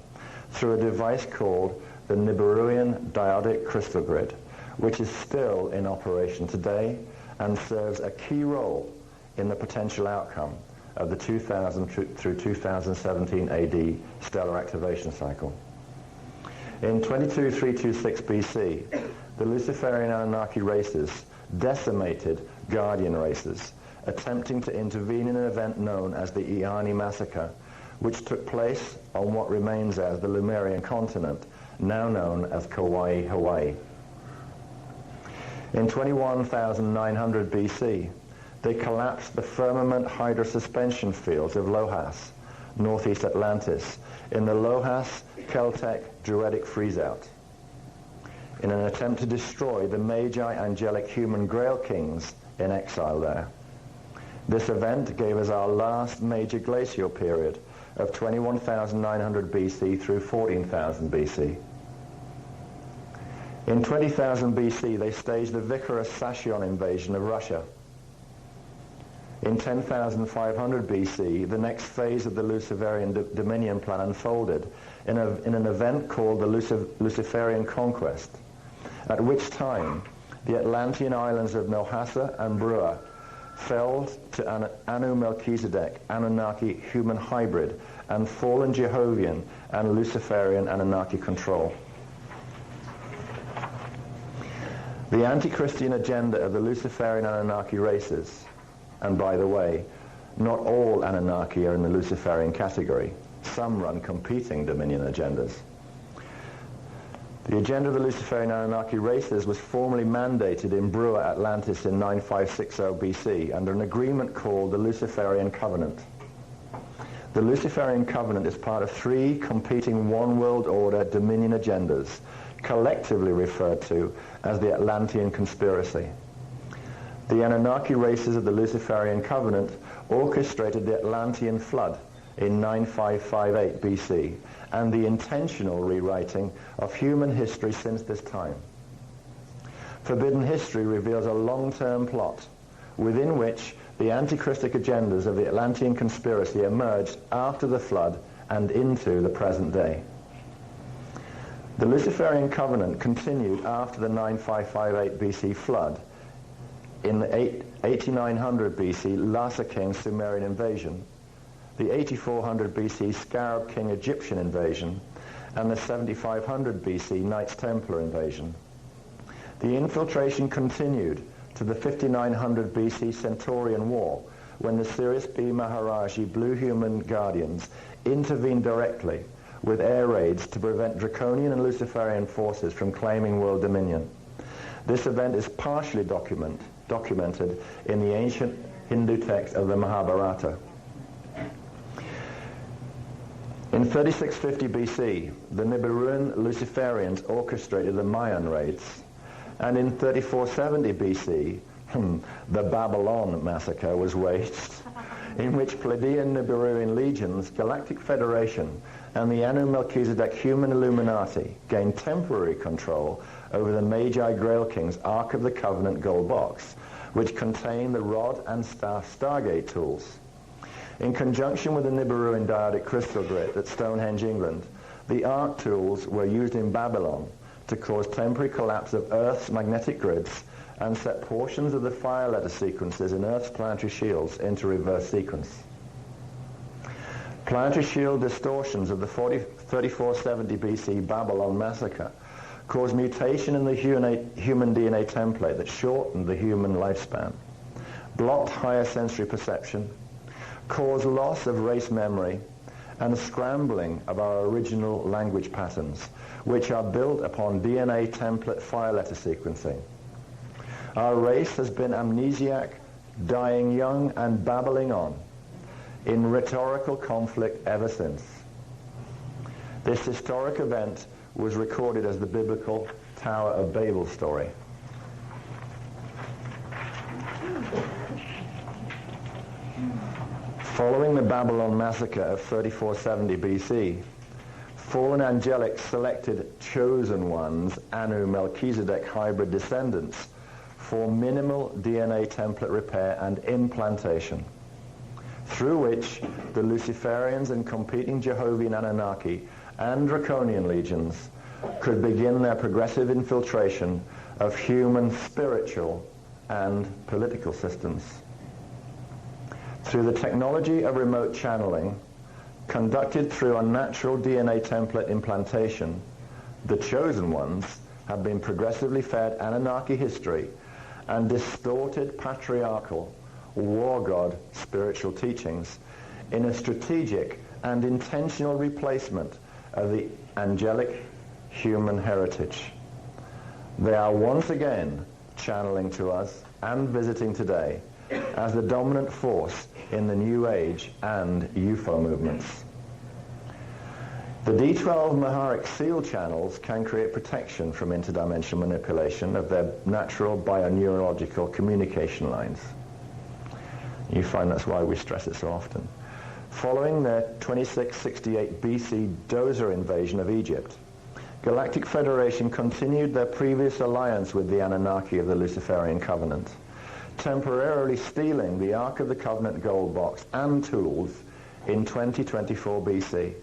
through a device called the Nibiruan Diodic Crystal Grid, which is still in operation today and serves a key role in the potential outcome of the 2000 through 2017 AD stellar activation cycle. In 22326 BC, the Luciferian Anunnaki races decimated Guardian races, attempting to intervene in an event known as the Iani Massacre, which took place on what remains as the Lemurian continent, now known as Kauai, Hawaii. In 21,900 BC, they collapsed the firmament hydrosuspension fields of Lohas, northeast Atlantis, in the Lohas-Keltec Druidic freeze-out, in an attempt to destroy the Magi angelic human Grail kings in exile there. This event gave us our last major glacial period of 21,900 BC through 14,000 BC. In 20,000 BC, they staged the Vicarus Sassion invasion of Russia. In 10,500 BC, the next phase of the Luciferian dominion plan unfolded in an event called the Luciferian Conquest, at which time the Atlantean islands of Nohasa and Brua fell to Anu Melchizedek, Anunnaki human hybrid, and fallen Jehovian and Luciferian Anunnaki control. The anti-Christian agenda of the Luciferian Anunnaki races, and by the way, not all Anunnaki are in the Luciferian category. Some run competing dominion agendas. The agenda of the Luciferian Anunnaki races was formally mandated in Brua, Atlantis in 9560 BC under an agreement called the Luciferian Covenant. The Luciferian Covenant is part of 3 competing one-world order dominion agendas, collectively referred to as the Atlantean Conspiracy. The Anunnaki races of the Luciferian Covenant orchestrated the Atlantean flood in 9558 BC and the intentional rewriting of human history since this time. Forbidden History reveals a long-term plot within which the antichristic agendas of the Atlantean conspiracy emerged after the flood and into the present day. The Luciferian Covenant continued after the 9558 BC flood in the 8900 BC Lhasa King Sumerian invasion, the 8400 BC Scarab King Egyptian invasion, and the 7500 BC Knights Templar invasion. The infiltration continued to the 5900 BC Centaurian War, when the Sirius B Maharaji Blue Human Guardians intervened directly with air raids to prevent Draconian and Luciferian forces from claiming world dominion. This event is partially documented in the ancient Hindu text of the Mahabharata. In 3650 BC, the Nibiruan Luciferians orchestrated the Mayan raids, and in 3470 BC, the Babylon massacre was waged, in which Pleiadian Nibiruan legions, Galactic Federation, and the Anu Melchizedek human Illuminati gained temporary control over the Magi Grail King's Ark of the Covenant gold box, which contained the rod and staff Stargate tools. In conjunction with the Nibiruan diodic crystal grid at Stonehenge, England, the Ark tools were used in Babylon to cause temporary collapse of Earth's magnetic grids and set portions of the fire letter sequences in Earth's planetary shields into reverse sequence. Planetary shield distortions of the 3470 BC Babylon massacre caused mutation in the human DNA template that shortened the human lifespan, blocked higher sensory perception, caused loss of race memory, and scrambling of our original language patterns, which are built upon DNA template fire letter sequencing. Our race has been amnesiac, dying young, and babbling on in rhetorical conflict ever since. This historic event was recorded as the biblical Tower of Babel story. Following the Babylon massacre of 3470 BC, fallen angelic selected chosen ones, Anu Melchizedek hybrid descendants, for minimal DNA template repair and implantation, through which the Luciferians and competing Jehovian Anunnaki and Draconian legions could begin their progressive infiltration of human spiritual and political systems. Through the technology of remote channeling, conducted through unnatural DNA template implantation, the chosen ones have been progressively fed Anunnaki history and distorted patriarchal, war god spiritual teachings in a strategic and intentional replacement of the angelic human heritage. They are once again channeling to us and visiting today as the dominant force in the New Age and UFO movements. The D12 Maharic seal channels can create protection from interdimensional manipulation of their natural bioneurological communication lines. You find that's why we stress it so often. Following their 2668 BC Dozer invasion of Egypt, Galactic Federation continued their previous alliance with the Anunnaki of the Luciferian Covenant, temporarily stealing the Ark of the Covenant gold box and tools in 2024 BC.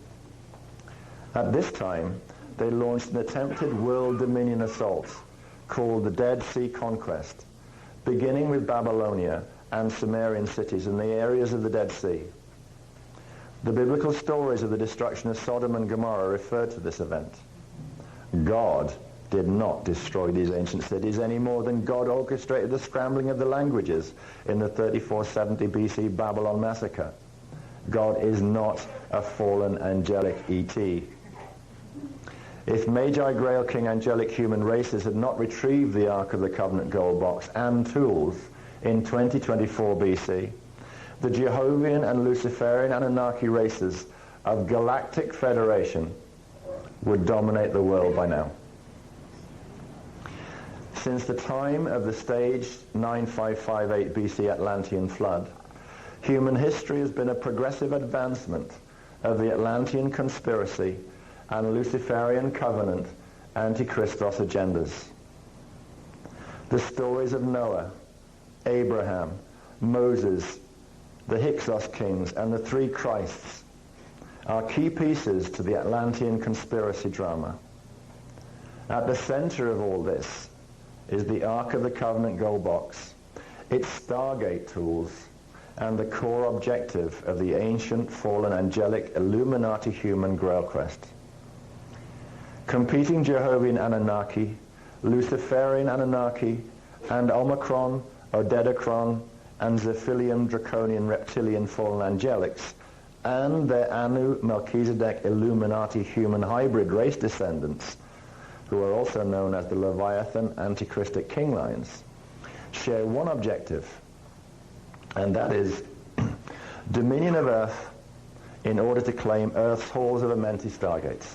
At this time, they launched an attempted world dominion assault called the Dead Sea Conquest, beginning with Babylonia and Sumerian cities in the areas of the Dead Sea. The biblical stories of the destruction of Sodom and Gomorrah refer to this event. God did not destroy these ancient cities any more than God orchestrated the scrambling of the languages in the 3470 BC Babylon massacre. God is not a fallen angelic ET. If Magi Grail King angelic human races had not retrieved the Ark of the Covenant gold box and tools in 2024 BC, the Jehovian and Luciferian Anunnaki races of Galactic Federation would dominate the world by now. Since the time of the staged 9558 BC Atlantean flood, human history has been a progressive advancement of the Atlantean conspiracy and Luciferian covenant anti-Christos agendas. The stories of Noah, Abraham, Moses, the Hyksos kings, and the three Christs are key pieces to the Atlantean conspiracy drama. At the center of all this is the Ark of the Covenant gold box, its Stargate tools, and the core objective of the ancient fallen angelic Illuminati human Grail quest. Competing Jehovian Anunnaki, Luciferian Anunnaki, and Omicron, Odedocron, and Zephilium Draconian Reptilian fallen angelics, and their Anu Melchizedek Illuminati human hybrid race descendants, who are also known as the Leviathan Antichristic king lines, share one objective, and that is dominion of Earth in order to claim Earth's halls of Amenti stargates.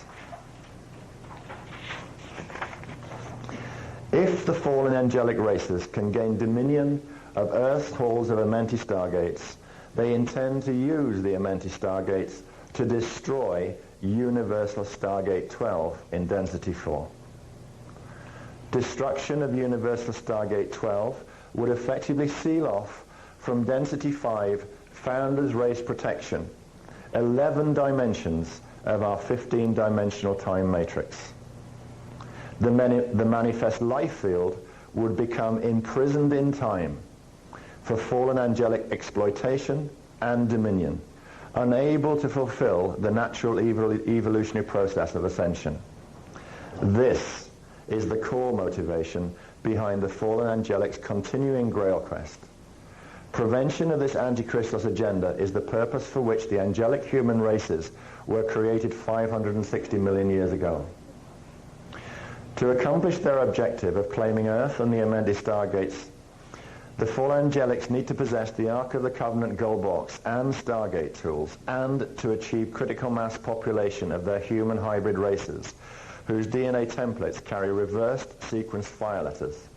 If the fallen angelic races can gain dominion of Earth's halls of Amenti stargates, they intend to use the Amenti stargates to destroy Universal Stargate 12 in Density 4. Destruction of Universal Stargate 12 would effectively seal off from Density 5 Founders Race Protection 11 dimensions of our 15-dimensional time matrix. The manifest life field would become imprisoned in time for fallen angelic exploitation and dominion, unable to fulfill the natural evolutionary process of ascension. This is the core motivation behind the fallen angelic's continuing Grail quest. Prevention of this anti-Christos agenda is the purpose for which the angelic human races were created 560 million years ago. To accomplish their objective of claiming Earth and the Amenti Stargates, the fallen angelics need to possess the Ark of the Covenant gold box and Stargate tools, and to achieve critical mass population of their human hybrid races, whose DNA templates carry reversed sequenced fire letters.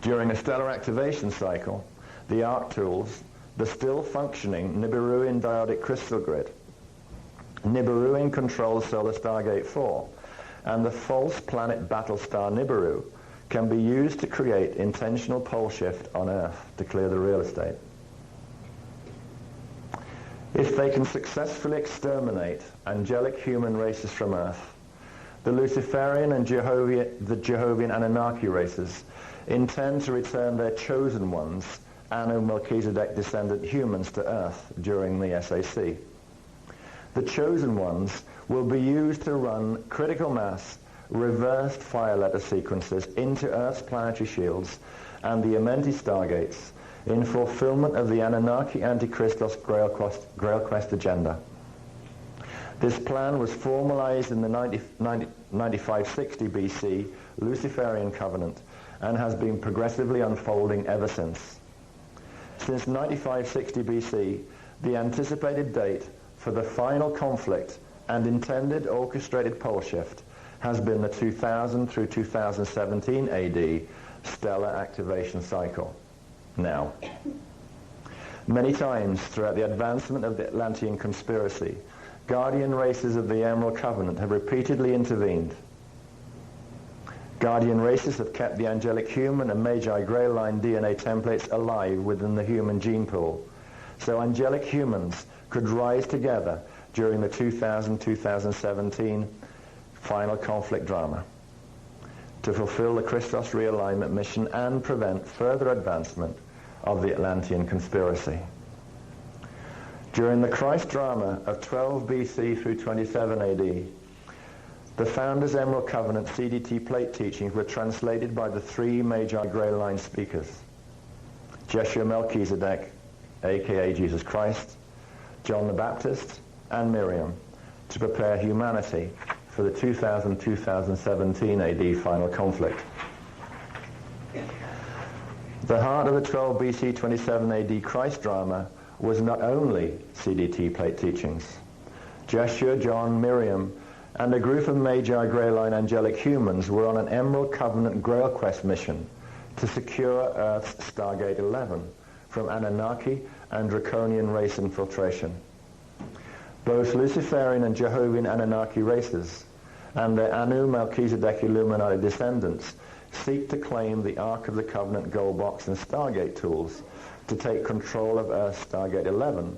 During a stellar activation cycle, the Ark tools, the still functioning Nibiruian diodic crystal grid, Nibiruian controls Solar Stargate 4, and the false planet Battlestar Nibiru can be used to create intentional pole shift on Earth to clear the real estate. If they can successfully exterminate angelic human races from Earth, the Luciferian and the Jehovian Anunnaki races intend to return their chosen ones, Anu Melchizedek descendant humans, to Earth during the SAC. The chosen ones will be used to run critical mass reversed fire letter sequences into Earth's planetary shields and the Amenti Stargates in fulfillment of the Anunnaki Antichristos Grail Quest agenda. This plan was formalized in the 9560 BC Luciferian covenant and has been progressively unfolding ever since. Since 9560 BC, the anticipated date for the final conflict and intended orchestrated pole shift has been the 2000 through 2017 AD stellar activation cycle. Now, many times throughout the advancement of the Atlantean conspiracy, guardian races of the Emerald Covenant have repeatedly intervened. Guardian races have kept the angelic human and Magi Grail line DNA templates alive within the human gene pool, so angelic humans could rise together during the 2000-2017 final conflict drama to fulfill the Christos realignment mission and prevent further advancement of the Atlantean conspiracy. During the Christ drama of 12 BC through 27 AD, the Founders Emerald Covenant CDT plate teachings were translated by the three Magi Grail line speakers, Jeshua Melchizedek, aka Jesus Christ, John the Baptist, and Miriam, to prepare humanity for the 2000-2017 AD final conflict. The heart of the 12 BC 27 AD Christ drama was not only CDT plate teachings. Jeshua, John, Miriam and a group of Magi Grail Line angelic humans were on an Emerald Covenant Grail Quest mission to secure Earth's Stargate 11 from Anunnaki and Draconian race infiltration. Both Luciferian and Jehovah's Anunnaki races and their Anu Melchizedek Illuminati descendants seek to claim the Ark of the Covenant gold box and Stargate tools to take control of Earth's Stargate 11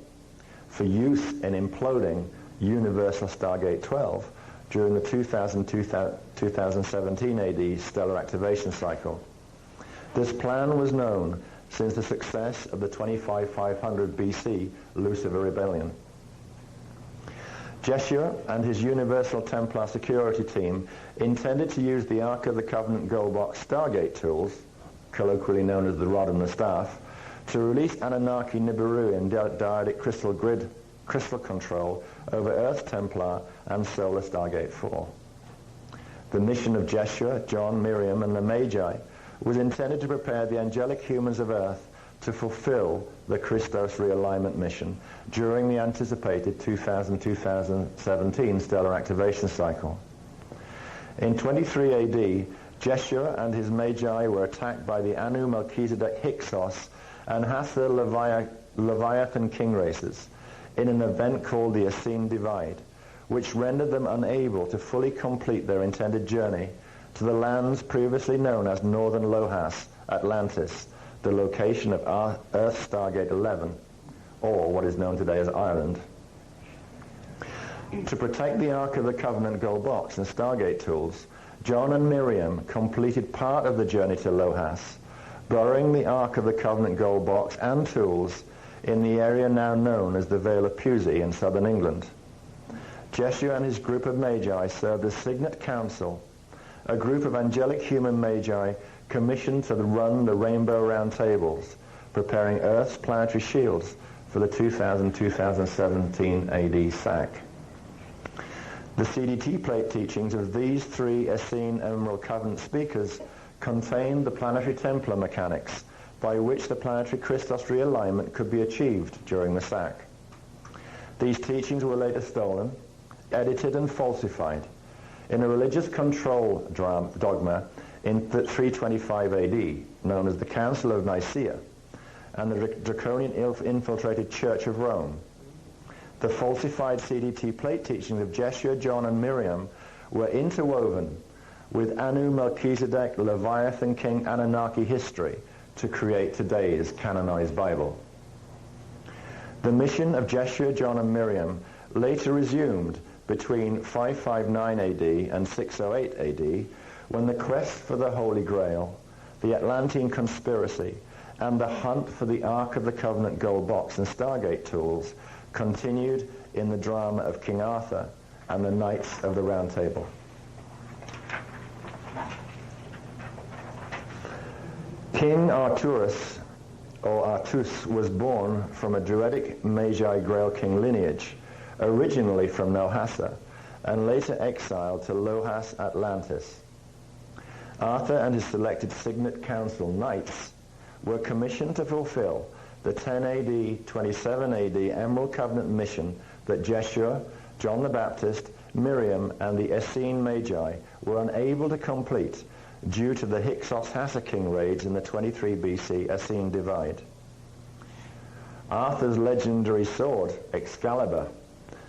for use in imploding Universal Stargate 12 during the 2017 AD stellar activation cycle. This plan was known since the success of the 25500 BC Lucifer Rebellion. Jeshua and his Universal Templar security team intended to use the Ark of the Covenant gold box Stargate tools, colloquially known as the Rod and the Staff, to release Anunnaki Nibiruian dyadic crystal control over Earth's Templar and Solar Stargate 4. The mission of Jeshua, John, Miriam, and the Magi was intended to prepare the angelic humans of Earth to fulfill the Christos realignment mission during the anticipated 2000-2017 stellar activation cycle. In 23 AD, Jeshua and his Magi were attacked by the Anu Melchizedek Hyksos and Hathor Leviathan King races in an event called the Essene Divide, which rendered them unable to fully complete their intended journey to the lands previously known as Northern Lohas, Atlantis, the location of Earth Stargate 11, or what is known today as Ireland. To protect the Ark of the Covenant gold box and Stargate tools, John and Miriam completed part of the journey to Lohas, burying the Ark of the Covenant gold box and tools in the area now known as the Vale of Pusey in southern England. Jeshua and his group of Magi served as Signet Council, a group of angelic human Magi commissioned to run the Rainbow Round Tables, preparing Earth's planetary shields for the 2000-2017 AD SAC. The CDT plate teachings of these three Essene Emerald Covenant speakers contained the planetary Templar mechanics by which the planetary Christos realignment could be achieved during the SAC. These teachings were later stolen, edited and falsified in a religious control dogma in 325 AD, known as the Council of Nicaea, and the Draconian infiltrated Church of Rome. The falsified CDT plate teachings of Jeshua, John, and Miriam were interwoven with Anu Melchizedek Leviathan King Anunnaki history to create today's canonized Bible. The mission of Jeshua, John, and Miriam later resumed between 559 AD and 608 AD, when the quest for the Holy Grail, the Atlantean conspiracy, and the hunt for the Ark of the Covenant gold box and Stargate tools continued in the drama of King Arthur and the Knights of the Round Table. King Arturus, or Artus, was born from a Druidic Magi Grail King lineage, originally from Nelhassa, and later exiled to Lohas, Atlantis. Arthur and his selected Signet Council Knights were commissioned to fulfill the 10 AD, 27 AD Emerald Covenant mission that Jeshua, John the Baptist, Miriam, and the Essene Magi were unable to complete due to the Hyksos King raids in the 23 BC Essene Divide. Arthur's legendary sword, Excalibur,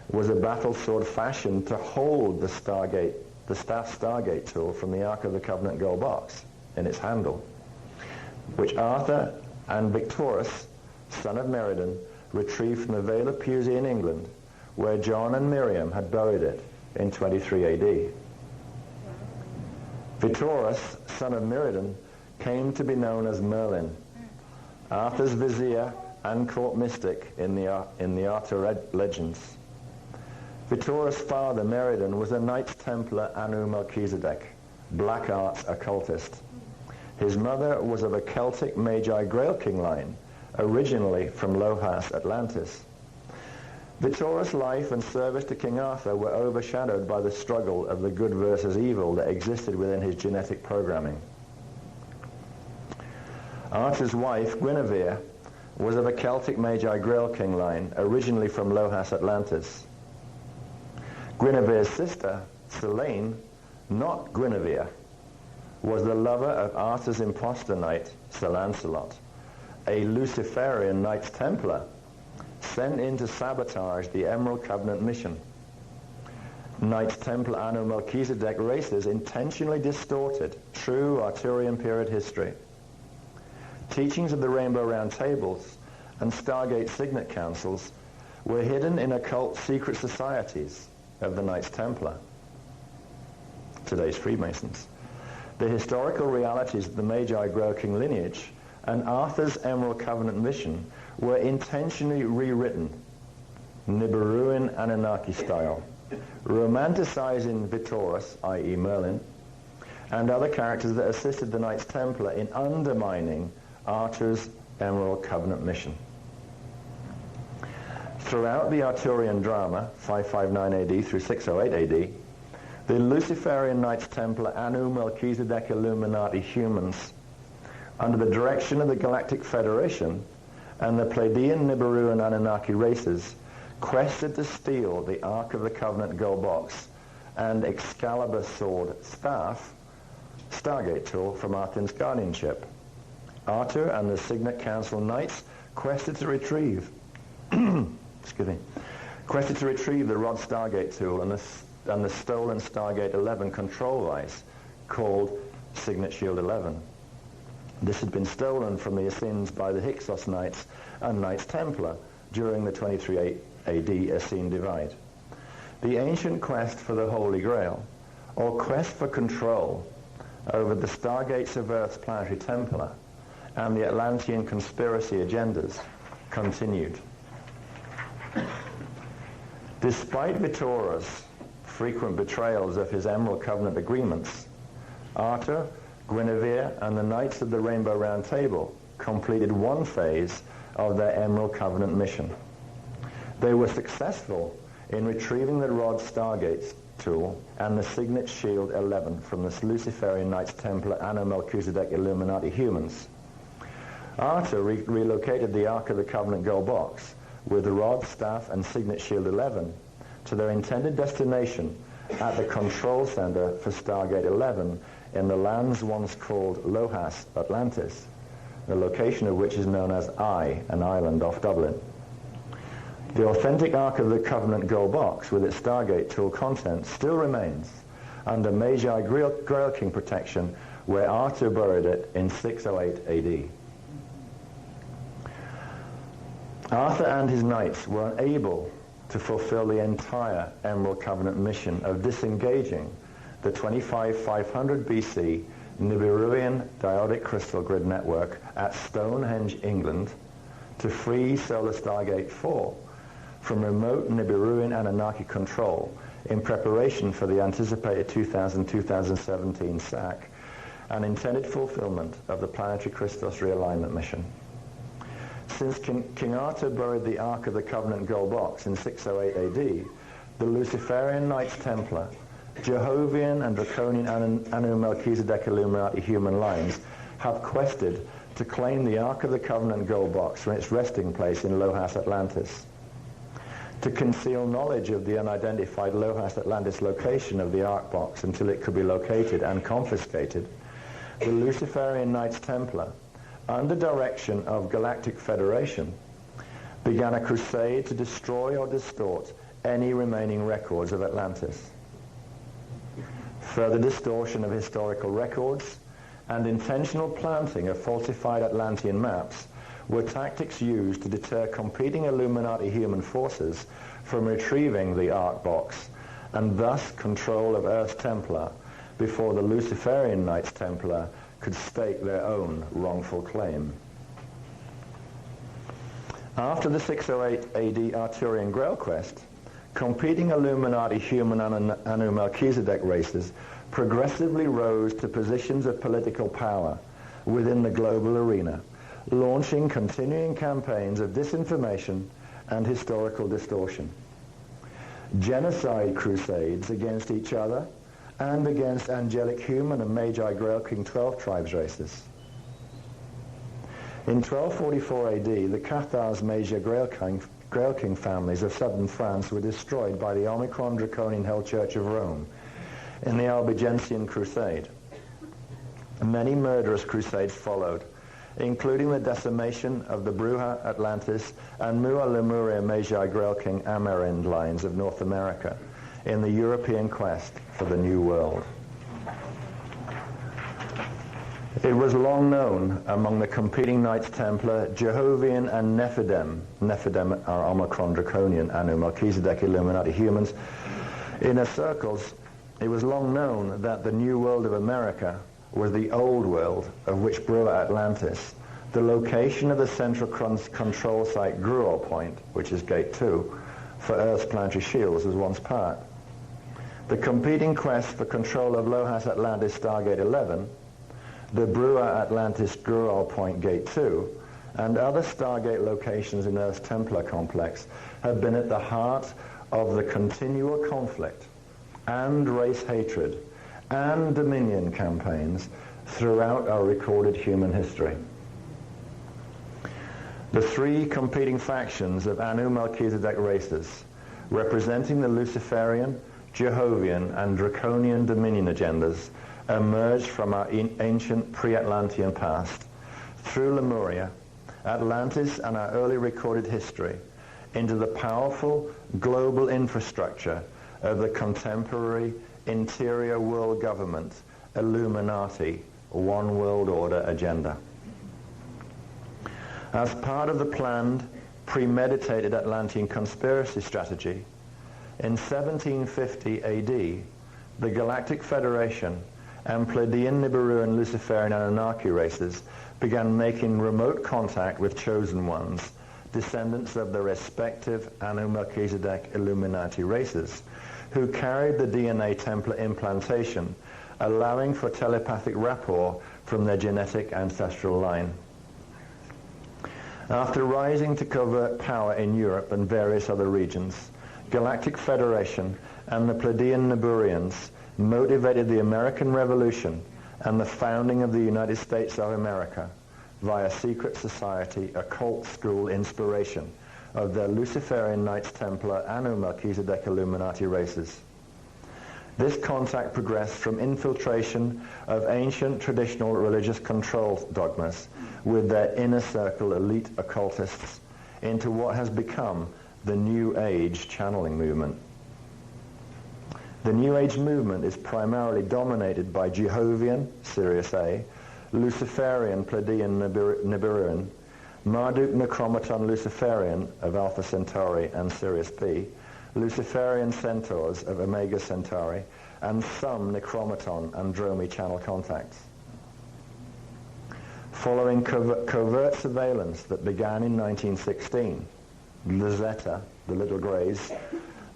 was a battle sword fashioned to hold the staff Stargate tool from the Ark of the Covenant gold box in its handle, which Arthur and Victorus, son of Meriden, retrieved from the Vale of Pusey in England, where John and Miriam had buried it in 23 AD. Victorus, son of Meriden, came to be known as Merlin, Arthur's vizier and court mystic in the Arthur legends. Victorus' father, Meriden, was a Knights Templar Anu Melchizedek, black arts occultist. His mother was of a Celtic Magi Grail King line, originally from Lohas, Atlantis. Victorus' life and service to King Arthur were overshadowed by the struggle of the good versus evil that existed within his genetic programming. Arthur's wife, Guinevere, was of a Celtic Magi Grail King line, originally from Lohas, Atlantis. Guinevere's sister, Selene, not Guinevere, was the lover of Arthur's impostor knight, Sir Lancelot, a Luciferian Knights Templar sent in to sabotage the Emerald Covenant mission. Knights Templar Anno Melchizedek races intentionally distorted true Arthurian period history. Teachings of the Rainbow Round Tables and Stargate Signet Councils were hidden in occult secret societies of the Knights Templar, today's Freemasons. The historical realities of the Magi Growking lineage and Arthur's Emerald Covenant mission were intentionally rewritten, Nibiruan Anunnaki style, romanticizing Vitoris, i.e. Merlin, and other characters that assisted the Knights Templar in undermining Arthur's Emerald Covenant mission. Throughout the Arthurian drama, 559 AD through 608 AD, the Luciferian Knights Templar Anu Melchizedek Illuminati humans, under the direction of the Galactic Federation and the Pleiadian Nibiruan Anunnaki races, quested to steal the Ark of the Covenant gold box and Excalibur sword staff, Stargate tool, from Arthur's guardianship. Arthur and the Signet Council Knights quested to retrieve quested to retrieve the Rod Stargate tool and the stolen Stargate 11 control device called Signet Shield 11. This had been stolen from the Essenes by the Hyksos Knights and Knights Templar during the 23 AD Essene Divide. The ancient quest for the Holy Grail, or quest for control over the Stargates of Earth's planetary Templar and the Atlantean conspiracy agendas, continued. Despite Vitora's frequent betrayals of his Emerald Covenant agreements, Arthur, Guinevere, and the Knights of the Rainbow Round Table completed one phase of their Emerald Covenant mission. They were successful in retrieving the Rod Stargate tool and the Signet Shield 11 from the Luciferian Knights Templar Anno Melchizedek Illuminati humans. Arthur relocated the Ark of the Covenant gold box with the Rod, Staff, and Signet Shield 11 to their intended destination at the control center for Stargate 11 in the lands once called Lohas, Atlantis, the location of which is known as an island off Dublin. The authentic Ark of the Covenant gold box with its Stargate tool content still remains under Magi Grail King protection, where Arthur buried it in 608 AD. Arthur and his knights were unable to fulfill the entire Emerald Covenant mission of disengaging the 25500 BC Nibiruan Diodic Crystal Grid Network at Stonehenge, England, to free Solar Stargate 4 from remote Nibiruan Anunnaki control in preparation for the anticipated 2000-2017 SAC and intended fulfillment of the Planetary Christos Realignment mission. Since King Arthur buried the Ark of the Covenant gold box in 608 AD, the Luciferian Knights Templar, Jehovian and Draconian Anu Melchizedek Illuminati human lines have quested to claim the Ark of the Covenant gold box from its resting place in Lohas, Atlantis. To conceal knowledge of the unidentified Lohas, Atlantis location of the Ark box until it could be located and confiscated, the Luciferian Knights Templar, under direction of Galactic Federation, began a crusade to destroy or distort any remaining records of Atlantis. Further distortion of historical records and intentional planting of falsified Atlantean maps were tactics used to deter competing Illuminati human forces from retrieving the Ark box and thus control of Earth's Templar before the Luciferian Knights Templar could stake their own wrongful claim. After the 608 AD Arthurian Grail quest, competing Illuminati human Anu Melchizedek races progressively rose to positions of political power within the global arena, launching continuing campaigns of disinformation and historical distortion. Genocide crusades against each other and against angelic human and Magi Grail King 12 tribes races. In 1244 AD, the Cathars Magi Grail King families of southern France were destroyed by the Omicron Draconian Hell Church of Rome in the Albigensian Crusade. Many murderous crusades followed, including the decimation of the Bruja Atlantis and Mua Lemuria Magi Grail King Amerind lines of North America in the European quest for the New World. It was long known among the competing Knights Templar, Jehovian and Nephidim are Omicron Draconian, Anu Melchizedek Illuminati humans. In their circles, it was long known that the New World of America was the old world of which Bruja Atlantis, the location of the central control site Gruel Point, which is Gate 2, for Earth's planetary shields was once part. The competing quest for control of Lohas Atlantis Stargate 11, the Bruja Atlantis Gruel Point Gate 2, and other Stargate locations in Earth's Templar complex have been at the heart of the continual conflict and race hatred and dominion campaigns throughout our recorded human history. The three competing factions of Anu Melchizedek races, representing the Luciferian, Jehovian, and Draconian dominion agendas, emerged from our ancient pre-Atlantean past, through Lemuria, Atlantis, and our early recorded history, into the powerful global infrastructure of the contemporary interior world government, Illuminati, One World Order agenda. As part of the planned, premeditated Atlantean conspiracy strategy, in 1750 AD, the Galactic Federation and Pleiadian, Nibiruan, Luciferian, and Anunnaki races began making remote contact with chosen ones, descendants of the respective Anu Melchizedek Illuminati races, who carried the DNA Templar implantation, allowing for telepathic rapport from their genetic ancestral line. After rising to covert power in Europe and various other regions, Galactic Federation and the Pleiadian Niburians motivated the American Revolution and the founding of the United States of America via secret society, occult school inspiration of their Luciferian Knights Templar Anu Melchizedek Illuminati races. This contact progressed from infiltration of ancient traditional religious control dogmas with their inner circle elite occultists into what has become the New Age channeling movement. The New Age movement is primarily dominated by Jehovian, Sirius A, Luciferian, Pleiadian, Nibiruan, Marduk Necromaton Luciferian of Alpha Centauri and Sirius P, Luciferian Centaurs of Omega Centauri, and some Necromaton and Dromi channel contacts. Following covert surveillance that began in 1916, the Zeta, the Little Greys,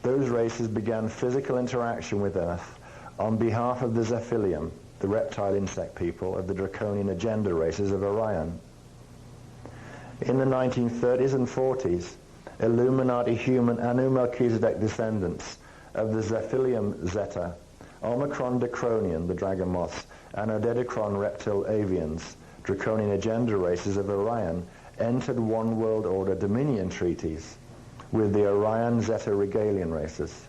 those races began physical interaction with Earth on behalf of the Zephilium, the reptile insect people of the Draconian agenda races of Orion. In the 1930s and 40s, Illuminati human Anu Melchizedek descendants of the Zephilium Zeta, Omicron Dacronian, the dragon moths, and Odedicron reptile avians, Draconian agenda races of Orion, entered One World Order Dominion treaties with the Orion Zeta Regalian races.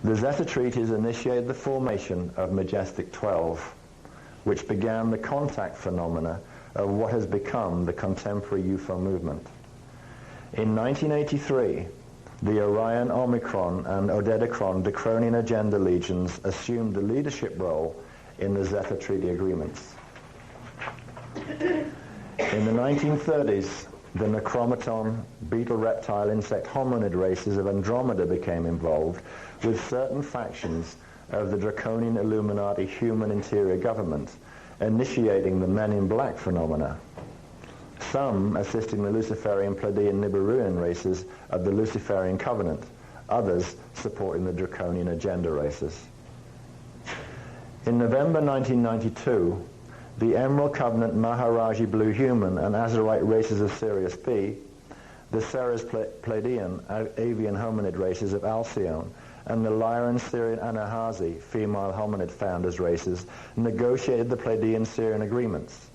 The Zeta treaties initiated the formation of Majestic 12, which began the contact phenomena of what has become the contemporary UFO movement. In 1983, the Orion Omicron and Odedicron Dacronian agenda legions assumed the leadership role in the Zeta Treaty agreements. In the 1930s, the Necromaton, beetle, reptile, insect, hominid races of Andromeda became involved with certain factions of the Draconian Illuminati human interior government, initiating the Men in Black phenomena. Some assisting the Luciferian, Pleiadian, Nibiruan races of the Luciferian Covenant, others supporting the Draconian agenda races. In November 1992, the Emerald Covenant Maharaji Blue Human and Azurite races of Sirius B, the Ceres Pleiadian avian hominid races of Alcyone, and the Lyran Syrian Anahazi female hominid founders races negotiated the Pleiadian Syrian agreements.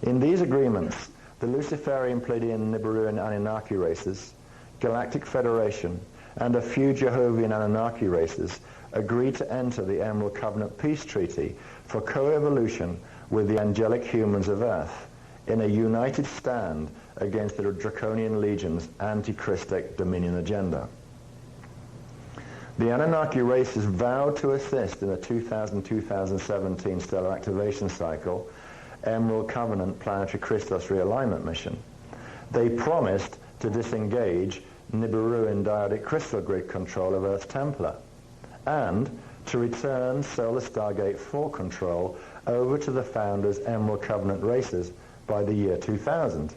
In these agreements, the Luciferian, Pleiadian, Nibiruan Anunnaki races, Galactic Federation, and a few Jehovah and Anunnaki races agreed to enter the Emerald Covenant Peace Treaty for coevolution with the angelic humans of Earth in a united stand against the Draconian Legion's anti-Christic dominion agenda. The Anunnaki races vowed to assist in the 2000-2017 stellar activation cycle Emerald Covenant Planetary Christos Realignment Mission. They promised to disengage Nibiruan Diodic Crystal Grid control of Earth Templar and to return Solar Stargate 4 control over to the founders' Emerald Covenant races by the year 2000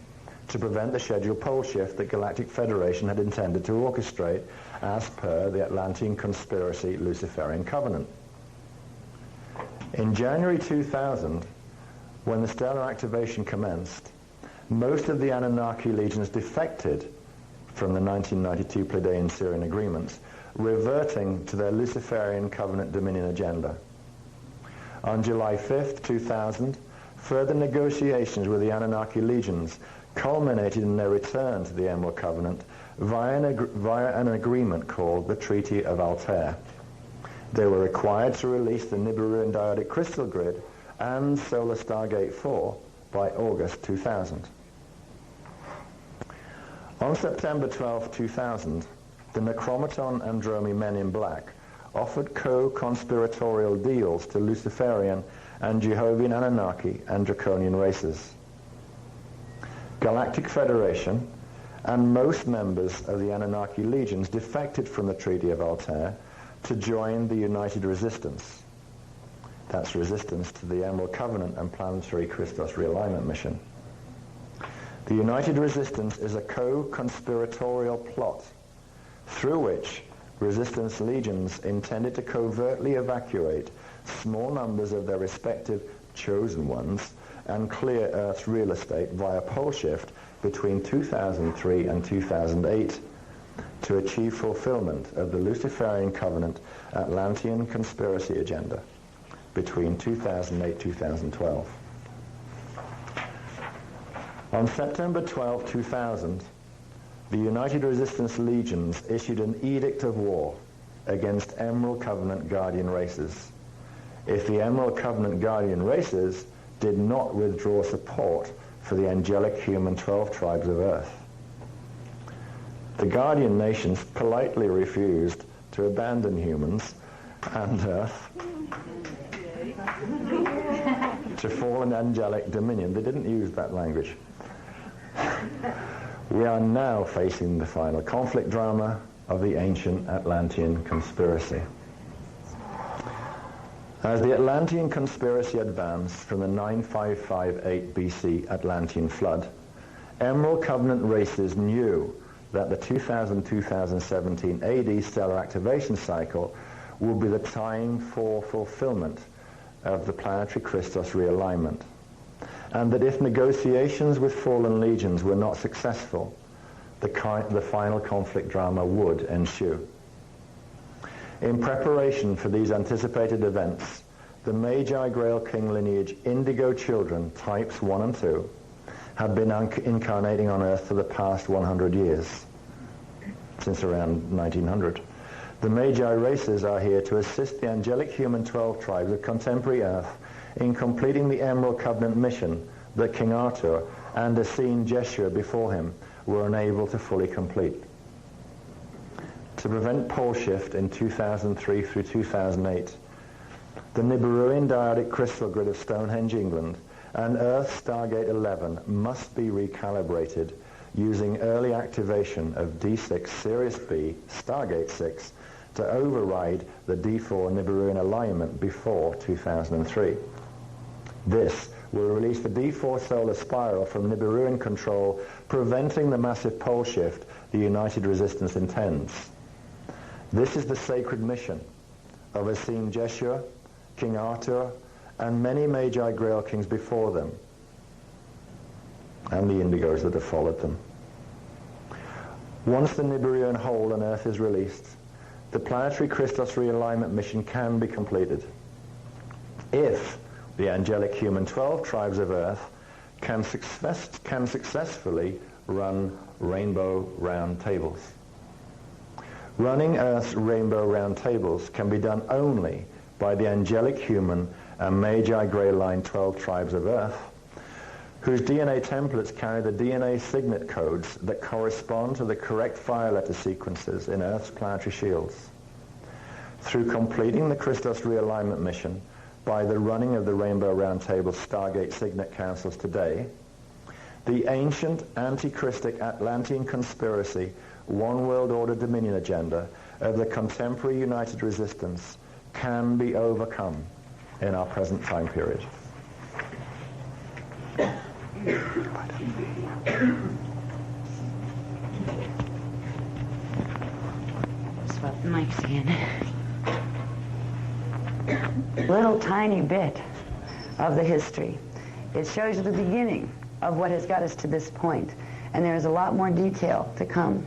to prevent the scheduled pole shift that Galactic Federation had intended to orchestrate as per the Atlantean Conspiracy Luciferian Covenant. In January 2000, when the stellar activation commenced, most of the Anunnaki legions defected from the 1992 Pleiadian-Sirian agreements, reverting to their Luciferian Covenant Dominion agenda. On July 5th, 2000, further negotiations with the Anunnaki legions culminated in their return to the Emerald Covenant via an agreement called the Treaty of Altair. They were required to release the Nibiruan Diodic Crystal Grid and Solar Stargate 4 by August 2000. On September 12, 2000, the Necromaton Andromi Men in Black offered co-conspiratorial deals to Luciferian and Jehovian Anunnaki and Draconian races. Galactic Federation and most members of the Anunnaki legions defected from the Treaty of Altair to join the United Resistance. That's resistance to the Emerald Covenant and Planetary Christos Realignment Mission. The United Resistance is a co-conspiratorial plot through which resistance legions intended to covertly evacuate small numbers of their respective chosen ones and clear Earth's real estate via pole shift between 2003 and 2008 to achieve fulfillment of the Luciferian Covenant Atlantean Conspiracy agenda between 2008-2012. On September 12, 2000, the United Resistance Legions issued an edict of war against Emerald Covenant Guardian races if the Emerald Covenant Guardian races did not withdraw support for the angelic human 12 tribes of Earth. The Guardian nations politely refused to abandon humans and Earth to fallen angelic dominion. They didn't use that language. We are now facing the final conflict drama of the ancient Atlantean conspiracy. As the Atlantean conspiracy advanced from the 9558 BC Atlantean flood, Emerald Covenant races knew that the 2000-2017 AD stellar activation cycle would be the time for fulfillment of the planetary Christos realignment, and that if negotiations with fallen legions were not successful, the final conflict drama would ensue. In preparation for these anticipated events, the Magi Grail King lineage Indigo children, types 1 and 2, have been incarnating on Earth for the past 100 years, since around 1900. The Magi races are here to assist the angelic human 12 tribes of contemporary Earth in completing the Emerald Covenant mission that King Arthur and Essene Jeshua before him were unable to fully complete. To prevent pole shift in 2003 through 2008, the Nibiruan Diodic Crystal Grid of Stonehenge, England, and Earth Stargate 11 must be recalibrated using early activation of D6 Sirius B Stargate 6 to override the D4 Nibiruan alignment before 2003. This will release the D4 solar spiral from Nibiruan control, preventing the massive pole shift the United Resistance intends. This is the sacred mission of Essene Jeshua, King Arthur, and many Magi Grail kings before them, and the Indigos that have followed them. Once the Nibiruan hold on Earth is released, the planetary Christos realignment mission can be completed. If the angelic human 12 tribes of Earth can successfully run rainbow round tables. Running Earth's rainbow round tables can be done only by the angelic human and Magi Grey Line 12 tribes of Earth, whose DNA templates carry the DNA signet codes that correspond to the correct fire letter sequences in Earth's planetary shields. Through completing the Christos realignment mission by the running of the Rainbow Roundtable Stargate Signet Councils today, the ancient anti-Christic Atlantean conspiracy One World Order Dominion agenda of the contemporary United Resistance can be overcome in our present time period. Swap the mics again. Little tiny bit of the history. It shows you the beginning of what has got us to this point. And there is a lot more detail to come.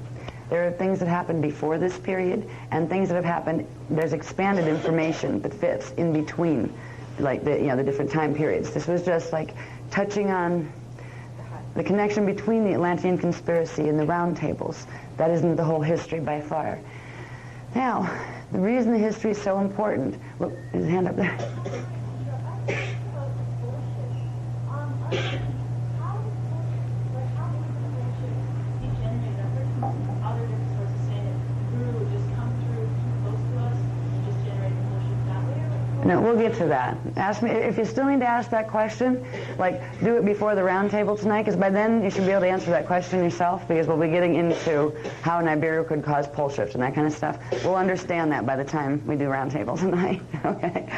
There are things that happened before this period and things that have happened. There's expanded information that fits in between, like the different time periods. This was just like touching on the connection between the Atlantean conspiracy and the round tables. That isn't the whole history by far. Now, the reason the history is so important, look, there's a hand up there. No, we'll get to that. Ask me if you still need to ask that question. Like, do it before the round table tonight, because by then you should be able to answer that question yourself. Because we'll be getting into how Nibiru could cause pole shifts and that kind of stuff. We'll understand that by the time we do round table tonight. Okay.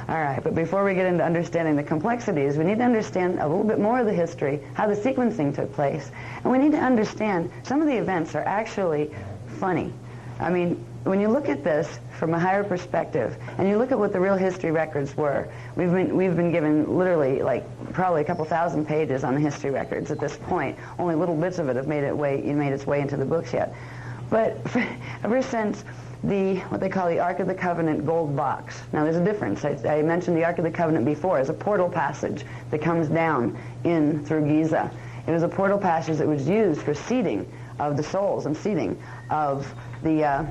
All right. But before we get into understanding the complexities, we need to understand a little bit more of the history, how the sequencing took place, and we need to understand some of the events are actually funny. I mean, when you look at this from a higher perspective, and you look at what the real history records were, we've been given literally like probably a couple thousand pages on the history records at this point. Only little bits of it have made its way into the books yet. But ever since what they call the Ark of the Covenant gold box. Now there's a difference. I mentioned the Ark of the Covenant before as a portal passage that comes down in through Giza. It was a portal passage that was used for seeding of the souls and seeding of the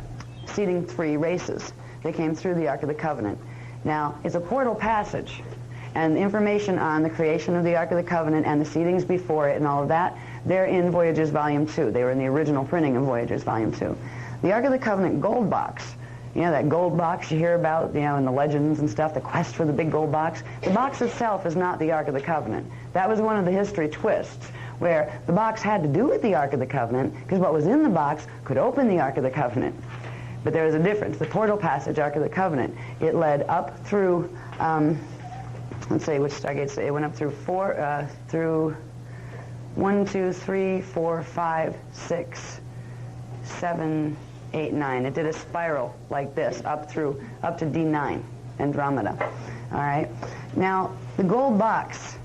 seeding 3 races that came through the Ark of the Covenant. Now, it's a portal passage, and the information on the creation of the Ark of the Covenant and the seedings before it and all of that, they're in Voyagers Volume 2. They were in the original printing of Voyagers Volume 2. The Ark of the Covenant gold box, you know, that gold box you hear about, you know, in the legends and stuff, the quest for the big gold box. The box itself is not the Ark of the Covenant. That was one of the history twists, where the box had to do with the Ark of the Covenant, because what was in the box could open the Ark of the Covenant. But there is a difference. The portal passage, Ark of the Covenant, it led up through, let's see, which stargates, it went up through through 1, 2, 3, 4, 5, 6, 7, 8, 9. It did a spiral like this up to D9, Andromeda. All right. Now, the gold box,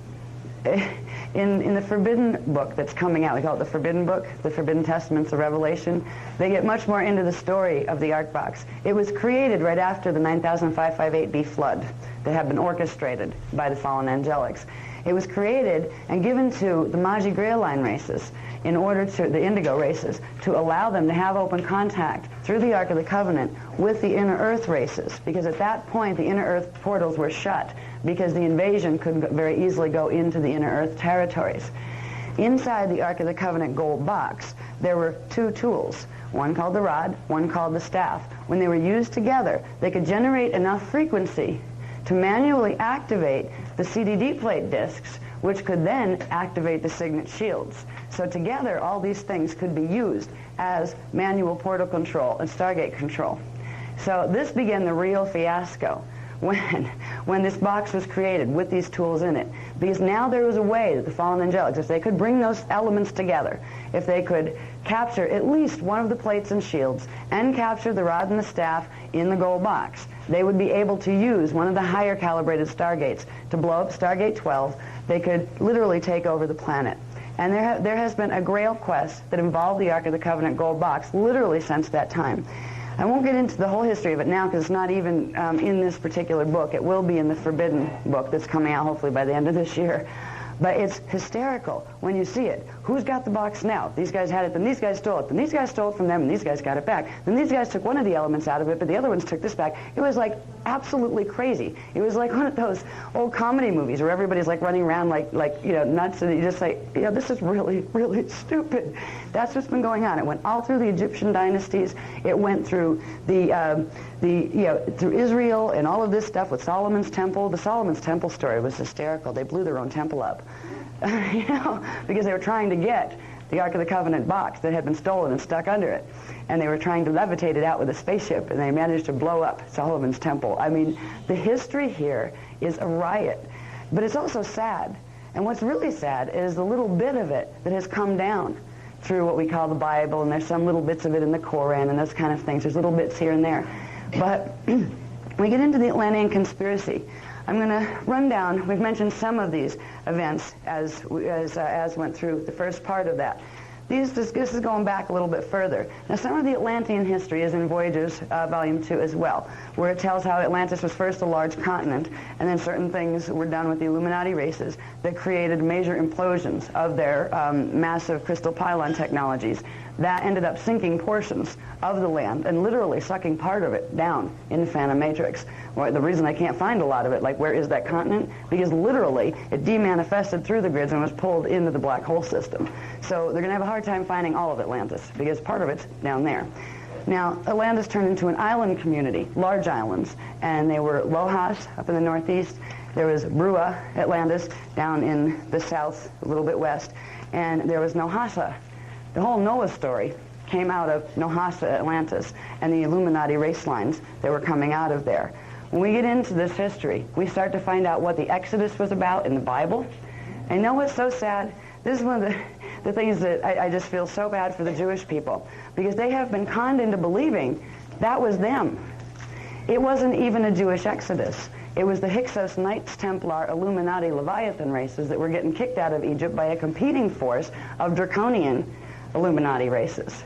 in the Forbidden Book that's coming out, we call it the Forbidden Book, the Forbidden Testaments of Revelation, they get much more into the story of the Ark box. It was created right after the 9558B flood that had been orchestrated by the fallen angelics. It was created and given to the Magi Grey Line races in order to, the Indigo races, to allow them to have open contact through the Ark of the Covenant with the Inner Earth races, because at that point the Inner Earth portals were shut because the invasion could very easily go into the Inner Earth territories. Inside the Ark of the Covenant gold box, there were 2 tools, one called the rod, one called the staff. When they were used together, they could generate enough frequency to manually activate the CDD plate discs, which could then activate the signet shields. So together, all these things could be used as manual portal control and Stargate control. So this began the real fiasco when this box was created with these tools in it. Because now there was a way that the fallen angelics, if they could bring those elements together, if they could capture at least one of the plates and shields and capture the rod and the staff in the gold box, they would be able to use one of the higher calibrated Stargates to blow up Stargate 12. They could literally take over the planet. And there has been a Grail quest that involved the Ark of the Covenant gold box literally since that time. I won't get into the whole history of it now because it's not even in this particular book. It will be in the Forbidden Book that's coming out hopefully by the end of this year. But it's hysterical when you see it. who's got the box now? These guys had it, then these guys stole it, then these guys stole it from them, and these guys got it back. Then these guys took one of the elements out of it, but the other ones took this back. It was like absolutely crazy. It was like one of those old comedy movies where everybody's like running around like nuts, and you just like, this is really, really stupid. That's what's been going on. It went all through the Egyptian dynasties. It went through through Israel and all of this stuff with Solomon's temple. The Solomon's temple story was hysterical. They blew their own temple up, because they were trying to get the Ark of the Covenant box that had been stolen and stuck under it. And they were trying to levitate it out with a spaceship, and they managed to blow up Solomon's temple. I mean, the history here is a riot. But it's also sad. And what's really sad is the little bit of it that has come down through what we call the Bible, and there's some little bits of it in the Koran and those kind of things. There's little bits here and there. But we get into the Atlantean conspiracy. I'm going to run down. We've mentioned some of these events as went through the first part of that. This is going back a little bit further. Now, some of the Atlantean history is in Voyagers, Volume 2 as well, where it tells how Atlantis was first a large continent, and then certain things were done with the Illuminati races that created major implosions of their massive crystal pylon technologies. That ended up sinking portions of the land and literally sucking part of it down in the Phantom Matrix. Well, the reason I can't find a lot of it, like where is that continent? Because literally it demanifested through the grids and was pulled into the black hole system. So they're going to have a hard time finding all of Atlantis because part of it's down there. Now, Atlantis turned into an island community, large islands, and they were Lohas up in the northeast. There was Brua, Atlantis, down in the south, a little bit west, and there was Nohasa. The whole Noah story came out of Nohasa, Atlantis, and the Illuminati race lines that were coming out of there. When we get into this history, we start to find out what the Exodus was about in the Bible. And you know what's so sad? This is one of the things that I just feel so bad for the Jewish people, because they have been conned into believing that was them. It wasn't even a Jewish Exodus. It was the Hyksos, Knights Templar, Illuminati, Leviathan races that were getting kicked out of Egypt by a competing force of draconian Illuminati races.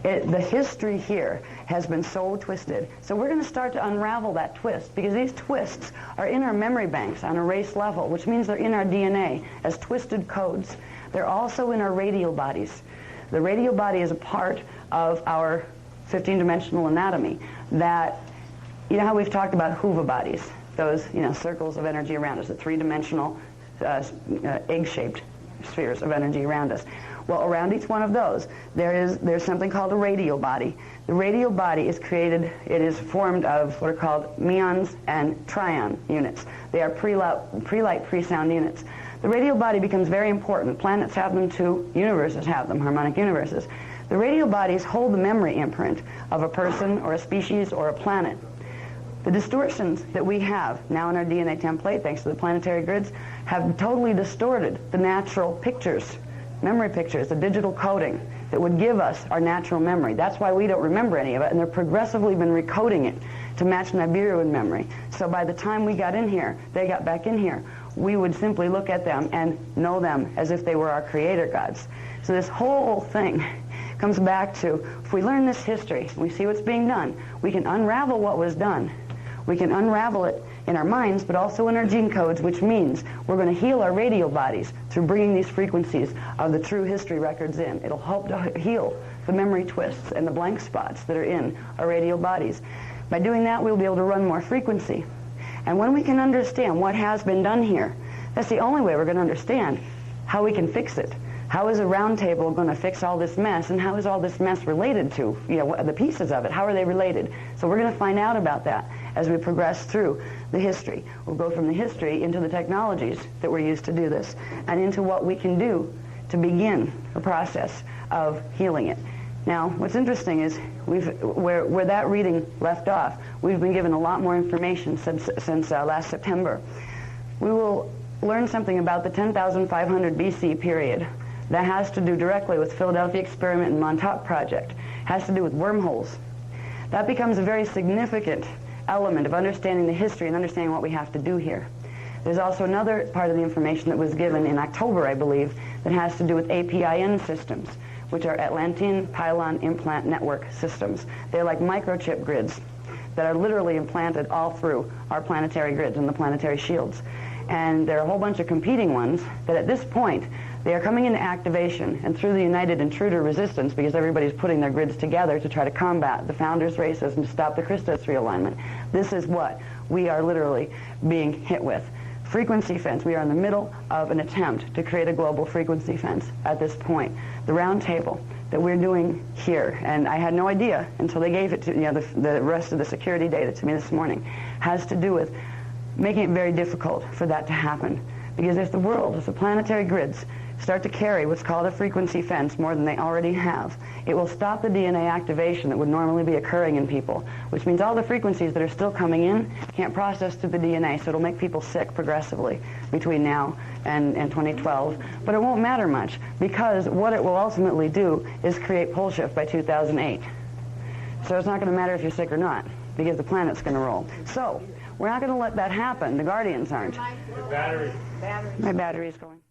The history here has been so twisted. So we're going to start to unravel that twist, because these twists are in our memory banks on a race level, which means they're in our DNA as twisted codes. They're also in our radial bodies. The radial body is a part of our 15-dimensional anatomy that, you know how we've talked about Huva bodies, those circles of energy around us, the three-dimensional egg-shaped spheres of energy around us. Well, around each one of those, there's something called a radial body. The radial body is created, it is formed of what are called muons and trion units. They are pre-light, pre-sound units. The radial body becomes very important. Planets have them too, universes have them, harmonic universes. The radial bodies hold the memory imprint of a person or a species or a planet. The distortions that we have now in our DNA template, thanks to the planetary grids, have totally distorted the natural pictures, memory pictures, the digital coding that would give us our natural memory. That's why we don't remember any of it, and they've progressively been recoding it to match Nibiruan memory. So by the time we got in here, they got back in here, we would simply look at them and know them as if they were our creator gods. So this whole thing comes back to, if we learn this history, we see what's being done, we can unravel what was done. We can unravel it in our minds, but also in our gene codes, which means we're going to heal our radial bodies through bringing these frequencies of the true history records in. It'll help to heal the memory twists and the blank spots that are in our radial bodies. By doing that, we'll be able to run more frequency. And when we can understand what has been done here, that's the only way we're going to understand how we can fix it. How is a round table going to fix all this mess, and how is all this mess related to, the pieces of it? How are they related? So we're going to find out about that as we progress through the history. We'll go from the history into the technologies that we're used to do this, and into what we can do to begin the process of healing it. Now, what's interesting is where that reading left off, we've been given a lot more information since last September. We will learn something about the 10,500 BC period that has to do directly with Philadelphia Experiment and Montauk Project. Has to do with wormholes. That becomes a very significant element of understanding the history and understanding what we have to do here. There's also another part of the information that was given in October, I believe, that has to do with APIN systems, which are Atlantean Pylon Implant Network systems. They're like microchip grids that are literally implanted all through our planetary grids and the planetary shields. And there are a whole bunch of competing ones that at this point, They are coming into activation, and through the United Intruder Resistance, because everybody's putting their grids together to try to combat the founders' racism, to stop the Christos realignment, this is what we are literally being hit with. Frequency fence. We are in the middle of an attempt to create a global frequency fence at this point. The round table that we're doing here, and I had no idea until they gave it to, the rest of the security data to me this morning, has to do with making it very difficult for that to happen. Because if the world, if the planetary grids start to carry what's called a frequency fence more than they already have, it will stop the DNA activation that would normally be occurring in people, which means all the frequencies that are still coming in can't process through the DNA, so it'll make people sick progressively between now and 2012. But it won't matter much, because what it will ultimately do is create pole shift by 2008. So it's not going to matter if you're sick or not, because the planet's going to roll. So we're not going to let that happen. The Guardians aren't. My battery's going.